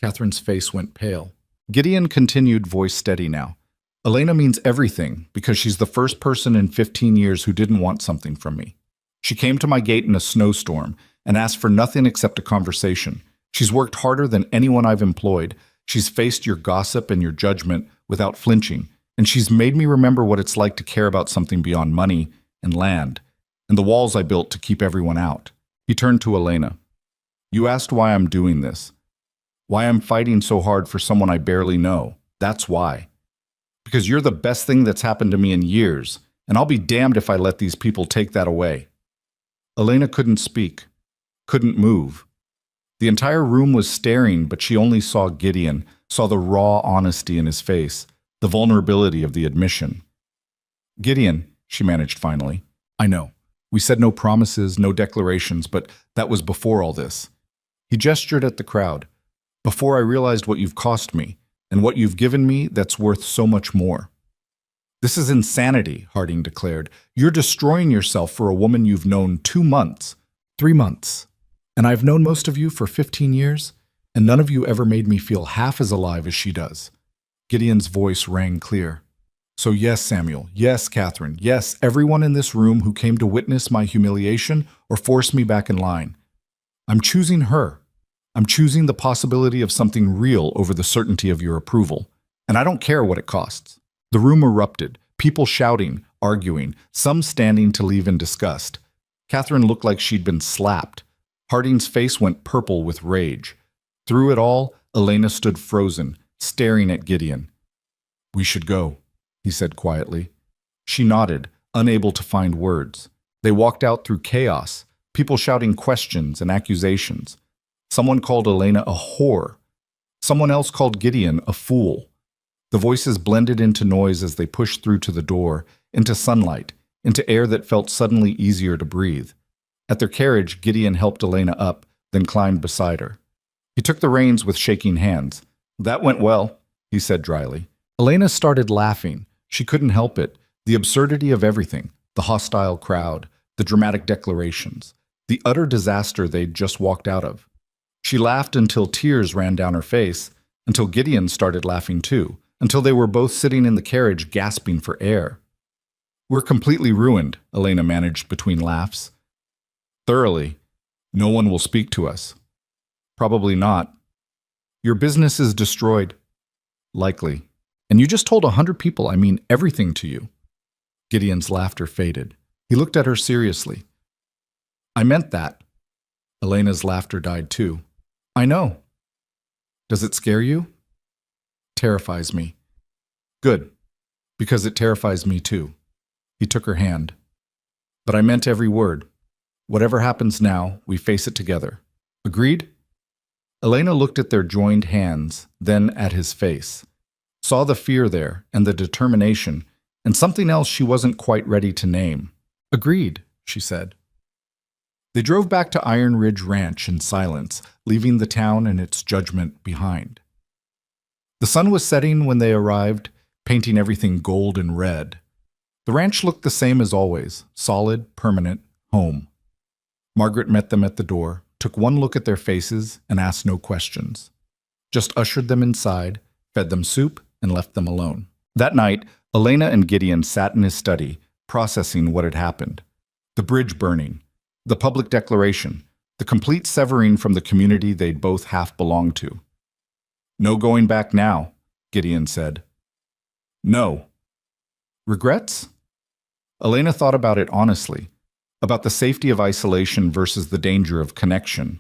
[SPEAKER 1] Catherine's face went pale. Gideon continued, voice steady now. Elena means everything because she's the first person in 15 years who didn't want something from me. She came to my gate in a snowstorm and asked for nothing except a conversation. She's worked harder than anyone I've employed. She's faced your gossip and your judgment without flinching, and she's made me remember what it's like to care about something beyond money and land, and the walls I built to keep everyone out. He turned to Elena. You asked why I'm doing this. Why I'm fighting so hard for someone I barely know. That's why. Because you're the best thing that's happened to me in years, and I'll be damned if I let these people take that away. Elena couldn't speak, couldn't move. The entire room was staring, but she only saw Gideon, saw the raw honesty in his face, the vulnerability of the admission. Gideon, she managed finally, I know. We said no promises, no declarations, but that was before all this. He gestured at the crowd. Before I realized what you've cost me, and what you've given me that's worth so much more. This is insanity, Harding declared. You're destroying yourself for a woman you've known 2 months, 3 months. And I've known most of you for 15 years, and none of you ever made me feel half as alive as she does. Gideon's voice rang clear. So yes, Samuel, yes, Catherine, yes, everyone in this room who came to witness my humiliation or force me back in line. I'm choosing her. I'm choosing the possibility of something real over the certainty of your approval, and I don't care what it costs. The room erupted, people shouting, arguing, some standing to leave in disgust. Catherine looked like she'd been slapped. Harding's face went purple with rage. Through it all, Elena stood frozen, staring at Gideon. We should go, he said quietly. She nodded, unable to find words. They walked out through chaos, people shouting questions and accusations. Someone called Elena a whore. Someone else called Gideon a fool. The voices blended into noise as they pushed through to the door, into sunlight, into air that felt suddenly easier to breathe. At their carriage, Gideon helped Elena up, then climbed beside her. He took the reins with shaking hands. That went well, he said dryly. Elena started laughing. She couldn't help it. The absurdity of everything, the hostile crowd, the dramatic declarations, the utter disaster they'd just walked out of. She laughed until tears ran down her face, until Gideon started laughing too, until they were both sitting in the carriage gasping for air. We're completely ruined, Elena managed between laughs. Thoroughly. No one will speak to us. Probably not. Your business is destroyed. Likely. And you just told 100 people I mean everything to you. Gideon's laughter faded. He looked at her seriously. I meant that. Elena's laughter died too. I know. Does it scare you? Terrifies me. Good, because it terrifies me too. He took her hand. But I meant every word. Whatever happens now, we face it together. Agreed? Elena looked at their joined hands, then at his face. Saw the fear there, and the determination, and something else she wasn't quite ready to name. Agreed, she said. They drove back to Iron Ridge Ranch in silence, leaving the town and its judgment behind. The sun was setting when they arrived, painting everything gold and red. The ranch looked the same as always, solid, permanent, home. Margaret met them at the door, took one look at their faces, and asked no questions. Just ushered them inside, fed them soup, and left them alone. That night, Elena and Gideon sat in his study, processing what had happened. The bridge burning, the public declaration, the complete severing from the community they'd both half belonged to. No going back now, Gideon said. No. Regrets? Elena thought about it honestly, about the safety of isolation versus the danger of connection,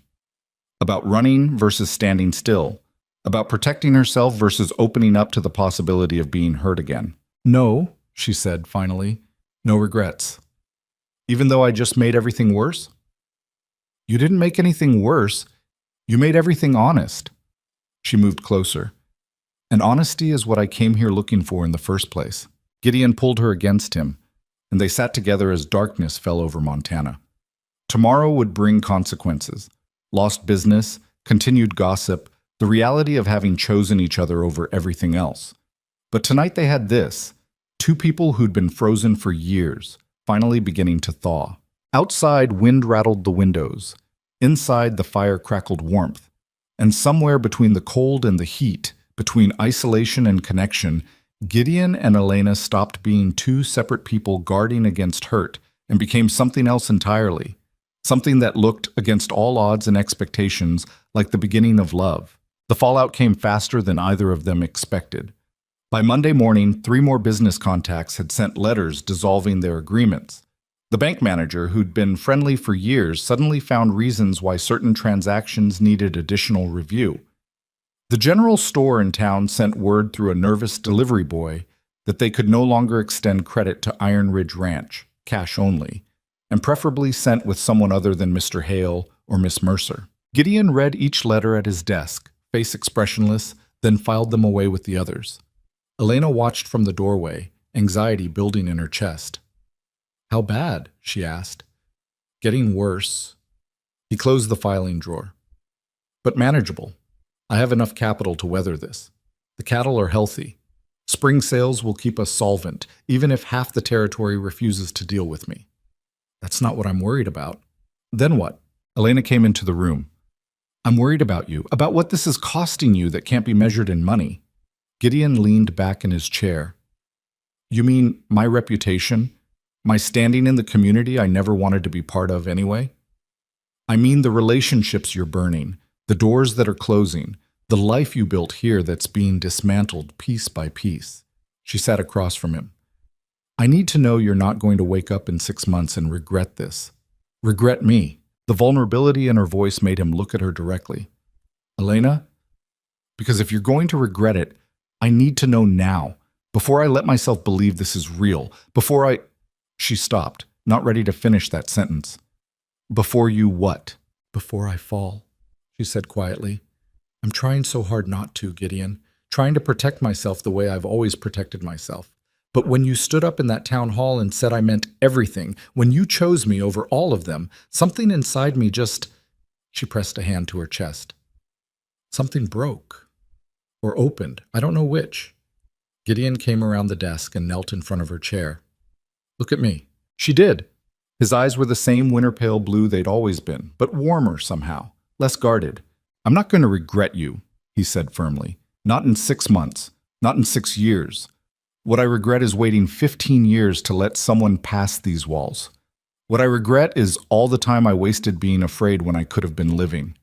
[SPEAKER 1] about running versus standing still, about protecting herself versus opening up to the possibility of being hurt again. No, she said finally, no regrets. Even though I just made everything worse? You didn't make anything worse. You made everything honest. She moved closer. And honesty is what I came here looking for in the first place. Gideon pulled her against him, and they sat together as darkness fell over Montana. Tomorrow would bring consequences. Lost business, continued gossip, the reality of having chosen each other over everything else. But tonight they had this: two people who'd been frozen for years, finally beginning to thaw. Outside, wind rattled the windows. Inside, the fire crackled warmth. And somewhere between the cold and the heat, between isolation and connection, Gideon and Elena stopped being two separate people guarding against hurt and became something else entirely. Something that looked, against all odds and expectations, like the beginning of love. The fallout came faster than either of them expected. By Monday morning, 3 more business contacts had sent letters dissolving their agreements. The bank manager, who'd been friendly for years, suddenly found reasons why certain transactions needed additional review. The general store in town sent word through a nervous delivery boy that they could no longer extend credit to Iron Ridge Ranch, cash only, and preferably sent with someone other than Mr. Hale or Miss Mercer. Gideon read each letter at his desk, face expressionless, then filed them away with the others. Elena watched from the doorway, anxiety building in her chest. "How bad?" she asked. "Getting worse." He closed the filing drawer. "But manageable. I have enough capital to weather this. The cattle are healthy. Spring sales will keep us solvent, even if half the territory refuses to deal with me." "That's not what I'm worried about." "Then what?" Elena came into the room. "I'm worried about you, about what this is costing you that can't be measured in money." Gideon leaned back in his chair. "You mean my reputation? My standing in the community I never wanted to be part of anyway? I mean the relationships you're burning, the doors that are closing, the life you built here that's being dismantled piece by piece." She sat across from him. "I need to know you're not going to wake up in 6 months and regret this. Regret me." The vulnerability in her voice made him look at her directly. "Elena, because if you're going to regret it, I need to know now, before I let myself believe this is real, before I—" She stopped, not ready to finish that sentence. "Before you what?" "Before I fall," she said quietly. "I'm trying so hard not to, Gideon, trying to protect myself the way I've always protected myself. But when you stood up in that town hall and said I meant everything, when you chose me over all of them, something inside me just—" She pressed a hand to her chest. "Something broke. Or opened. I don't know which." Gideon came around the desk and knelt in front of her chair. "Look at me." She did. His eyes were the same winter-pale blue they'd always been, but warmer somehow, less guarded. "I'm not going to regret you," he said firmly. "Not in 6 months. Not in 6 years. What I regret is waiting 15 years to let someone pass these walls. What I regret is all the time I wasted being afraid when I could have been living."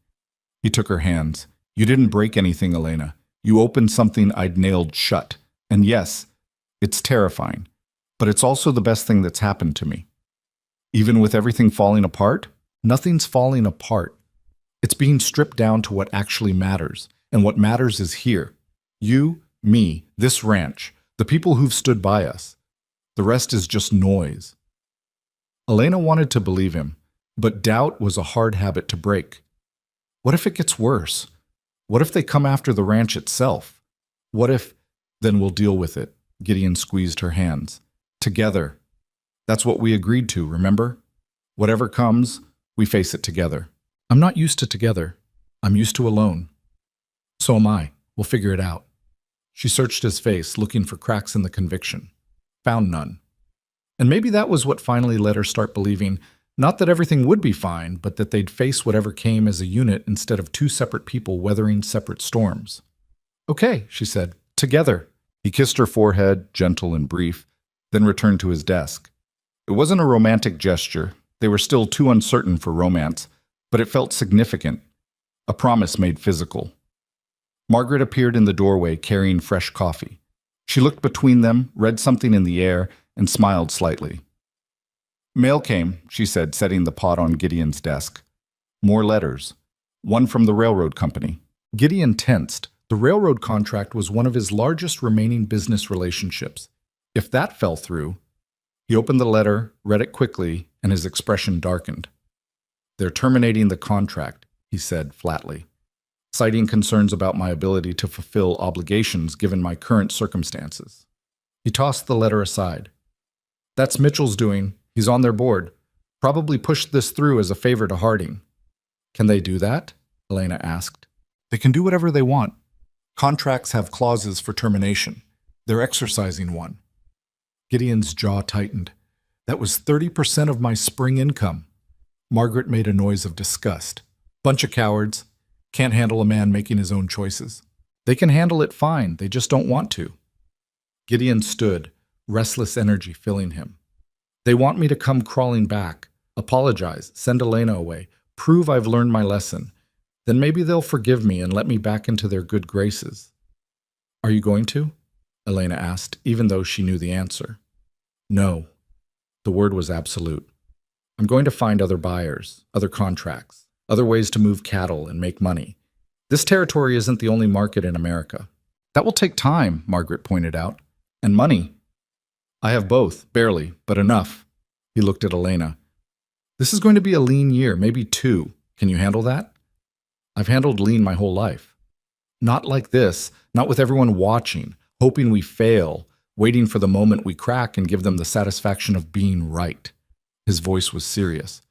[SPEAKER 1] He took her hands. "You didn't break anything, Elena. You opened something I'd nailed shut. And yes, it's terrifying. But it's also the best thing that's happened to me. Even with everything falling apart, nothing's falling apart. It's being stripped down to what actually matters. And what matters is here. You, me, this ranch, the people who've stood by us. The rest is just noise." Elena wanted to believe him, but doubt was a hard habit to break. What if it gets worse? What if they come after the ranch itself? What if— "Then we'll deal with it." Gideon squeezed her hands. "Together. That's what we agreed to, remember? Whatever comes, we face it together." "I'm not used to together. I'm used to alone." "So am I. We'll figure it out." She searched his face, looking for cracks in the conviction. Found none. And maybe that was what finally let her start believing, not that everything would be fine, but that they'd face whatever came as a unit instead of 2 separate people weathering separate storms. "Okay," she said. "Together." He kissed her forehead, gentle and brief, then returned to his desk. It wasn't a romantic gesture. They were still too uncertain for romance, but it felt significant. A promise made physical. Margaret appeared in the doorway carrying fresh coffee. She looked between them, read something in the air, and smiled slightly. "Mail came," she said, setting the pot on Gideon's desk. "More letters. One from the railroad company." Gideon tensed. The railroad contract was one of his largest remaining business relationships. If that fell through— He opened the letter, read it quickly, and his expression darkened. They're terminating the contract, he said flatly, citing concerns about my ability to fulfill obligations given my current circumstances. He tossed the letter aside. That's Mitchell's doing. He's on their board. Probably pushed this through as a favor to Harding. Can they do that? Elena asked. They can do whatever they want. Contracts have clauses for termination. They're exercising one. Gideon's jaw tightened. That was 30% of my spring income. Margaret made a noise of disgust. Bunch of cowards. Can't handle a man making his own choices. They can handle it fine, they just don't want to. Gideon stood, restless energy filling him. They want me to come crawling back, apologize, send Elena away, prove I've learned my lesson. Then maybe they'll forgive me and let me back into their good graces. Are you going to? Elena asked, even though she knew the answer. No. The word was absolute. I'm going to find other buyers, other contracts, other ways to move cattle and make money. This territory isn't the only market in America. That will take time, Margaret pointed out. And money. I have both, barely, but enough. He looked at Elena. This is going to be a lean year, maybe 2. Can you handle that? I've handled lean my whole life. Not like this, not with everyone watching, hoping we fail, waiting for the moment we crack and give them the satisfaction of being right. His voice was serious.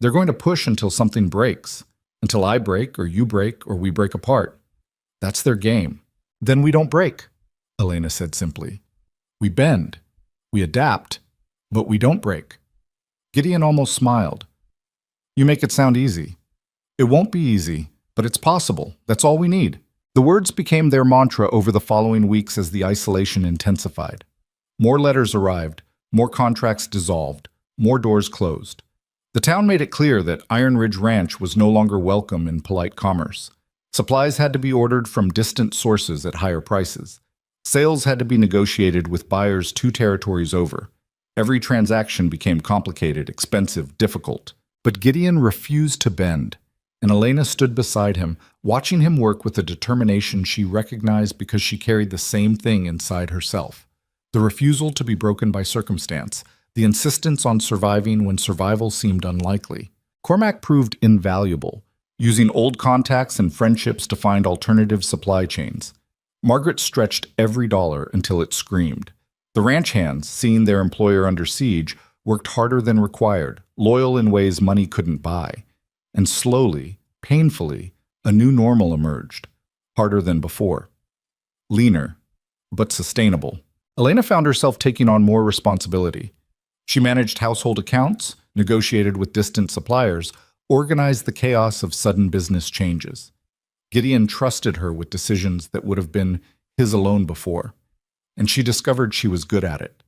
[SPEAKER 1] They're going to push until something breaks, until I break or you break or we break apart. That's their game. Then we don't break, Elena said simply. We bend, we adapt, but we don't break. Gideon almost smiled. You make it sound easy. It won't be easy, but it's possible. That's all we need. The words became their mantra over the following weeks as the isolation intensified. More letters arrived, more contracts dissolved, more doors closed. The town made it clear that Iron Ridge Ranch was no longer welcome in polite commerce. Supplies had to be ordered from distant sources at higher prices. Sales had to be negotiated with buyers 2 territories over. Every transaction became complicated, expensive, difficult. But Gideon refused to bend, and Elena stood beside him, watching him work with a determination she recognized because she carried the same thing inside herself. The refusal to be broken by circumstance, the insistence on surviving when survival seemed unlikely. Cormac proved invaluable, using old contacts and friendships to find alternative supply chains. Margaret stretched every dollar until it screamed. The ranch hands, seeing their employer under siege, worked harder than required, loyal in ways money couldn't buy. And slowly, painfully, a new normal emerged, harder than before. Leaner, but sustainable. Elena found herself taking on more responsibility. She managed household accounts, negotiated with distant suppliers, organized the chaos of sudden business changes. Gideon trusted her with decisions that would have been his alone before, and she discovered she was good at it,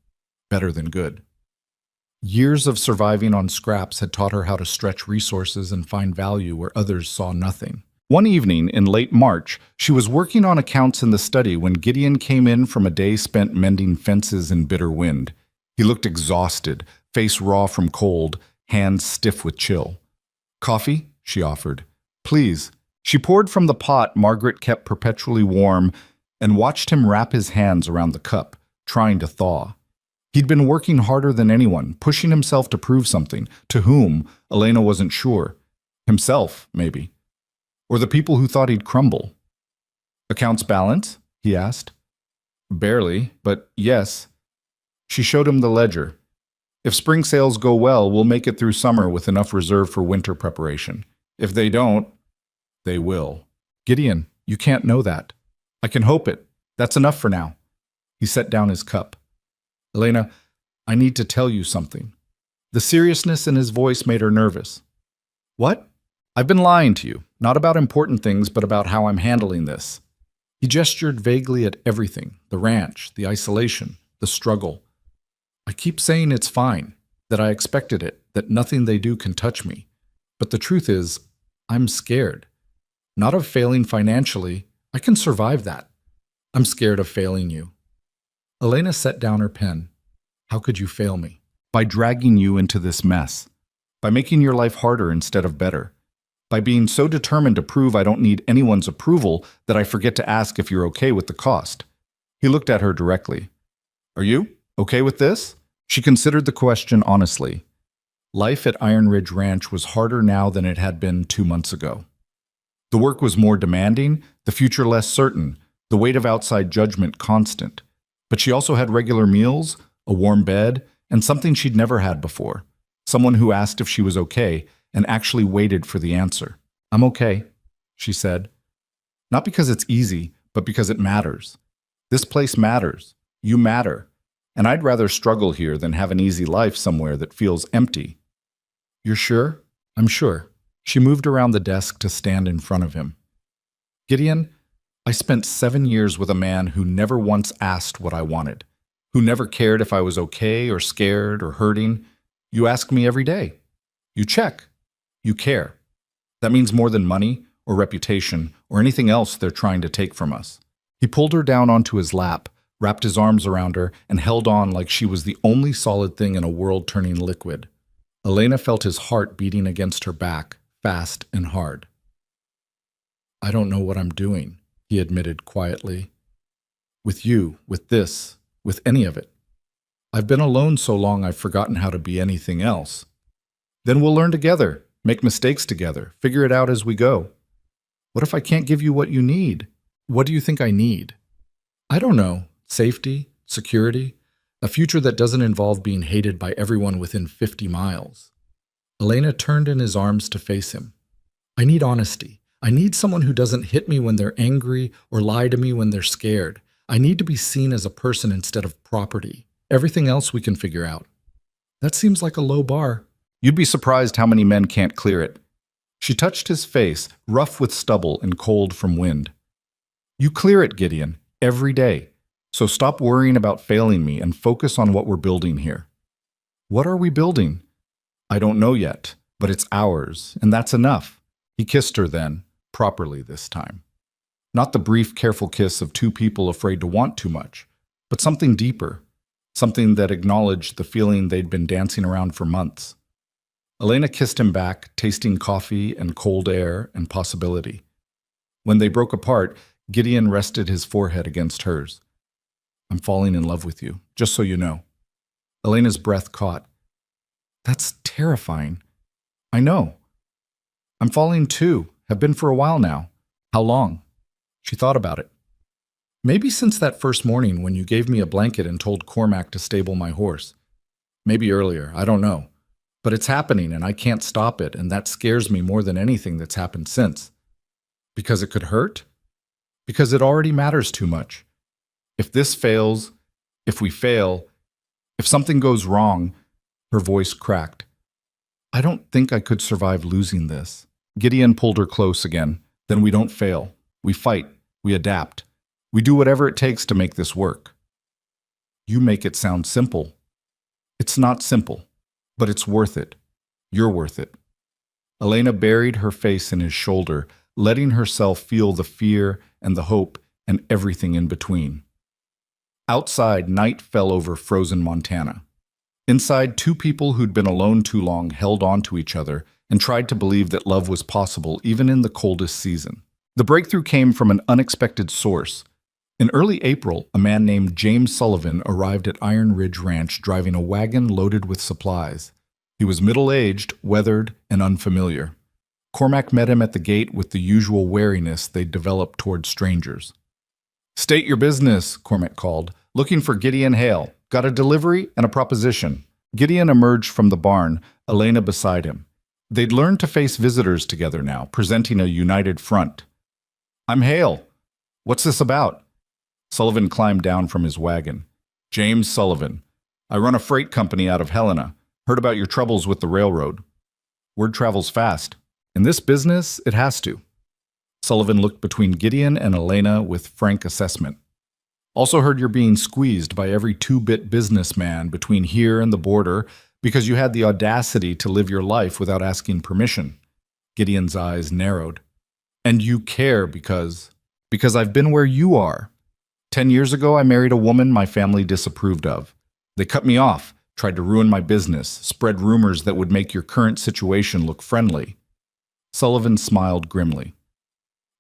[SPEAKER 1] better than good. Years of surviving on scraps had taught her how to stretch resources and find value where others saw nothing. One evening in late March, she was working on accounts in the study when Gideon came in from a day spent mending fences in bitter wind. He looked exhausted, face raw from cold, hands stiff with chill. Coffee? She offered. Please. She poured from the pot Margaret kept perpetually warm and watched him wrap his hands around the cup, trying to thaw. He'd been working harder than anyone, pushing himself to prove something. To whom, Elena wasn't sure. Himself, maybe. Or the people who thought he'd crumble. Accounts balance? He asked. Barely, but yes. She showed him the ledger. If spring sales go well, we'll make it through summer with enough reserve for winter preparation. If they don't, they will. Gideon, you can't know that. I can hope it. That's enough for now. He set down his cup. Elena, I need to tell you something. The seriousness in his voice made her nervous. What? I've been lying to you, not about important things, but about how I'm handling this. He gestured vaguely at everything, the ranch, the isolation, the struggle. I keep saying it's fine, that I expected it, that nothing they do can touch me. But the truth is, I'm scared. Not of failing financially. I can survive that. I'm scared of failing you. Elena set down her pen. How could you fail me? By dragging you into this mess. By making your life harder instead of better. By being so determined to prove I don't need anyone's approval that I forget to ask if you're okay with the cost. He looked at her directly. Are you okay with this? She considered the question honestly. Life at Iron Ridge Ranch was harder now than it had been 2 months ago. The work was more demanding, the future less certain, the weight of outside judgment constant. But she also had regular meals, a warm bed, and something she'd never had before. Someone who asked if she was okay and actually waited for the answer. "I'm okay," she said. Not because it's easy, but because it matters. This place matters. You matter. And I'd rather struggle here than have an easy life somewhere that feels empty. "You're sure?" "I'm sure." She moved around the desk to stand in front of him. "Gideon, I spent 7 years with a man who never once asked what I wanted, who never cared if I was okay or scared or hurting. You ask me every day. You check. You care. That means more than money or reputation or anything else they're trying to take from us." He pulled her down onto his lap, wrapped his arms around her, and held on like she was the only solid thing in a world turning liquid. Elena felt his heart beating against her back, fast and hard. "I don't know what I'm doing," he admitted quietly. "With you, with this, with any of it. I've been alone so long I've forgotten how to be anything else." "Then we'll learn together, make mistakes together, figure it out as we go." "What if I can't give you what you need?" "What do you think I need?" "I don't know. Safety, security, a future that doesn't involve being hated by everyone within 50 miles. Elena turned in his arms to face him. "I need honesty. I need someone who doesn't hit me when they're angry or lie to me when they're scared. I need to be seen as a person instead of property. Everything else we can figure out." "That seems like a low bar." "You'd be surprised how many men can't clear it." She touched his face, rough with stubble and cold from wind. "You clear it, Gideon, every day. So stop worrying about failing me and focus on what we're building here." "What are we building?" "I don't know yet, but it's ours, and that's enough." He kissed her then, properly this time. Not the brief, careful kiss of two people afraid to want too much, but something deeper, something that acknowledged the feeling they'd been dancing around for months. Elena kissed him back, tasting coffee and cold air and possibility. When they broke apart, Gideon rested his forehead against hers. "I'm falling in love with you, just so you know." Elena's breath caught. "That's terrifying." "I know. I'm falling too, have been for a while now." "How long?" She thought about it. "Maybe since that first morning when you gave me a blanket and told Cormac to stable my horse. Maybe earlier, I don't know. But it's happening and I can't stop it, and that scares me more than anything that's happened since." "Because it could hurt?" "Because it already matters too much. If this fails, if we fail, if something goes wrong," her voice cracked. "I don't think I could survive losing this." Gideon pulled her close again. "Then we don't fail. We fight. We adapt. We do whatever it takes to make this work." "You make it sound simple." "It's not simple, but it's worth it. You're worth it." Elena buried her face in his shoulder, letting herself feel the fear and the hope and everything in between. Outside, night fell over frozen Montana. Inside, two people who'd been alone too long held on to each other and tried to believe that love was possible even in the coldest season. The breakthrough came from an unexpected source. In early April, a man named James Sullivan arrived at Iron Ridge Ranch driving a wagon loaded with supplies. He was middle-aged, weathered, and unfamiliar. Cormac met him at the gate with the usual wariness they'd developed toward strangers. "State your business," Cormac called. "Looking for Gideon Hale. Got a delivery and a proposition." Gideon emerged from the barn, Elena beside him. They'd learned to face visitors together now, presenting a united front. "I'm Hale. What's this about?" Sullivan climbed down from his wagon. "James Sullivan. I run a freight company out of Helena. Heard about your troubles with the railroad." "Word travels fast. In this business, it has to." Sullivan looked between Gideon and Elena with frank assessment. "Also heard you're being squeezed by every two-bit businessman between here and the border because you had the audacity to live your life without asking permission." Gideon's eyes narrowed. "And you care because I've been where you are. 10 years ago, I married a woman my family disapproved of. They cut me off, tried to ruin my business, spread rumors that would make your current situation look friendly." Sullivan smiled grimly.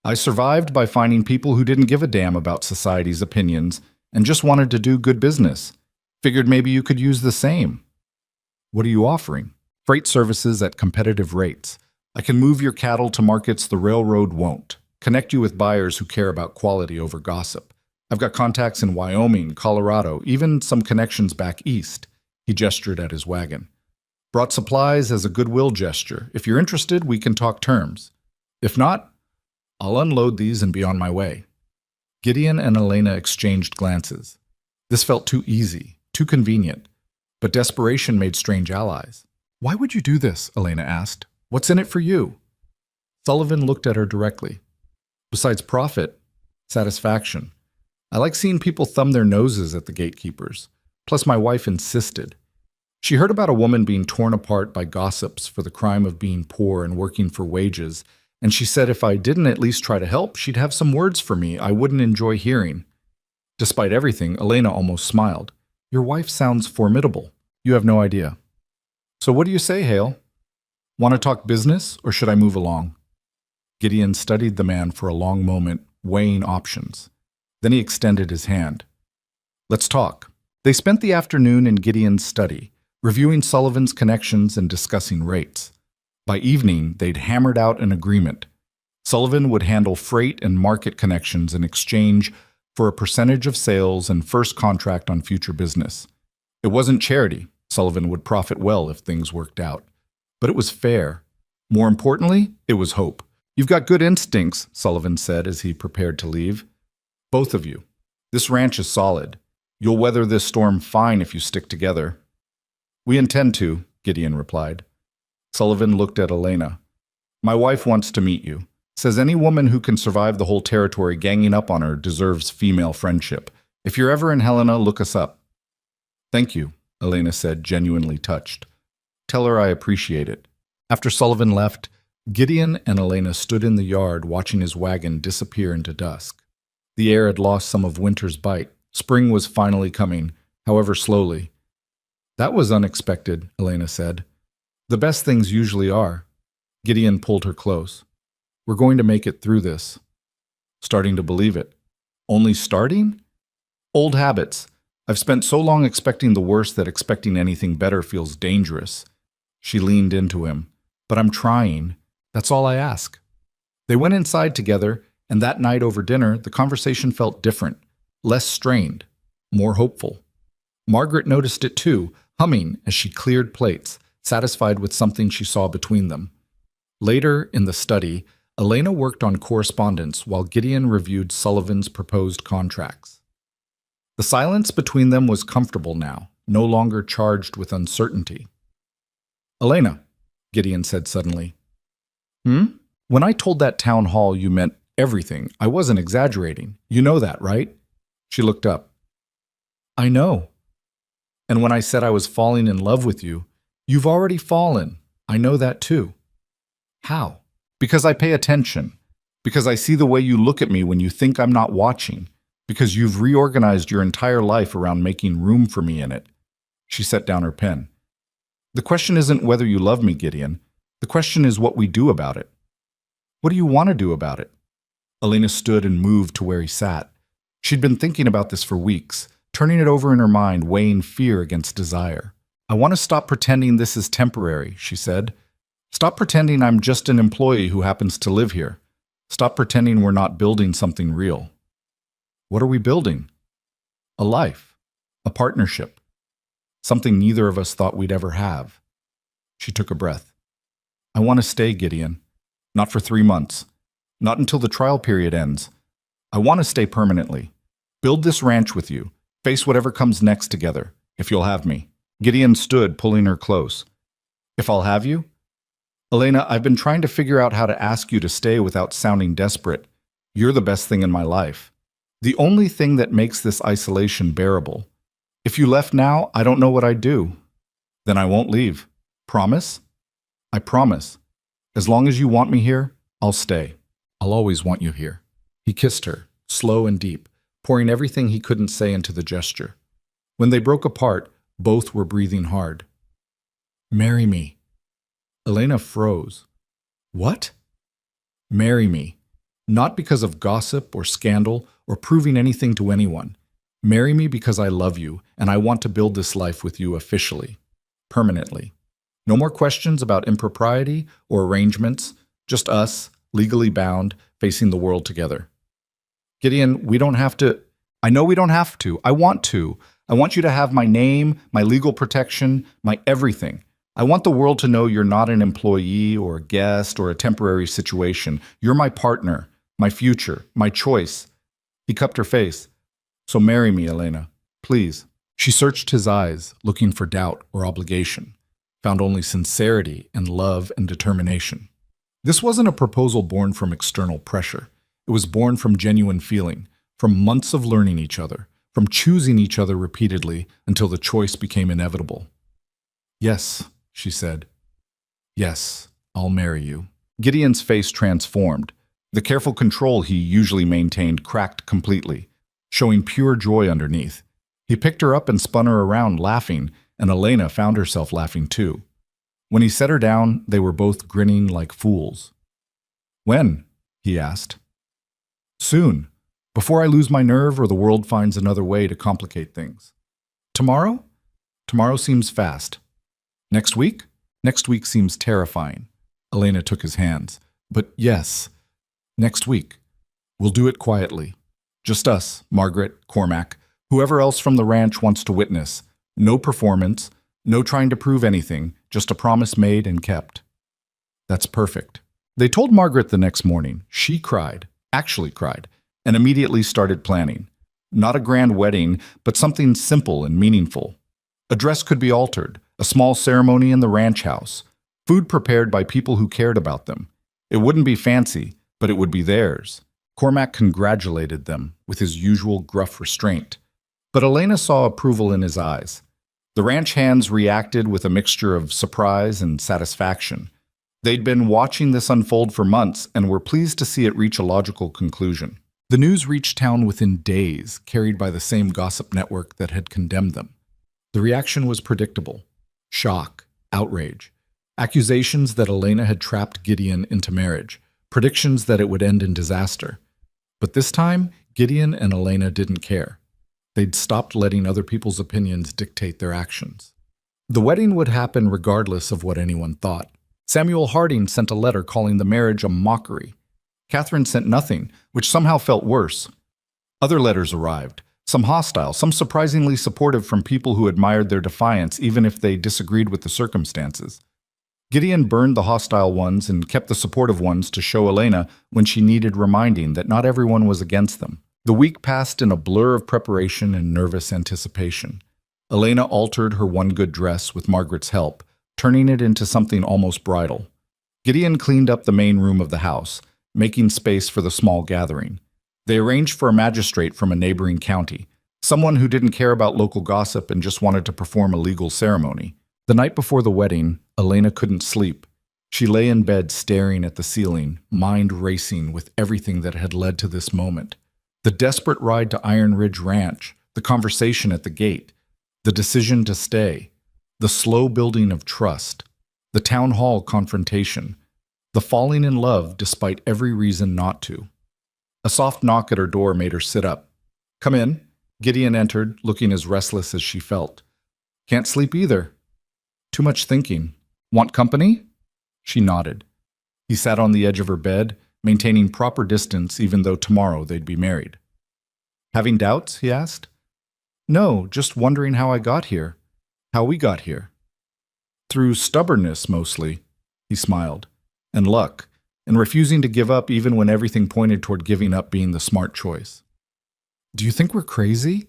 [SPEAKER 1] "I survived by finding people who didn't give a damn about society's opinions and just wanted to do good business. Figured maybe you could use the same." "What are you offering?" Freight services at competitive rates. I can move your cattle to markets the railroad won't. Connect you with buyers who care about quality over gossip. I've got contacts in Wyoming, Colorado, even some connections back east. He gestured at his wagon. Brought supplies as a goodwill gesture. If you're interested, we can talk terms. If not, I'll unload these and be on my way. Gideon and Elena exchanged glances. This felt too easy, too convenient. But desperation made strange allies. Why would you do this? Elena asked. What's in it for you? Sullivan looked at her directly. Besides profit, satisfaction. I like seeing people thumb their noses at the gatekeepers. Plus, my wife insisted. She heard about a woman being torn apart by gossips for the crime of being poor and working for wages, and she said if I didn't at least try to help, she'd have some words for me I wouldn't enjoy hearing. Despite everything, Elena almost smiled. Your wife sounds formidable. You have no idea. So what do you say, Hale? Want to talk business, or should I move along? Gideon studied the man for a long moment, weighing options. Then he extended his hand. Let's talk. They spent the afternoon in Gideon's study, reviewing Sullivan's connections and discussing rates. By evening, they'd hammered out an agreement. Sullivan would handle freight and market connections in exchange for a percentage of sales and first contract on future business. It wasn't charity. Sullivan would profit well if things worked out. But it was fair. More importantly, it was hope. You've got good instincts, Sullivan said as he prepared to leave. Both of you. This ranch is solid. You'll weather this storm fine if you stick together. We intend to, Gideon replied. Sullivan looked at Elena. My wife wants to meet you. Says any woman who can survive the whole territory ganging up on her deserves female friendship. If you're ever in Helena, look us up. Thank you, Elena said, genuinely touched. Tell her I appreciate it. After Sullivan left, Gideon and Elena stood in the yard watching his wagon disappear into dusk. The air had lost some of winter's bite. Spring was finally coming, however slowly. That was unexpected, Elena said. The best things usually are. Gideon pulled her close. We're going to make it through this. Starting to believe it. Only starting? Old habits. I've spent so long expecting the worst that expecting anything better feels dangerous. She leaned into him. But I'm trying. That's all I ask. They went inside together, and that night over dinner, the conversation felt different, less strained, more hopeful. Margaret noticed it too, humming as she cleared plates, satisfied with something she saw between them. Later, in the study, Elena worked on correspondence while Gideon reviewed Sullivan's proposed contracts. The silence between them was comfortable now, no longer charged with uncertainty. Elena, Gideon said suddenly. When I told that town hall you meant everything, I wasn't exaggerating. You know that, right? She looked up. I know. And when I said I was falling in love with you, you've already fallen. I know that too. How? Because I pay attention. Because I see the way you look at me when you think I'm not watching. Because you've reorganized your entire life around making room for me in it. She set down her pen. The question isn't whether you love me, Gideon. The question is what we do about it. What do you want to do about it? Elena stood and moved to where he sat. She'd been thinking about this for weeks, turning it over in her mind, weighing fear against desire. I want to stop pretending this is temporary, she said. Stop pretending I'm just an employee who happens to live here. Stop pretending we're not building something real. What are we building? A life. A partnership. Something neither of us thought we'd ever have. She took a breath. I want to stay, Gideon. Not for 3 months. Not until the trial period ends. I want to stay permanently. Build this ranch with you. Face whatever comes next together, if you'll have me. Gideon stood, pulling her close. If I'll have you? Elena, I've been trying to figure out how to ask you to stay without sounding desperate. You're the best thing in my life. The only thing that makes this isolation bearable. If you left now, I don't know what I'd do. Then I won't leave. Promise? I promise. As long as you want me here, I'll stay. I'll always want you here. He kissed her, slow and deep, pouring everything he couldn't say into the gesture. When they broke apart, both were breathing hard. Marry me. Elena froze. What? Marry me. Not because of gossip or scandal or proving anything to anyone. Marry me because I love you and I want to build this life with you officially, permanently. No more questions about impropriety or arrangements, just us, legally bound, facing the world together. Gideon, we don't have to. I know we don't have to. I want to. I want you to have my name, my legal protection, my everything. I want the world to know you're not an employee or a guest or a temporary situation. You're my partner, my future, my choice. He cupped her face. So marry me, Elena, please. She searched his eyes, looking for doubt or obligation, found only sincerity and love and determination. This wasn't a proposal born from external pressure. It was born from genuine feeling, from months of learning each other, from choosing each other repeatedly until the choice became inevitable. Yes, she said. Yes, I'll marry you. Gideon's face transformed. The careful control he usually maintained cracked completely, showing pure joy underneath. He picked her up and spun her around, laughing, and Elena found herself laughing too. When he set her down, they were both grinning like fools. When? He asked. Soon, before I lose my nerve or the world finds another way to complicate things. Tomorrow? Tomorrow seems fast. Next week? Next week seems terrifying. Elena took his hands. But yes, next week. We'll do it quietly. Just us, Margaret, Cormac, whoever else from the ranch wants to witness. No performance, no trying to prove anything, just a promise made and kept. That's perfect. They told Margaret the next morning. She cried, actually cried, and immediately started planning. Not a grand wedding, but something simple and meaningful. A dress could be altered, a small ceremony in the ranch house, food prepared by people who cared about them. It wouldn't be fancy, but it would be theirs. Cormac congratulated them with his usual gruff restraint. But Elena saw approval in his eyes. The ranch hands reacted with a mixture of surprise and satisfaction. They'd been watching this unfold for months and were pleased to see it reach a logical conclusion. The news reached town within days, carried by the same gossip network that had condemned them. The reaction was predictable. Shock, outrage, accusations that Elena had trapped Gideon into marriage, predictions that it would end in disaster. But this time, Gideon and Elena didn't care. They'd stopped letting other people's opinions dictate their actions. The wedding would happen regardless of what anyone thought. Samuel Harding sent a letter calling the marriage a mockery. Catherine sent nothing, which somehow felt worse. Other letters arrived, some hostile, some surprisingly supportive from people who admired their defiance even if they disagreed with the circumstances. Gideon burned the hostile ones and kept the supportive ones to show Elena when she needed reminding that not everyone was against them. The week passed in a blur of preparation and nervous anticipation. Elena altered her one good dress with Margaret's help, turning it into something almost bridal. Gideon cleaned up the main room of the house, making space for the small gathering. They arranged for a magistrate from a neighboring county, someone who didn't care about local gossip and just wanted to perform a legal ceremony. The night before the wedding, Elena couldn't sleep. She lay in bed staring at the ceiling, mind racing with everything that had led to this moment. The desperate ride to Iron Ridge Ranch, the conversation at the gate, the decision to stay, the slow building of trust, the town hall confrontation, the falling in love despite every reason not to. A soft knock at her door made her sit up. Come in. Gideon entered, looking as restless as she felt. Can't sleep either. Too much thinking. Want company? She nodded. He sat on the edge of her bed, maintaining proper distance even though tomorrow they'd be married. Having doubts? He asked. No, just wondering how I got here. How we got here. Through stubbornness, mostly, he smiled, and luck, and refusing to give up even when everything pointed toward giving up being the smart choice. Do you think we're crazy?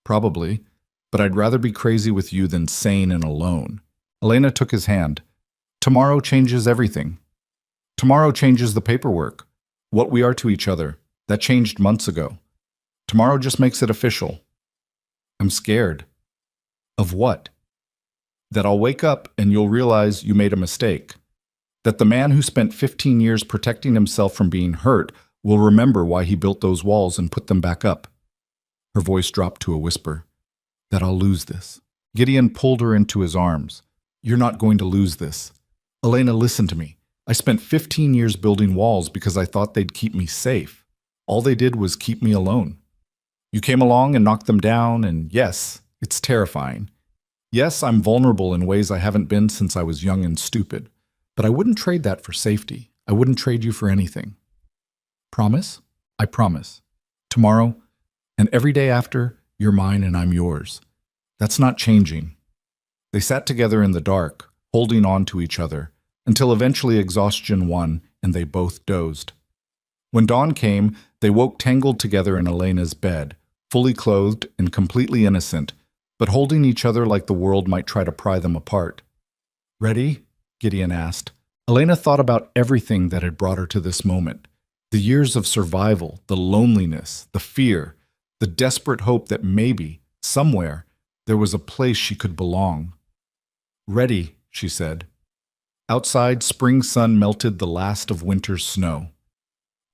[SPEAKER 1] Probably, but I'd rather be crazy with you than sane and alone. Elena took his hand. Tomorrow changes everything. Tomorrow changes the paperwork, what we are to each other. That changed months ago. Tomorrow just makes it official. I'm scared. Of what? That I'll wake up and you'll realize you made a mistake. That the man who spent 15 years protecting himself from being hurt will remember why he built those walls and put them back up. Her voice dropped to a whisper. That I'll lose this. Gideon pulled her into his arms. You're not going to lose this. Elena, listen to me. I spent 15 years building walls because I thought they'd keep me safe. All they did was keep me alone. You came along and knocked them down, and yes, it's terrifying. Yes, I'm vulnerable in ways I haven't been since I was young and stupid, but I wouldn't trade that for safety. I wouldn't trade you for anything. Promise? I promise. Tomorrow, and every day after, you're mine and I'm yours. That's not changing. They sat together in the dark, holding on to each other, until eventually exhaustion won and they both dozed. When dawn came, they woke tangled together in Elena's bed, fully clothed and completely innocent, but holding each other like the world might try to pry them apart. Ready? Gideon asked. Elena thought about everything that had brought her to this moment. The years of survival, the loneliness, the fear, the desperate hope that maybe, somewhere, there was a place she could belong. Ready, she said. Outside, spring sun melted the last of winter's snow.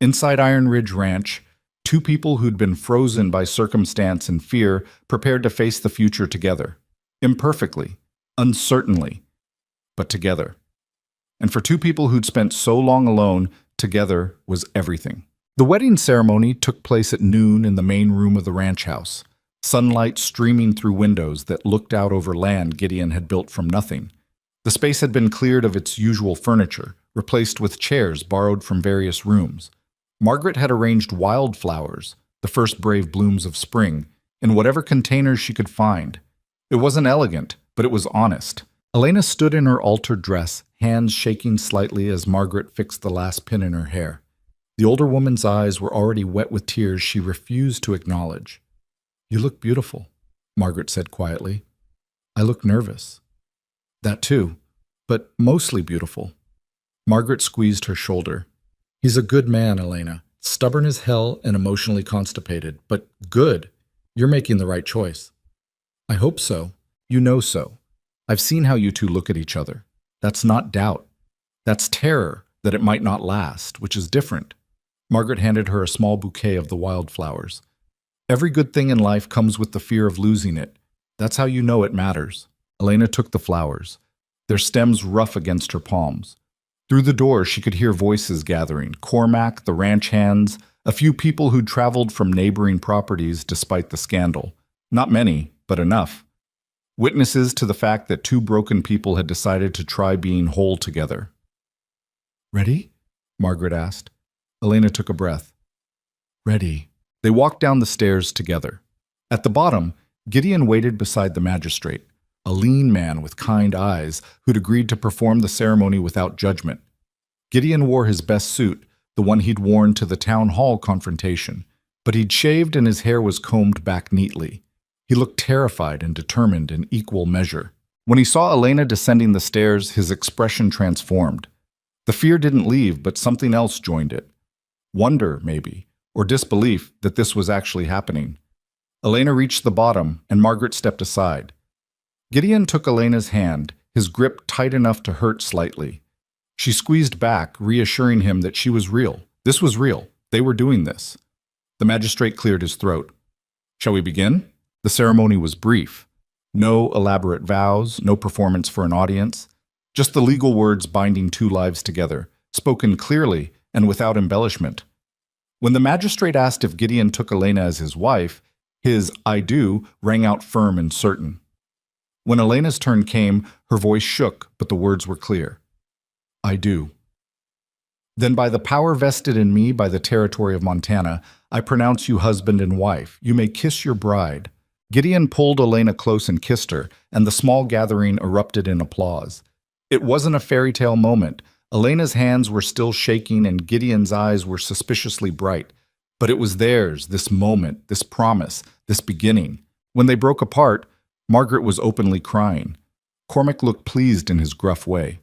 [SPEAKER 1] Inside Iron Ridge Ranch, two people who'd been frozen by circumstance and fear prepared to face the future together. Imperfectly, uncertainly, but together. And for two people who'd spent so long alone, together was everything. The wedding ceremony took place at noon in the main room of the ranch house, sunlight streaming through windows that looked out over land Gideon had built from nothing. The space had been cleared of its usual furniture, replaced with chairs borrowed from various rooms. Margaret had arranged wildflowers, the first brave blooms of spring, in whatever containers she could find. It wasn't elegant, but it was honest. Elena stood in her altered dress, hands shaking slightly as Margaret fixed the last pin in her hair. The older woman's eyes were already wet with tears she refused to acknowledge. "You look beautiful," Margaret said quietly. "I look nervous." "That too, but mostly beautiful." Margaret squeezed her shoulder. "He's a good man, Elena. Stubborn as hell and emotionally constipated, but good. You're making the right choice." "I hope so. You know so. I've seen how you two look at each other. That's not doubt. That's terror that it might not last, which is different." Margaret handed her a small bouquet of the wildflowers. "Every good thing in life comes with the fear of losing it. That's how you know it matters." Elena took the flowers, their stems rough against her palms. Through the door, she could hear voices gathering: Cormac, the ranch hands, a few people who'd traveled from neighboring properties despite the scandal. Not many, but enough. Witnesses to the fact that two broken people had decided to try being whole together. "Ready?" Margaret asked. Elena took a breath. "Ready." They walked down the stairs together. At the bottom, Gideon waited beside the magistrate, a lean man with kind eyes who'd agreed to perform the ceremony without judgment. Gideon wore his best suit, the one he'd worn to the town hall confrontation, but he'd shaved and his hair was combed back neatly. He looked terrified and determined in equal measure. When he saw Elena descending the stairs, his expression transformed. The fear didn't leave, but something else joined it. Wonder, maybe, or disbelief that this was actually happening. Elena reached the bottom, and Margaret stepped aside. Gideon took Elena's hand, his grip tight enough to hurt slightly. She squeezed back, reassuring him that she was real. This was real. They were doing this. The magistrate cleared his throat. "Shall we begin?" The ceremony was brief. No elaborate vows, no performance for an audience. Just the legal words binding two lives together, spoken clearly and without embellishment. When the magistrate asked if Gideon took Elena as his wife, his "I do" rang out firm and certain. When Elena's turn came, her voice shook, but the words were clear. "I do." "Then by the power vested in me by the territory of Montana, I pronounce you husband and wife. You may kiss your bride." Gideon pulled Elena close and kissed her, and the small gathering erupted in applause. It wasn't a fairy tale moment. Elena's hands were still shaking and Gideon's eyes were suspiciously bright. But it was theirs, this moment, this promise, this beginning. When they broke apart, Margaret was openly crying. Cormac looked pleased in his gruff way.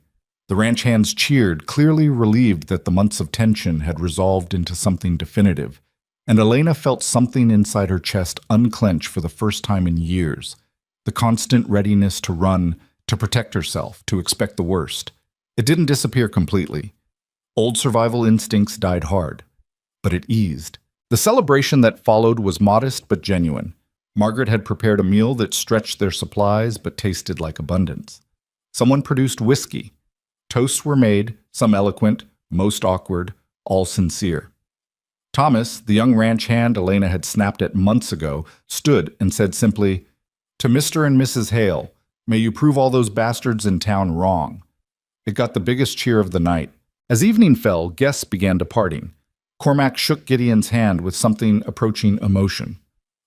[SPEAKER 1] The ranch hands cheered, clearly relieved that the months of tension had resolved into something definitive. And Elena felt something inside her chest unclench for the first time in years. The constant readiness to run, to protect herself, to expect the worst. It didn't disappear completely. Old survival instincts died hard, but it eased. The celebration that followed was modest but genuine. Margaret had prepared a meal that stretched their supplies but tasted like abundance. Someone produced whiskey. Toasts were made, some eloquent, most awkward, all sincere. Thomas, the young ranch hand Elena had snapped at months ago, stood and said simply, "To Mr. and Mrs. Hale, May you prove all those bastards in town wrong. It got the biggest cheer of the night. As evening fell, guests began departing. Cormac shook Gideon's hand with something approaching emotion.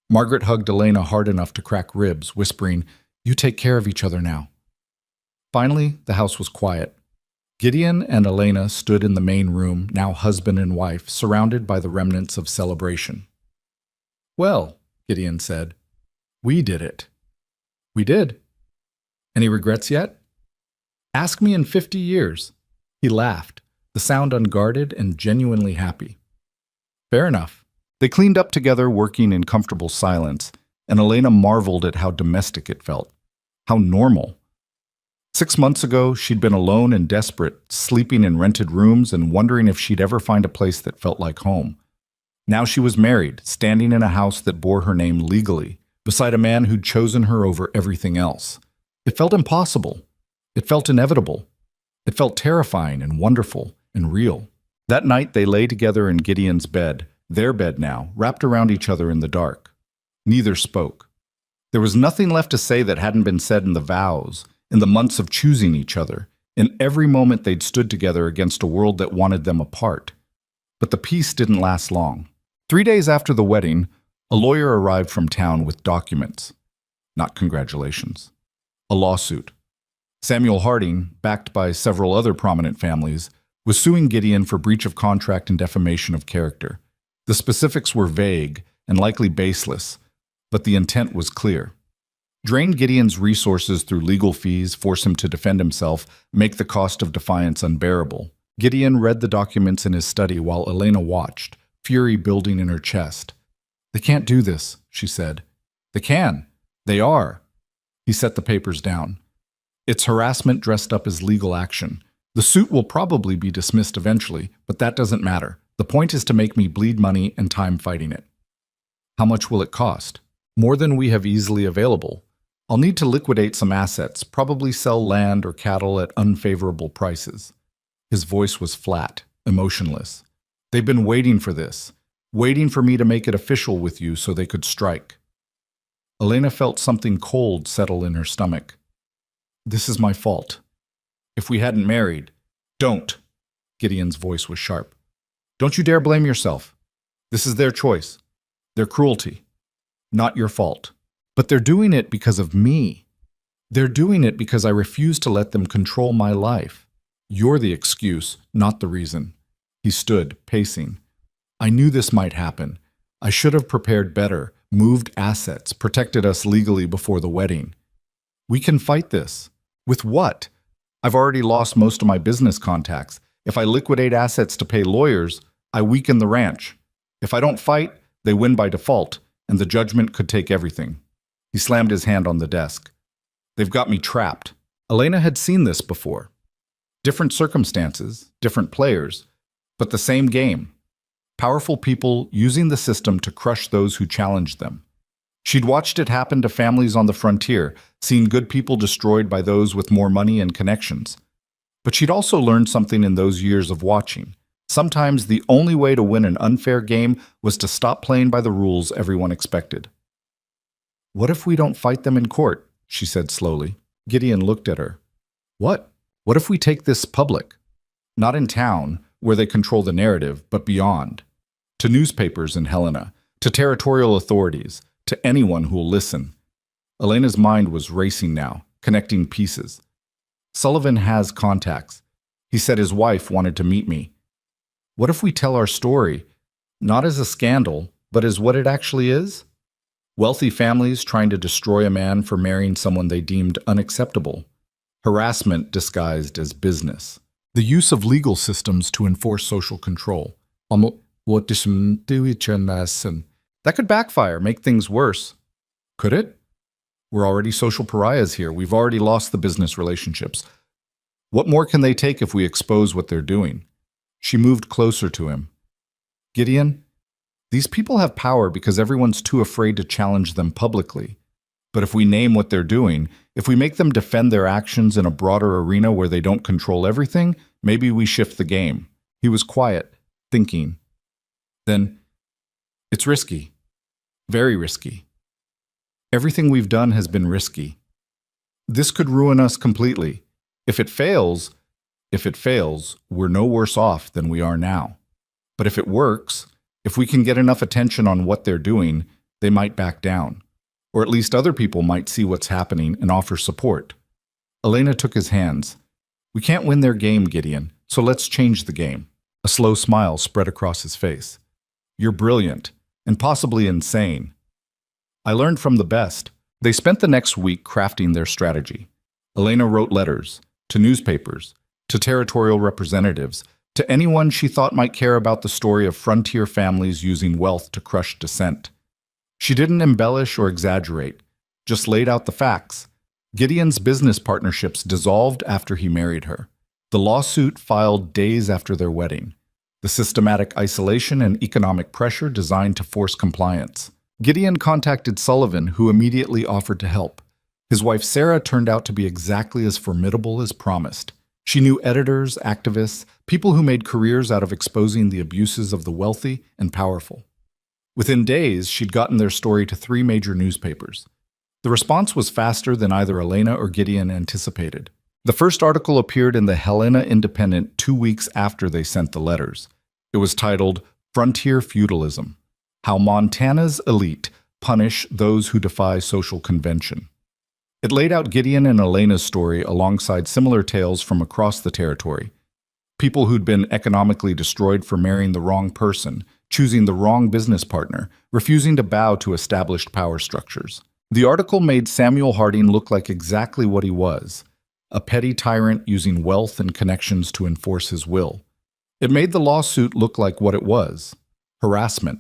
[SPEAKER 1] Margaret hugged Elena hard enough to crack ribs, whispering, "You take care of each other now." Finally, the house was quiet. Gideon and Elena stood in the main room, now husband and wife, surrounded by the remnants of celebration. "Well," Gideon said, "we did it." "We did. Any regrets yet?" "Ask me in 50 years. He laughed, the sound unguarded and genuinely happy. "Fair enough." They cleaned up together, working in comfortable silence, and Elena marveled at how domestic it felt. How normal. 6 months ago, she'd been alone and desperate, sleeping in rented rooms and wondering if she'd ever find a place that felt like home. Now she was married, standing in a house that bore her name legally, beside a man who'd chosen her over everything else. It felt impossible. It felt inevitable. It felt terrifying and wonderful and real. That night they lay together in Gideon's bed, their bed now, wrapped around each other in the dark. Neither spoke. There was nothing left to say that hadn't been said in the vows, in the months of choosing each other, in every moment they'd stood together against a world that wanted them apart. But the peace didn't last long. 3 days after the wedding, a lawyer arrived from town with documents. Not congratulations. A lawsuit. Samuel Harding, backed by several other prominent families, was suing Gideon for breach of contract and defamation of character. The specifics were vague and likely baseless, but the intent was clear. Drain Gideon's resources through legal fees, force him to defend himself, make the cost of defiance unbearable. Gideon read the documents in his study while Elena watched, fury building in her chest. "They can't do this," she said. "They can. They are." He set the papers down. "It's harassment dressed up as legal action. The suit will probably be dismissed eventually, but that doesn't matter. The point is to make me bleed money and time fighting it." "How much will it cost?" "More than we have easily available. I'll need to liquidate some assets, probably sell land or cattle at unfavorable prices." His voice was flat, emotionless. "They've been waiting for this, waiting for me to make it official with you so they could strike." Elena felt something cold settle in her stomach. "This is my fault. If we hadn't married—" "Don't!" Gideon's voice was sharp. "Don't you dare blame yourself. This is their choice, their cruelty, not your fault. But they're doing it because of me. They're doing it because I refuse to let them control my life. You're the excuse, not the reason." He stood, pacing. "I knew this might happen. I should have prepared better, moved assets, protected us legally before the wedding. We can fight this. With what? I've already lost most of my business contacts. If I liquidate assets to pay lawyers, I weaken the ranch. If I don't fight, they win by default, and the judgment could take everything." He slammed his hand on the desk. "They've got me trapped." Elena had seen this before. Different circumstances, different players, but the same game. Powerful people using the system to crush those who challenged them. She'd watched it happen to families on the frontier, seen good people destroyed by those with more money and connections. But she'd also learned something in those years of watching. Sometimes the only way to win an unfair game was to stop playing by the rules everyone expected. "What if we don't fight them in court?" she said slowly. Gideon looked at her. "What? What if we take this public? Not in town, where they control the narrative, but beyond. To newspapers in Helena, to territorial authorities, to anyone who'll listen." Elena's mind was racing now, connecting pieces. "Sullivan has contacts. He said his wife wanted to meet me. What if we tell our story, not as a scandal, but as what it actually is? Wealthy families trying to destroy a man for marrying someone they deemed unacceptable. Harassment disguised as business. The use of legal systems to enforce social control. That could backfire, make things worse. Could it? We're already social pariahs here. We've already lost the business relationships. What more can they take if we expose what they're doing?" She moved closer to him. "Gideon, these people have power because everyone's too afraid to challenge them publicly. But if we name what they're doing, if we make them defend their actions in a broader arena where they don't control everything, maybe we shift the game." He was quiet, thinking. Then, "It's risky. Very risky. Everything we've done has been risky. This could ruin us completely. If it fails, we're no worse off than we are now. But if it works, if we can get enough attention on what they're doing, they might back down. Or at least other people might see what's happening and offer support. Elena took his hands. We can't win their game, Gideon, so let's change the game. A slow smile spread across his face. You're brilliant, and possibly insane. I learned from the best. They spent the next week crafting their strategy. Elena wrote letters to newspapers, to territorial representatives, to anyone she thought might care about the story of frontier families using wealth to crush dissent. She didn't embellish or exaggerate, just laid out the facts. Gideon's business partnerships dissolved after he married her. The lawsuit filed days after their wedding. The systematic isolation and economic pressure designed to force compliance. Gideon contacted Sullivan, who immediately offered to help. His wife Sarah turned out to be exactly as formidable as promised. She knew editors, activists, people who made careers out of exposing the abuses of the wealthy and powerful. Within days, she'd gotten their story to 3 major newspapers. The response was faster than either Elena or Gideon anticipated. The first article appeared in the Helena Independent 2 weeks after they sent the letters. It was titled, Frontier Feudalism: How Montana's Elite Punish Those Who Defy Social Convention. It laid out Gideon and Elena's story alongside similar tales from across the territory. People who'd been economically destroyed for marrying the wrong person, choosing the wrong business partner, refusing to bow to established power structures. The article made Samuel Harding look like exactly what he was, a petty tyrant using wealth and connections to enforce his will. It made the lawsuit look like what it was, harassment.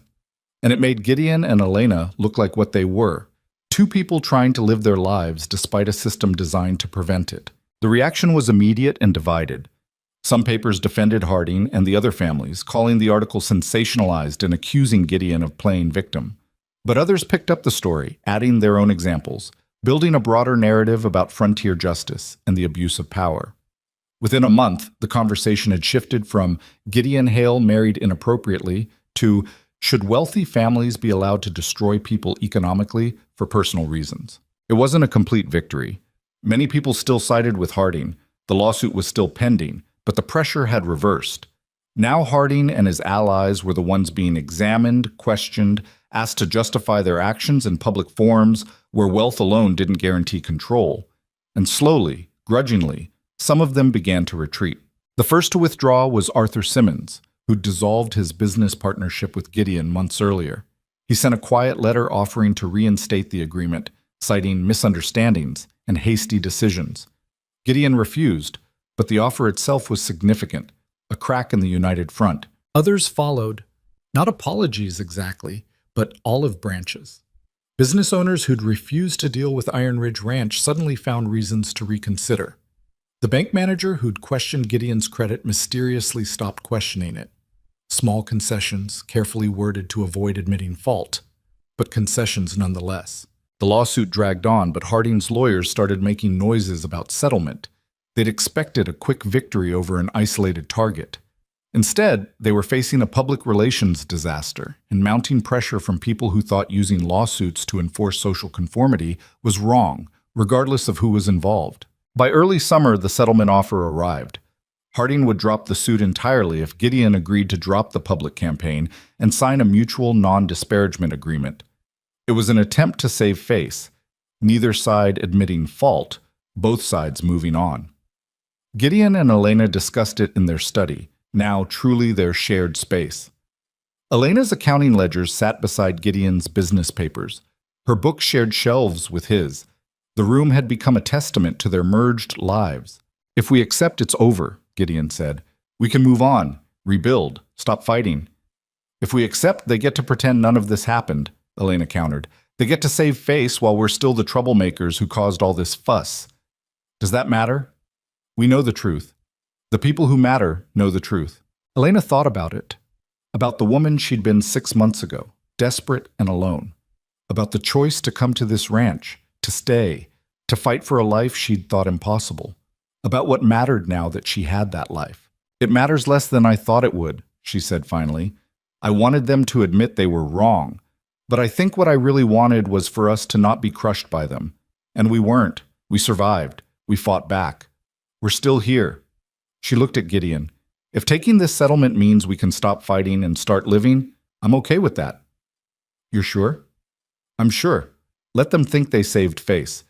[SPEAKER 1] And it made Gideon and Elena look like what they were, 2 people trying to live their lives despite a system designed to prevent it. The reaction was immediate and divided. Some papers defended Harding and the other families, calling the article sensationalized and accusing Gideon of playing victim. But others picked up the story, adding their own examples, building a broader narrative about frontier justice and the abuse of power. Within a month, the conversation had shifted from Gideon Hale married inappropriately to should wealthy families be allowed to destroy people economically for personal reasons. It wasn't a complete victory. Many people still sided with Harding. The lawsuit was still pending, but the pressure had reversed. Now Harding and his allies were the ones being examined, questioned, asked to justify their actions in public forums where wealth alone didn't guarantee control. And slowly, grudgingly, some of them began to retreat. The first to withdraw was Arthur Simmons, who dissolved his business partnership with Gideon months earlier. He sent a quiet letter offering to reinstate the agreement, citing misunderstandings and hasty decisions. Gideon refused, but the offer itself was significant, a crack in the united front. Others followed, not apologies exactly, but olive branches. Business owners who'd refused to deal with Iron Ridge Ranch suddenly found reasons to reconsider. The bank manager who'd questioned Gideon's credit mysteriously stopped questioning it. Small concessions, carefully worded to avoid admitting fault, but concessions nonetheless. The lawsuit dragged on, but Harding's lawyers started making noises about settlement. They'd expected a quick victory over an isolated target. Instead, they were facing a public relations disaster and mounting pressure from people who thought using lawsuits to enforce social conformity was wrong, regardless of who was involved. By early summer, the settlement offer arrived. Harding would drop the suit entirely if Gideon agreed to drop the public campaign and sign a mutual non-disparagement agreement. It was an attempt to save face, neither side admitting fault, both sides moving on. Gideon and Elena discussed it in their study, now truly their shared space. Elena's accounting ledgers sat beside Gideon's business papers. Her books shared shelves with his. The room had become a testament to their merged lives. If we accept it's over, Gideon said, we can move on, rebuild, stop fighting. If we accept they get to pretend none of this happened, Elena countered. They get to save face while we're still the troublemakers who caused all this fuss. Does that matter? We know the truth. The people who matter know the truth. Elena thought about it. About the woman she'd been 6 months ago, desperate and alone. About the choice to come to this ranch, to stay, to fight for a life she'd thought impossible. About what mattered now that she had that life. It matters less than I thought it would, she said finally. I wanted them to admit they were wrong, but I think what I really wanted was for us to not be crushed by them. And we weren't. We survived. We fought back. We're still here." She looked at Gideon. "If taking this settlement means we can stop fighting and start living, I'm okay with that." "You're sure?" "I'm sure. Let them think they saved face.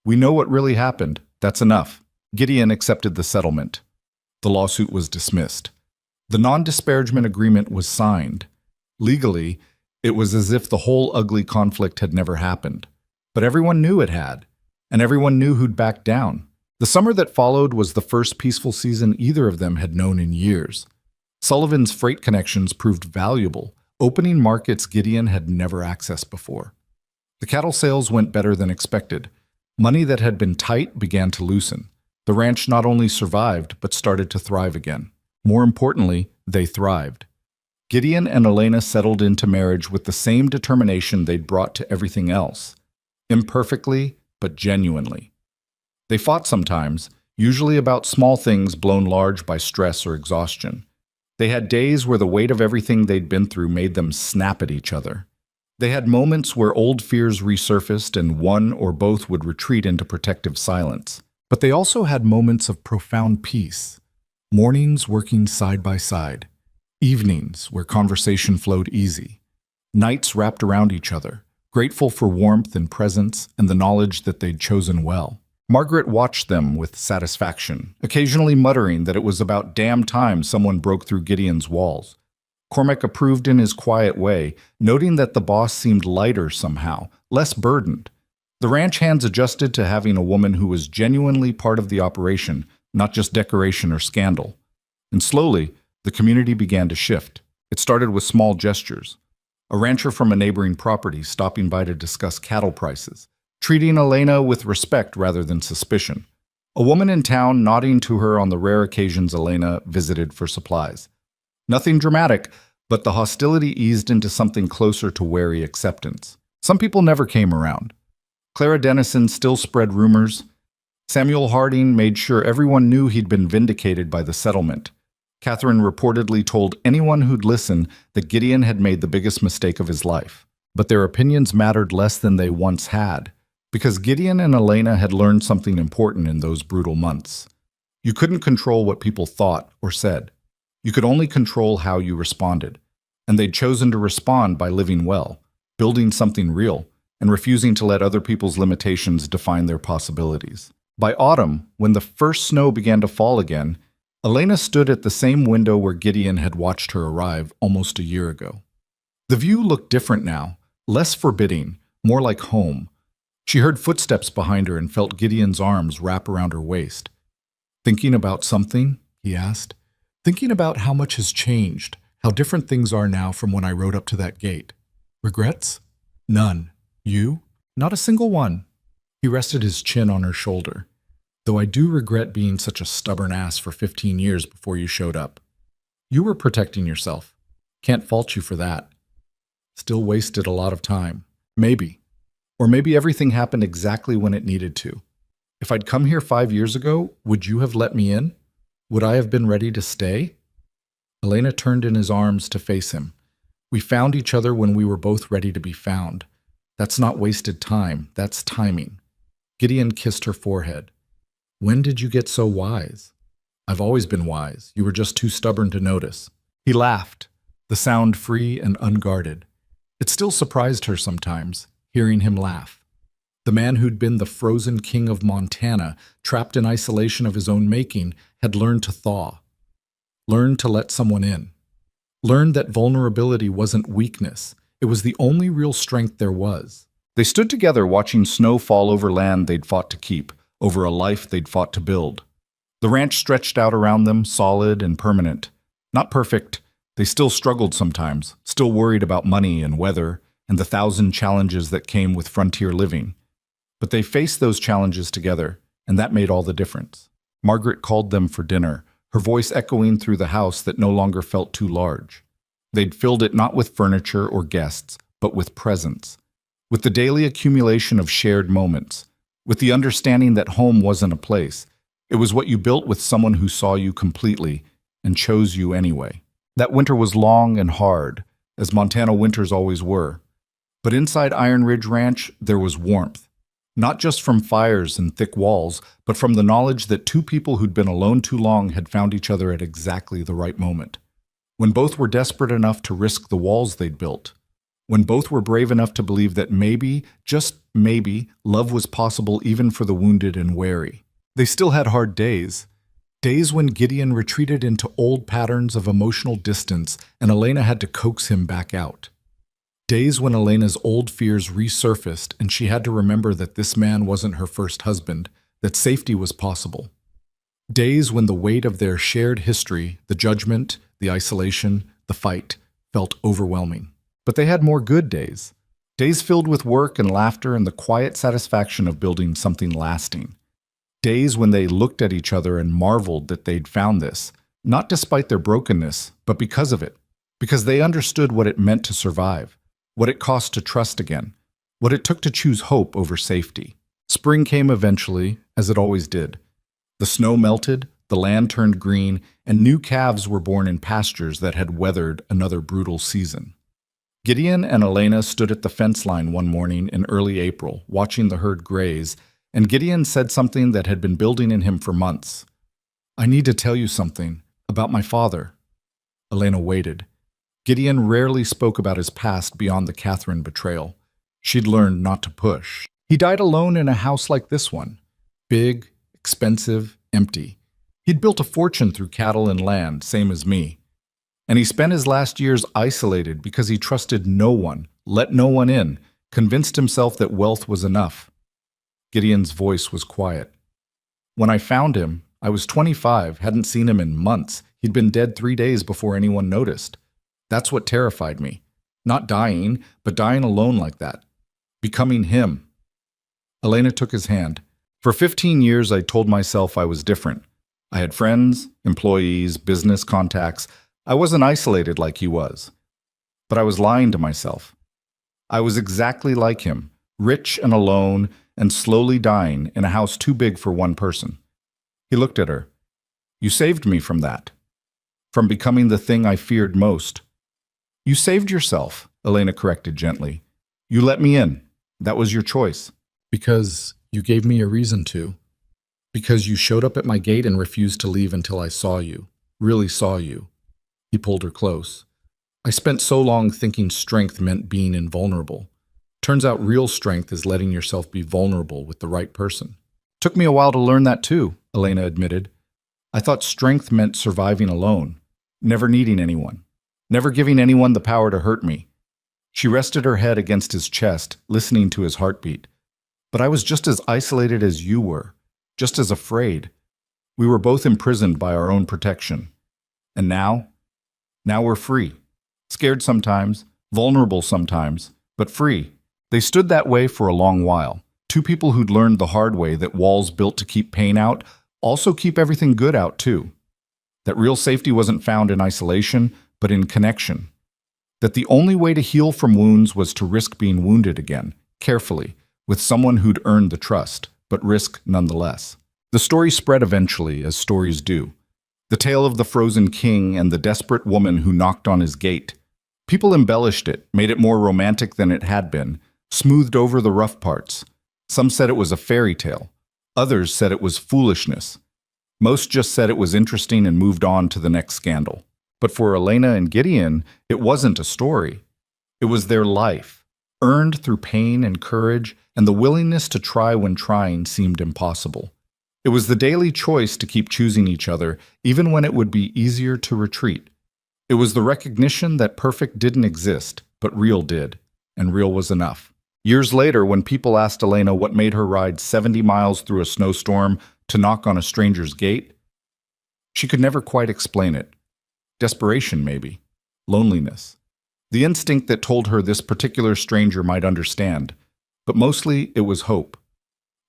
[SPEAKER 1] We know what really happened. That's enough." Gideon accepted the settlement. The lawsuit was dismissed. The non-disparagement agreement was signed. Legally, it was as if the whole ugly conflict had never happened. But everyone knew it had, and everyone knew who'd backed down. The summer that followed was the first peaceful season either of them had known in years. Sullivan's freight connections proved valuable, opening markets Gideon had never accessed before. The cattle sales went better than expected. Money that had been tight began to loosen. The ranch not only survived, but started to thrive again. More importantly, they thrived. Gideon and Elena settled into marriage with the same determination they'd brought to everything else. Imperfectly, but genuinely. They fought sometimes, usually about small things blown large by stress or exhaustion. They had days where the weight of everything they'd been through made them snap at each other. They had moments where old fears resurfaced and one or both would retreat into protective silence. But they also had moments of profound peace. Mornings working side by side. Evenings where conversation flowed easy. Nights wrapped around each other, grateful for warmth and presence and the knowledge that they'd chosen well. Margaret watched them with satisfaction, occasionally muttering that it was about damn time someone broke through Gideon's walls. Cormac approved in his quiet way, noting that the boss seemed lighter somehow, less burdened. The ranch hands adjusted to having a woman who was genuinely part of the operation, not just decoration or scandal. And slowly, the community began to shift. It started with small gestures. A rancher from a neighboring property stopping by to discuss cattle prices, treating Elena with respect rather than suspicion. A woman in town nodding to her on the rare occasions Elena visited for supplies. Nothing dramatic, but the hostility eased into something closer to wary acceptance. Some people never came around. Clara Dennison still spread rumors. Samuel Harding made sure everyone knew he'd been vindicated by the settlement. Catherine reportedly told anyone who'd listen that Gideon had made the biggest mistake of his life. But their opinions mattered less than they once had, because Gideon and Elena had learned something important in those brutal months. You couldn't control what people thought or said. You could only control how you responded. And they'd chosen to respond by living well, building something real, and refusing to let other people's limitations define their possibilities. By autumn, when the first snow began to fall again, Elena stood at the same window where Gideon had watched her arrive almost a year ago. The view looked different now, less forbidding, more like home. She heard footsteps behind her and felt Gideon's arms wrap around her waist. "Thinking about something?" he asked. "Thinking about how much has changed, how different things are now from when I rode up to that gate. Regrets?" "None. You?" "Not a single one." He rested his chin on her shoulder. "Though I do regret being such a stubborn ass for 15 years before you showed up. You were protecting yourself. Can't fault you for that. Still wasted a lot of time. Maybe. Or maybe everything happened exactly when it needed to. If I'd come here 5 years ago, would you have let me in? Would I have been ready to stay?" Elena turned in his arms to face him. "We found each other when we were both ready to be found. That's not wasted time, that's timing." Gideon kissed her forehead. "When did you get so wise?" "I've always been wise. You were just too stubborn to notice." He laughed, the sound free and unguarded. It still surprised her sometimes, hearing him laugh. The man who'd been the frozen king of Montana, trapped in isolation of his own making, had learned to thaw. Learned to let someone in. Learned that vulnerability wasn't weakness. It was the only real strength there was. They stood together watching snow fall over land they'd fought to keep, over a life they'd fought to build. The ranch stretched out around them, solid and permanent. Not perfect. They still struggled sometimes, still worried about money and weather and the 1,000 challenges that came with frontier living. But they faced those challenges together, and that made all the difference. Margaret called them for dinner, her voice echoing through the house that no longer felt too large. They'd filled it not with furniture or guests, but with presence, with the daily accumulation of shared moments, with the understanding that home wasn't a place. It was what you built with someone who saw you completely and chose you anyway. That winter was long and hard, as Montana winters always were. But inside Iron Ridge Ranch, there was warmth. Not just from fires and thick walls, but from the knowledge that two people who'd been alone too long had found each other at exactly the right moment. When both were desperate enough to risk the walls they'd built. When both were brave enough to believe that maybe, just maybe, love was possible even for the wounded and wary. They still had hard days. Days when Gideon retreated into old patterns of emotional distance and Elena had to coax him back out. Days when Elena's old fears resurfaced and she had to remember that this man wasn't her first husband, that safety was possible. Days when the weight of their shared history, the judgment, the isolation, the fight, felt overwhelming. But they had more good days. Days filled with work and laughter and the quiet satisfaction of building something lasting. Days when they looked at each other and marveled that they'd found this, not despite their brokenness, but because of it. Because they understood what it meant to survive, what it cost to trust again, what it took to choose hope over safety. Spring came eventually, as it always did. The snow melted, the land turned green, and new calves were born in pastures that had weathered another brutal season. Gideon and Elena stood at the fence line one morning in early April, watching the herd graze, and Gideon said something that had been building in him for months. "I need to tell you something about my father." Elena waited. Gideon rarely spoke about his past beyond the Catherine betrayal. She'd learned not to push. He died alone in a house like this one. Big, expensive, empty. He'd built a fortune through cattle and land, same as me. And he spent his last years isolated because he trusted no one, let no one in, convinced himself that wealth was enough. Gideon's voice was quiet. "When I found him, I was 25, hadn't seen him in months. He'd been dead 3 days before anyone noticed. That's what terrified me. Not dying, but dying alone like that. Becoming him." Elena took his hand. "For 15 years, I told myself I was different. I had friends, employees, business contacts. I wasn't isolated like he was. But I was lying to myself. I was exactly like him, rich and alone and slowly dying in a house too big for one person." He looked at her. "You saved me from that. From becoming the thing I feared most." "You saved yourself," Elena corrected gently. "You let me in. That was your choice." "Because you gave me a reason to. Because you showed up at my gate and refused to leave until I saw you, really saw you." He pulled her close. "I spent so long thinking strength meant being invulnerable. Turns out real strength is letting yourself be vulnerable with the right person." "Took me a while to learn that too," Elena admitted. "I thought strength meant surviving alone, never needing anyone, never giving anyone the power to hurt me." She rested her head against his chest, listening to his heartbeat. "But I was just as isolated as you were, just as afraid. We were both imprisoned by our own protection. And now we're free. Scared sometimes, vulnerable sometimes, but free." They stood that way for a long while. Two people who'd learned the hard way that walls built to keep pain out also keep everything good out too. That real safety wasn't found in isolation, but in connection. That the only way to heal from wounds was to risk being wounded again, carefully, with someone who'd earned the trust, but risk nonetheless. The story spread eventually, as stories do. The tale of the frozen king and the desperate woman who knocked on his gate. People embellished it, made it more romantic than it had been, smoothed over the rough parts. Some said it was a fairy tale. Others said it was foolishness. Most just said it was interesting and moved on to the next scandal. But for Elena and Gideon, it wasn't a story. It was their life, earned through pain and courage, and the willingness to try when trying seemed impossible. It was the daily choice to keep choosing each other, even when it would be easier to retreat. It was the recognition that perfect didn't exist, but real did, and real was enough. Years later, when people asked Elena what made her ride 70 miles through a snowstorm to knock on a stranger's gate, she could never quite explain it. Desperation, maybe. Loneliness. The instinct that told her this particular stranger might understand. But mostly, it was hope.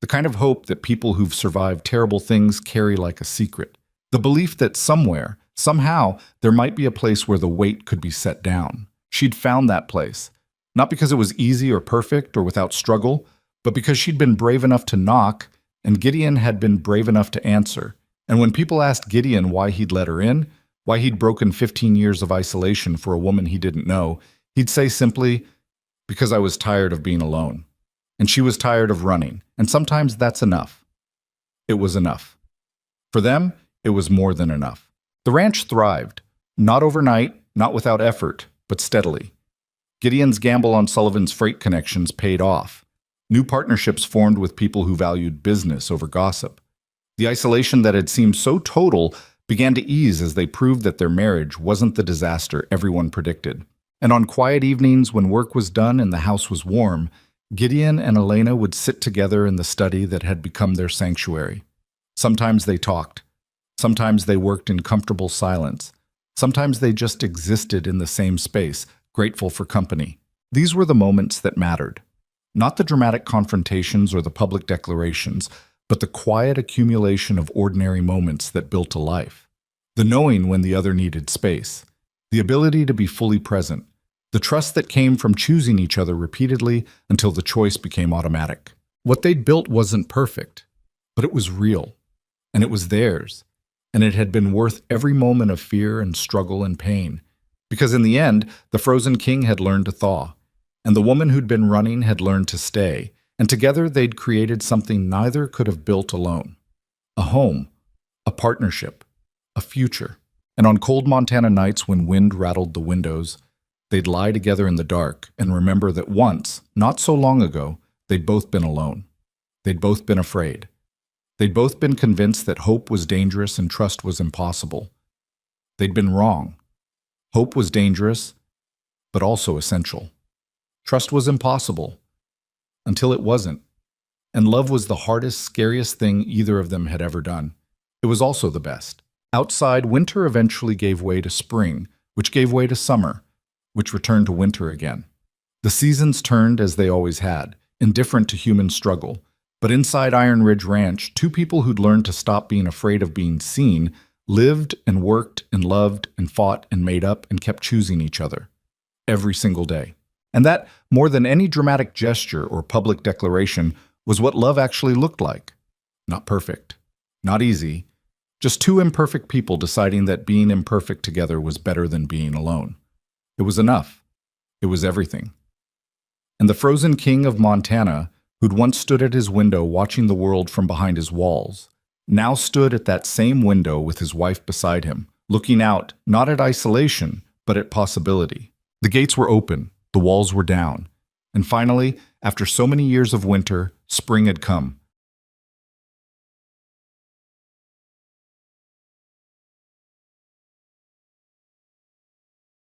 [SPEAKER 1] The kind of hope that people who've survived terrible things carry like a secret. The belief that somewhere, somehow, there might be a place where the weight could be set down. She'd found that place. Not because it was easy or perfect or without struggle, but because she'd been brave enough to knock, and Gideon had been brave enough to answer. And when people asked Gideon why he'd let her in, why he'd broken 15 years of isolation for a woman he didn't know, he'd say simply, "Because I was tired of being alone." and she was tired of running, and sometimes that's enough. It was enough. For them, it was more than enough. The ranch thrived, not overnight, not without effort, but steadily. Gideon's gamble on Sullivan's freight connections paid off. New partnerships formed with people who valued business over gossip. The isolation that had seemed so total began to ease as they proved that their marriage wasn't the disaster everyone predicted. And on quiet evenings when work was done and the house was warm, Gideon and Elena would sit together in the study that had become their sanctuary. Sometimes they talked. Sometimes they worked in comfortable silence. Sometimes they just existed in the same space, grateful for company. These were the moments that mattered. Not the dramatic confrontations or the public declarations, but the quiet accumulation of ordinary moments that built a life. The knowing when the other needed space. The ability to be fully present. The trust that came from choosing each other repeatedly until the choice became automatic. What they'd built wasn't perfect, but it was real. And it was theirs. And it had been worth every moment of fear and struggle and pain. Because in the end, the frozen king had learned to thaw. And the woman who'd been running had learned to stay. And together they'd created something neither could have built alone. A home, a partnership, a future. And on cold Montana nights when wind rattled the windows, they'd lie together in the dark and remember that once, not so long ago, they'd both been alone. They'd both been afraid. They'd both been convinced that hope was dangerous and trust was impossible. They'd been wrong. Hope was dangerous, but also essential. Trust was impossible, until it wasn't. And love was the hardest, scariest thing either of them had ever done. It was also the best. Outside, winter eventually gave way to spring, which gave way to summer, which returned to winter again. The seasons turned as they always had, indifferent to human struggle. But inside Iron Ridge Ranch, two people who'd learned to stop being afraid of being seen lived and worked and loved and fought and made up and kept choosing each other. Every single day. And that, more than any dramatic gesture or public declaration, was what love actually looked like. Not perfect. Not easy. Just two imperfect people deciding that being imperfect together was better than being alone. It was enough. It was everything. And the frozen king of Montana, who'd once stood at his window watching the world from behind his walls, now stood at that same window with his wife beside him, looking out, not at isolation, but at possibility. The gates were open, the walls were down, and finally, after so many years of winter, spring had come.